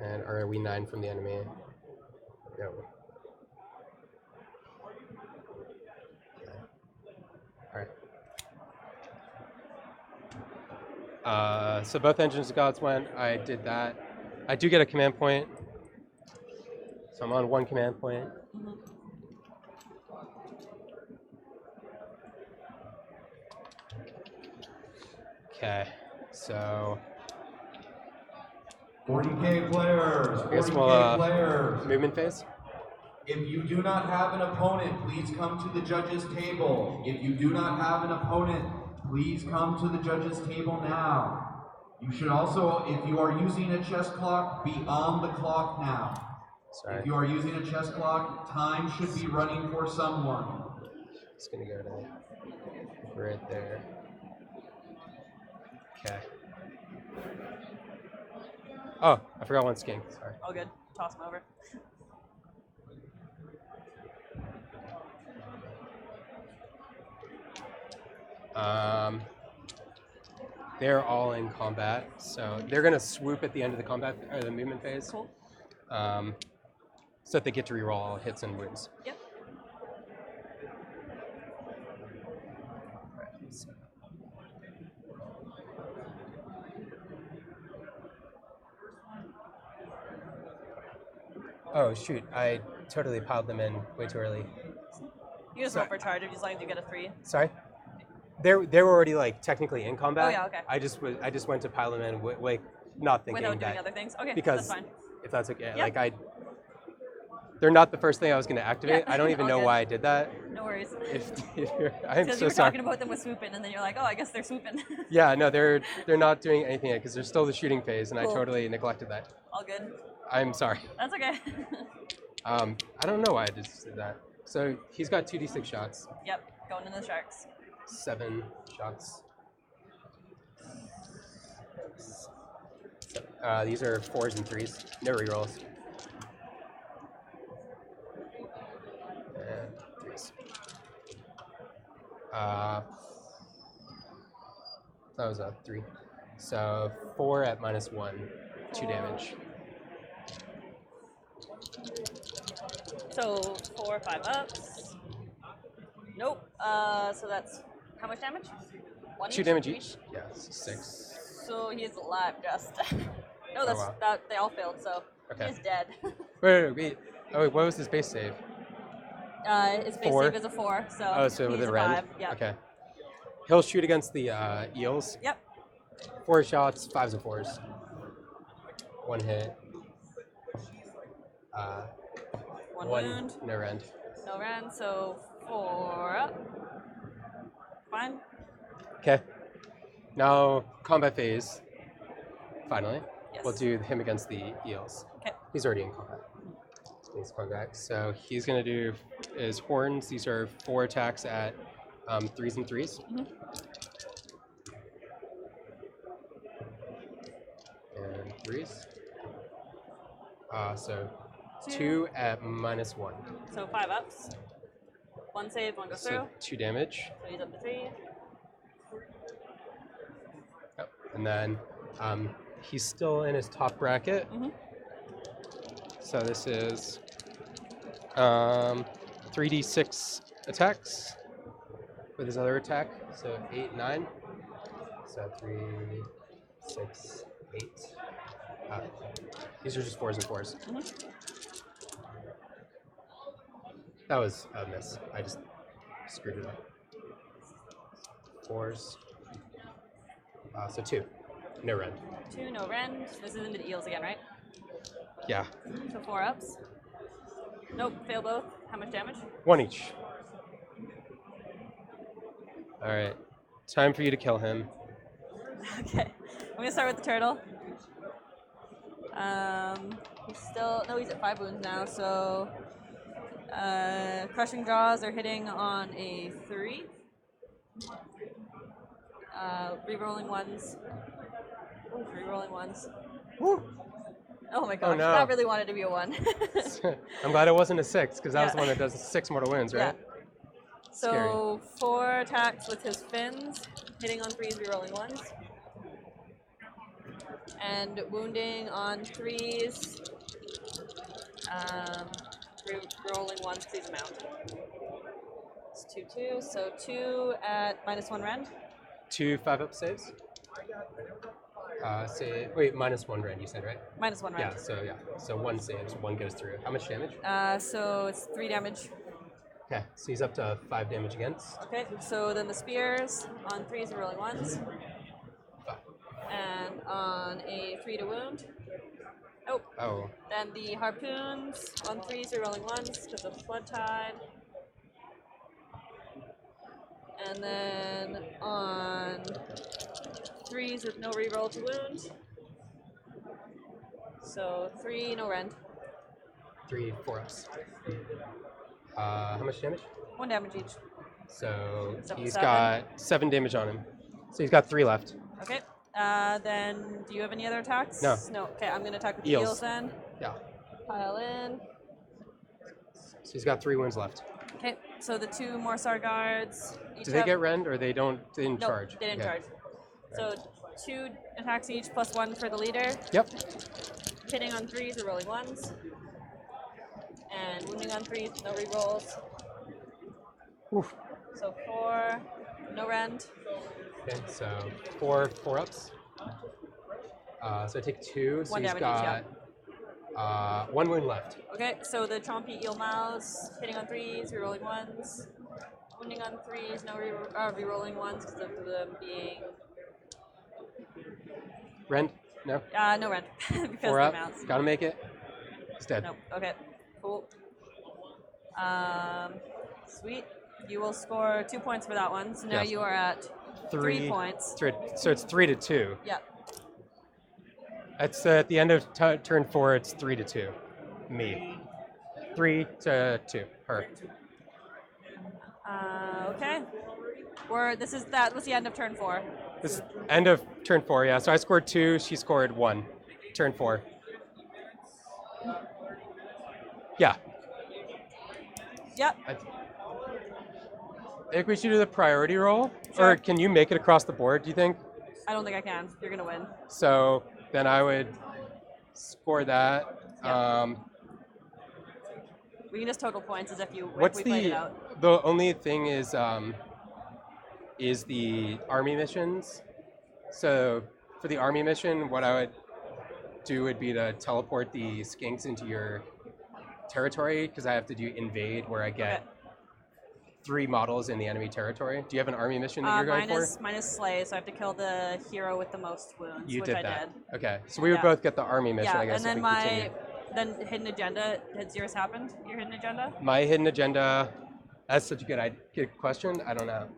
And are we 9 from the enemy? No. Okay. Alright. So both Engines of Gods went. I did that. I do get a command point. So I'm on 1 command point. Okay, so 40K players, I guess 40K players. movement phase. If you do not have an opponent, please come to the judges' table. If you do not have an opponent, please come to the judges' table now. You should also, if you are using a chess clock, be on the clock now. Sorry. If you are using a chess clock, time should be running for someone. It's gonna go to right there. Okay. Oh, I forgot one skink. Sorry. All good. Toss him over. They're all in combat, so they're gonna swoop at the end of the combat or the movement phase. Cool. So that they get to reroll all hits and wounds. Yep. Oh shoot! I totally piled them in way too early. You just roll for charge as long as you get a 3. Sorry. They were already like technically in combat. Oh yeah, okay. I just went to pile them in like not thinking Without doing that other things. Okay, because that's fine. if that's okay, Yep. like they're not the first thing I was going to activate. Yeah. I don't even All know good. why I did that. No worries. I'm Because so you were sorry. talking about them with swooping, and then you're like, oh, I guess they're swooping. Yeah, no, they're not doing anything yet because they're still the shooting phase, and Cool. I totally neglected that. All good. I'm sorry. That's okay. I don't know why I just did that. So he's got 2d6 shots, Yep, going into the sharks. 7 shots. These are 4s and 3s, no rerolls. And 3s. That was a 3. So 4 at -1, 2 damage. So 4 or 5 ups. Nope. So that's how much damage? 1 2 damage each? Yeah, 6. So he's alive just. No, that's wow. that they all failed, so Okay. he's dead. Wait. Oh, wait, what was his base save? His base 4? save is a 4, so Oh, so with he's a a rend? 5. Yeah. Okay. He'll shoot against the eels. Yep. 4 shots, 5s and 4s. 1 hit. One wound. No rend. No rend, so 4 up. Fine. Okay. Now, combat phase. Finally. Yes. We'll do him against the eels. Okay. He's already in combat. He's combat. So he's going to do his horns. These are 4 attacks at 3s and 3s. Mhm. And 3s. So 2 at -1. So 5 ups. 1 save, 1 goes So through. 2 damage. So he's up to 3. Yep. And then he's still in his top bracket. Mhm. So this is 3d6 attacks with his other attack. So 8, 9. So 3, 6, 8. These are just 4s and 4s. Mhm. That was a miss. I just screwed it up. 4s. So 2. No rend. 2, no rend. This is into the eels again, right? Yeah. So 4 ups. Nope, fail both. How much damage? 1 each. All right. Time for you to kill him. Okay. I'm gonna start with the turtle. He's still he's at 5 wounds now, so crushing jaws are hitting on a 3. Rerolling ones. Ooh, rerolling ones. Woo. Oh my gosh, no. that really wanted to be a 1. I'm glad it wasn't a 6 because that was Yeah. the one that does 6 mortal wounds, right? So 4 attacks with his fins, hitting on 3s, rerolling 1s. And wounding on 3s, rolling 1s, please mount. It's 2, 2, so 2 at -1 rend. 2 5-up saves. Say, wait, -1 rend, you said, right? -1 rend. Yeah, so 1 saves, 1 goes through. How much damage? So it's 3 damage. Okay, so he's up to 5 damage against. Okay, so then the spears on 3s are rolling 1s. 5. And on a 3 to wound. Oh. Then the harpoons on 3s are rolling 1s because of Flood Tide. And then on 3s with no reroll to wound. So 3, no rend. 3 4-ups. How much damage? 1 damage each. So he's 7. got 7 damage on him. So he's got 3 left. Okay. Then do you have any other attacks? No. No. Okay, I'm gonna attack with Eels. eels then. Yeah. Pile in. So he's got 3 wounds left. Okay, so the 2 Morsar guards. Do they get rend or they didn't Nope, charge? they didn't Okay. charge. So 2 attacks each plus 1 for the leader. Yep. Hitting on 3s or rolling 1s. And wounding on 3s, no rerolls. Oof. So 4, no rend. Okay, so 4 4-ups. So I take 2, so 1 he's damage got 1 wound left. Okay, so the Chompy Eel Mouse, hitting on 3s, rerolling 1s. Wounding on 3s, no rerolling 1s because of them being... Rend? No? No rend, because 4 of up. the mounts. Gotta make it. He's dead. Nope, okay, cool. Sweet. You will score 2 points for that one, so now Yes. you are at 3 points. So it's 3 to 2. Yeah. It's at the end of turn 4. It's 3 to 2. Me. 3 to 2. Her. Okay. That was the end of turn 4. This is end of turn 4. Yeah. So I scored 2. She scored 1. Turn 4. Yeah. Yep. I think we should do the priority roll. Sure. Or can you make it across the board, do you think? I don't think I can. You're gonna win. So then I would score that. Yep. We can just total points as if we played it out. The only thing is the army missions. So for the army mission, what I would do would be to teleport the skinks into your territory because I have to do invade where I get 3 models in the enemy territory. Do you have an army mission that you're going for? Mine is slay, so I have to kill the hero with the most wounds, You which did I that. did. Okay, so we would both get the army mission, Yeah, I guess. and then if we continue. then hidden agenda. Has yours happened? Your hidden agenda? My hidden agenda. That's such a good question. I don't know.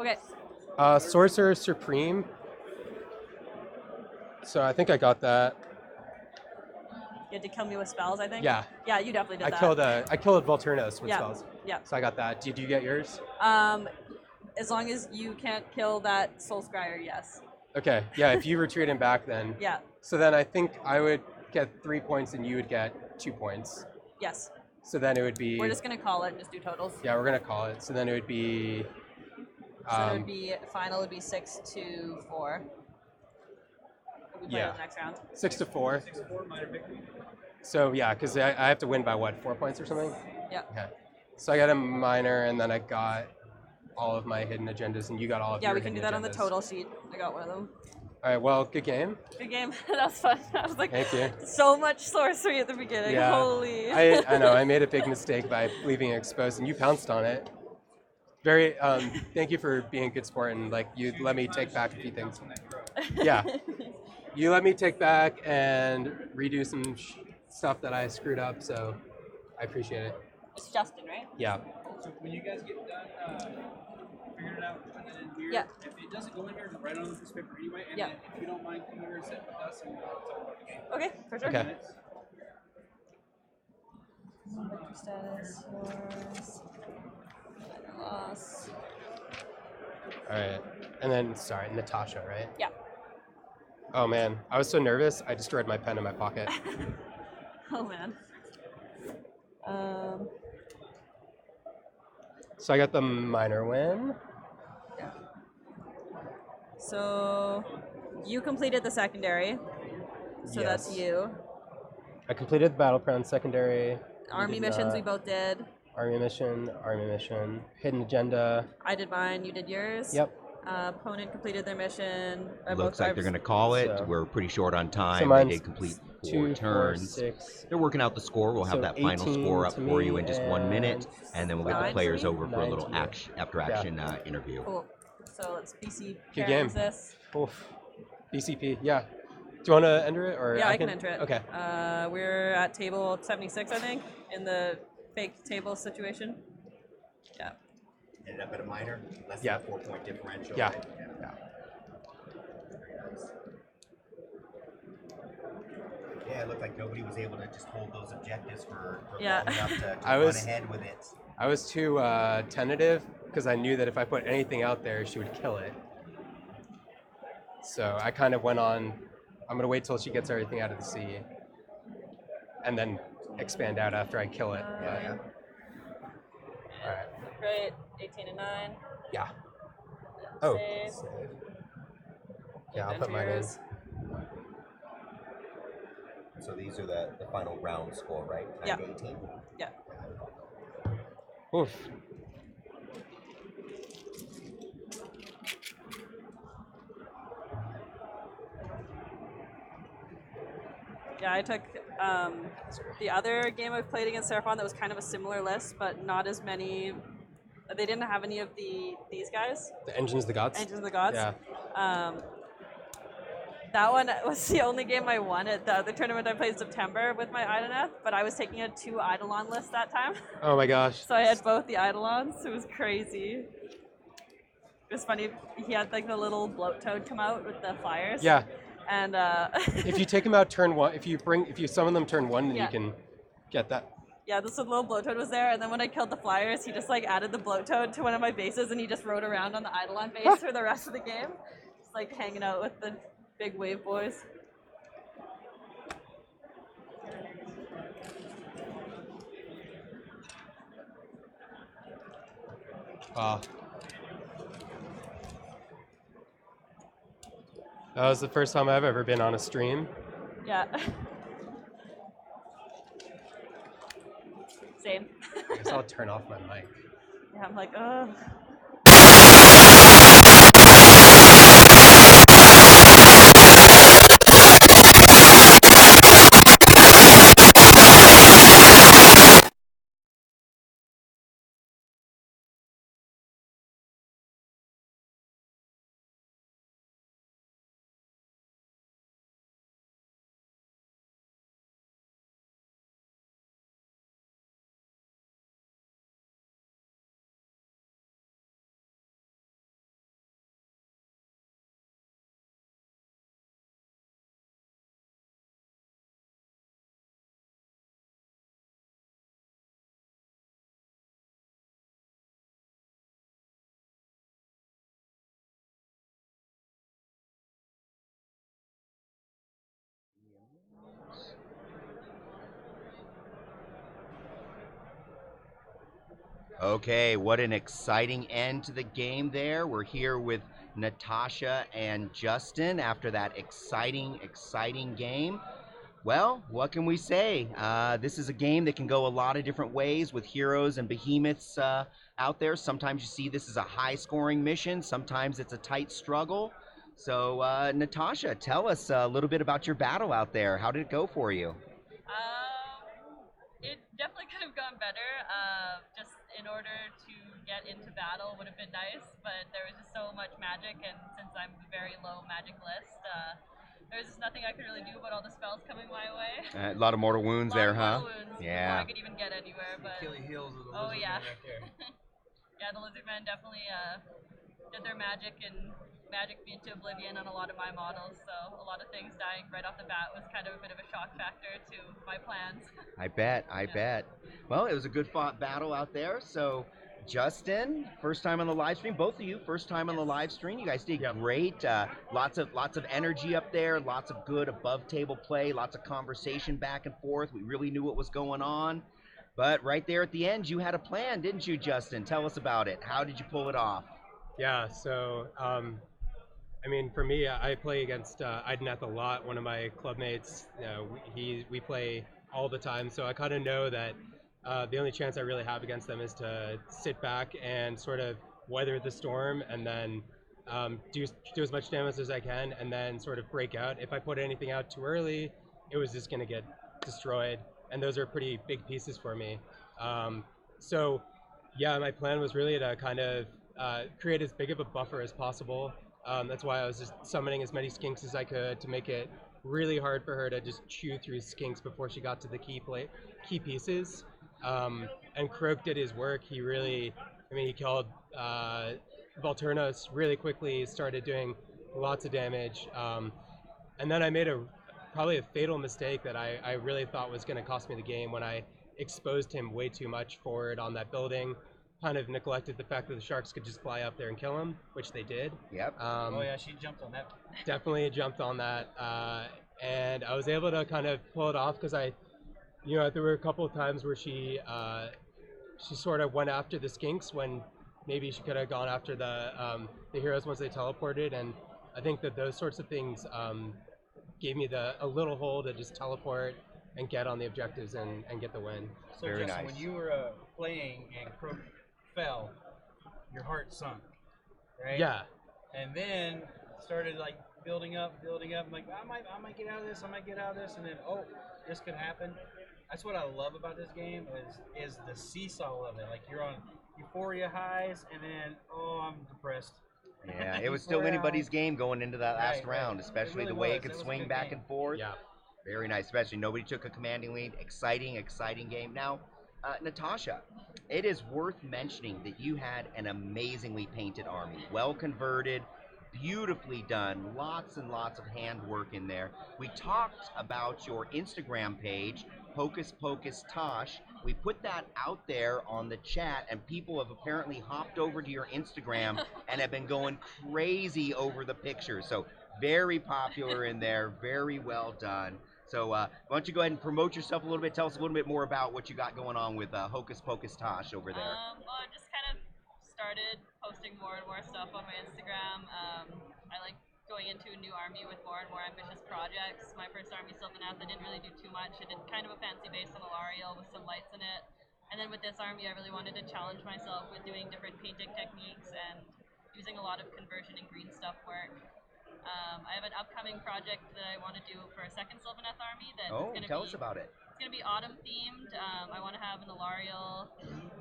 Okay. Sorcerer Supreme. So I think I got that. You had to kill me with spells, I think. Yeah. Yeah, you definitely did I killed Volturnos with Yeah. spells. Yeah. So I got that. Did you get yours? As long as you can't kill that Soul Scryer, yes. Okay. Yeah. If you retreat him back, then. Yeah. So then I think I would get 3 points and you would get 2 points. Yes. So then it would be. We're just gonna call it and just do totals. Yeah, we're gonna call it. So then it would be. So it would be final would be 6 to 4. We play Yeah. the next round. 6 to 4. So yeah, because I have to win by what, 4 points or something? Yeah. Okay. So I got a minor, and then I got all of my hidden agendas, and you got all of your Yeah, we can do hidden that on the agendas. total sheet. I got one of them. All right. Well, good game. Good game. That was fun. I was like, Thank you. so much sorcery at the beginning. Yeah. Holy. I know. I made a big mistake by leaving it exposed, and you pounced on it. Very. Thank you for being a good sport, and like you let me take back a few things. Yeah. You let me take back and redo some stuff that I screwed up, so I appreciate it. It's Justin, right? Yeah. So when you guys get done figuring it out, putting it in here, Yeah. if it doesn't go in here, write it on the piece of paper anyway, and Yeah. then if you don't mind coming here and sitting with us and talk about the game. Okay, for sure. Okay. Victory status, yours. Loss. All right. And then, sorry, Natasha, right? Yeah. Oh man, I was so nervous. I destroyed my pen in my pocket. Oh man. So I got the minor win. Yeah. So you completed the secondary. So that's Yes. you. I completed the Battlecrown secondary. You Army did missions not. we both did. Army mission, hidden agenda. I did mine. You did yours. Yep. Opponent completed their mission. Looks like they're going to call it. So- We're pretty short on So time. They mine's did complete 4 2, 4, turns. 6. They're working out the score. We'll have So that final 18 score up to for you me in just 1 minute, and then we'll get the 9 players to me? over for a 9 little to me. after action interview. Cool. So let's BC Good pairings game. this. Oof. BCP, yeah. Do you want to enter it? Or Yeah, I can enter it. Okay. We're at table 76, I think, in the fake table situation. Yeah. Ended up at a minor, less Yeah. than a 4-point differential. Yeah. Yeah, it looked like nobody was able to just hold those objectives for Yeah. long enough to I run was- ahead with it. I was too tentative because I knew that if I put anything out there, she would kill it. So I kind of went on, I'm going to wait till she gets everything out of the sea and then expand out after I kill it. Yeah. All right. Great. 18 and 9. Yeah. Oh. Save. Save. Yeah, I'll Enter put mine in. yours. So these are the final round score, right? 9 Yeah. to 18? Yeah. Oof. Yeah, I took the other game I've played against Seraphon that was kind of a similar list, but not as many. They didn't have any of these guys. The Engines of the Gods? Engines of the Gods. Yeah. That one was the only game I won at the other tournament I played in September with my Eidolon, but I was taking a 2 Eidolon list that time. Oh my gosh. So I had both the Eidolons. It was crazy. It was funny. He had like the little bloat toad come out with the flyers. Yeah. And If you take them out turn 1, if you summon them turn 1, then Yeah. you can get that. yeah, this little bloat toad was there, and then when I killed the flyers, he just like added the bloat toad to one of my bases, and he just rode around on the Eidolon base for the rest of the game, just like hanging out with the big wave boys. Wow. That was the first time I've ever been on a stream. Yeah. Same. I guess I'll turn off my mic. Yeah, I'm like, ugh. Okay, what an exciting end to the game there. We're here with Natasha and Justin after that exciting game. Well, what can we say? This is a game that can go a lot of different ways with heroes and behemoths out there. Sometimes you see this as a high-scoring mission. Sometimes it's a tight struggle. So, Natasha, tell us a little bit about your battle out there. How did it go for you? It definitely could have gone better. Just in order to get into battle would have been nice, but there was just so much magic, and since I'm a very low magic list, there's just nothing I could really do about all the spells coming my way. A lot of mortal wounds there, huh? Wounds Yeah. before I could even get anywhere, but Achilles heels of the oh lizard yeah, man right there. yeah, the lizard men definitely did their magic and magic me into oblivion on a lot of my models. So a lot of things dying right off the bat was kind of a bit of a shock factor to my plans. I bet. Well, it was a good fought battle out there. So, Justin, first time on the live stream. Both of you, first time on the live stream. You guys did great. Lots of energy up there. Lots of good above table play. Lots of conversation back and forth. We really knew what was going on. But right there at the end, you had a plan, didn't you, Justin? Tell us about it. How did you pull it off? Yeah, so, I mean, for me, I play against Ideneth a lot. One of my club mates, we play all the time, so I kind of know that the only chance I really have against them is to sit back and sort of weather the storm, and then do as much damage as I can, and then sort of break out. If I put anything out too early, it was just going to get destroyed, and those are pretty big pieces for me. So yeah, my plan was really to kind of create as big of a buffer as possible. That's why I was just summoning as many skinks as I could to make it really hard for her to just chew through skinks before she got to the key pieces. And Kroak did his work. He really, he killed Volturnos really quickly, started doing lots of damage. And then I made probably a fatal mistake that I really thought was going to cost me the game when I exposed him way too much forward on that building. Kind of neglected the fact that the sharks could just fly up there and kill him, which they did. Yep. Oh yeah, she jumped on that. Definitely jumped on that, and I was able to kind of pull it off because there were a couple of times where she sort of went after the skinks when maybe she could have gone after the heroes once they teleported, and I think that those sorts of things gave me a little hole to just teleport and get on the objectives and get the win. So Very Justin, nice. when you were playing and Kroak fell, your heart sunk, right? Yeah. And then started like building up. I'm like, I might get out of this. And then, oh, this could happen. That's what I love about this game is the seesaw of it. Like you're on euphoria highs, and then, oh, I'm depressed. Yeah, it was still anybody's game going into that last round, especially really the way was. it could That was a swing good back game. and forth. Yeah. Very nice, especially nobody took a commanding lead. Exciting game. Now, Natasha, it is worth mentioning that you had an amazingly painted army, well converted, beautifully done, lots and lots of handwork in there. We talked about your Instagram page, Hocus Pocus Tosh. We put that out there on the chat, and people have apparently hopped over to your Instagram and have been going crazy over the pictures. So very popular in there, very well done. So why don't you go ahead and promote yourself a little bit? Tell us a little bit more about what you got going on with Hocus Pocus Tosh over there. Well, I just kind of started posting more and more stuff on my Instagram. I like going into a new army with more and more ambitious projects. My first army, Sylvanath, I didn't really do too much. I did kind of a fancy base on Alariel with some lights in it. And then with this army, I really wanted to challenge myself with doing different painting techniques and using a lot of conversion and green stuff work. I have an upcoming project that I want to do for a second Sylvanath army. Tell us about it. It's going to be autumn themed. I want to have an Alariel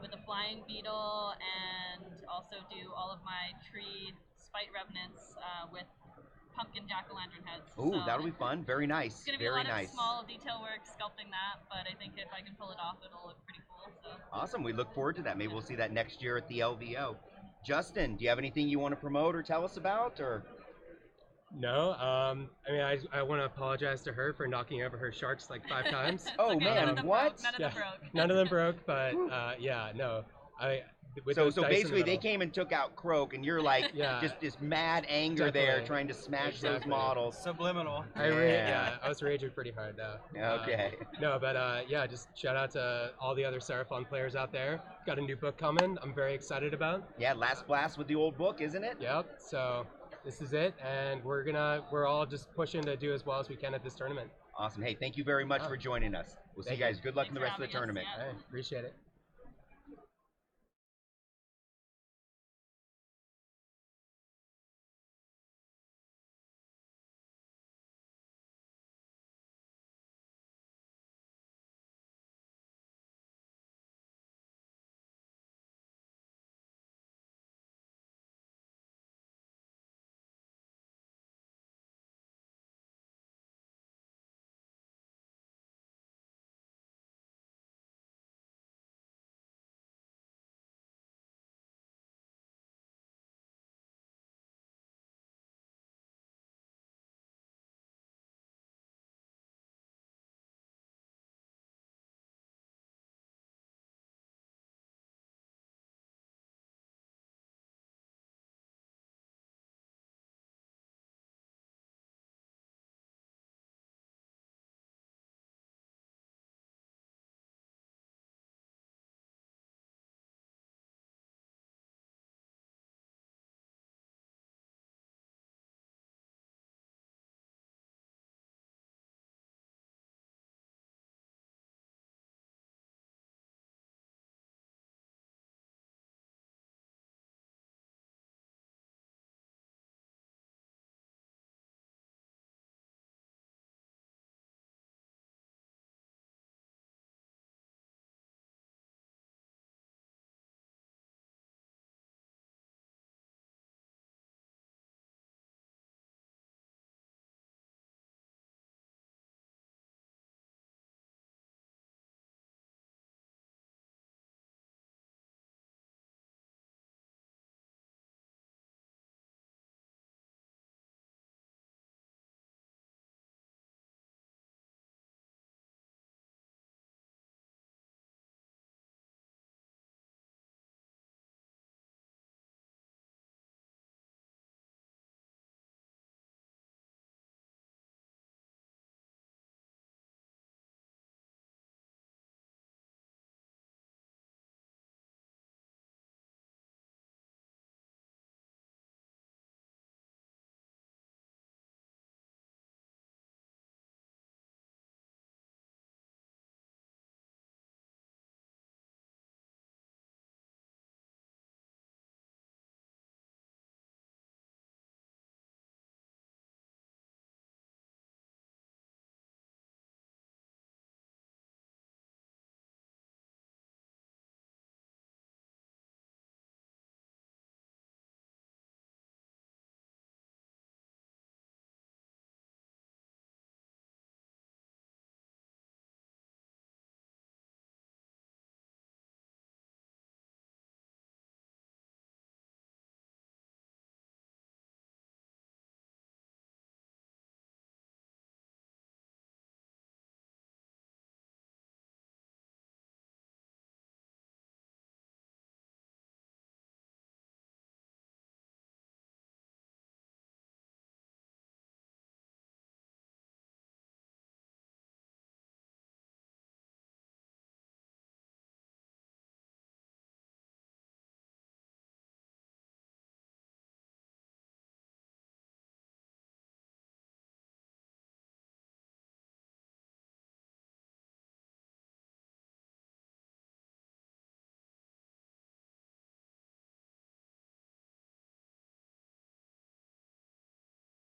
with a flying beetle and also do all of my tree spite revenants with pumpkin jack-o'-lantern heads. Ooh, so that'll be fun. Very nice. It's going to be very a lot nice. of small detail work sculpting that, but I think if I can pull it off, it'll look pretty cool. So. Awesome. We look forward to that. Maybe we'll see that next year at the LVO. Justin, do you have anything you want to promote or tell us about? Or No, I want to apologize to her for knocking over her sharks like 5 times. Oh okay, man, what? None of them broke. None of them broke, but yeah, no. So basically, they came and took out Kroak, and you're like just this mad anger there, trying to smash those models. Subliminal. I was raging pretty hard though. Okay. No, but just shout out to all the other Seraphon players out there. Got a new book coming. I'm very excited about. Yeah, Last Blast with the old book, isn't it? Yep. So this is it, and we're all just pushing to do as well as we can at this tournament. Awesome. Hey, thank you very much for joining us. We'll see you guys. Good luck in the rest of the tournament. Yeah. Hey, appreciate it.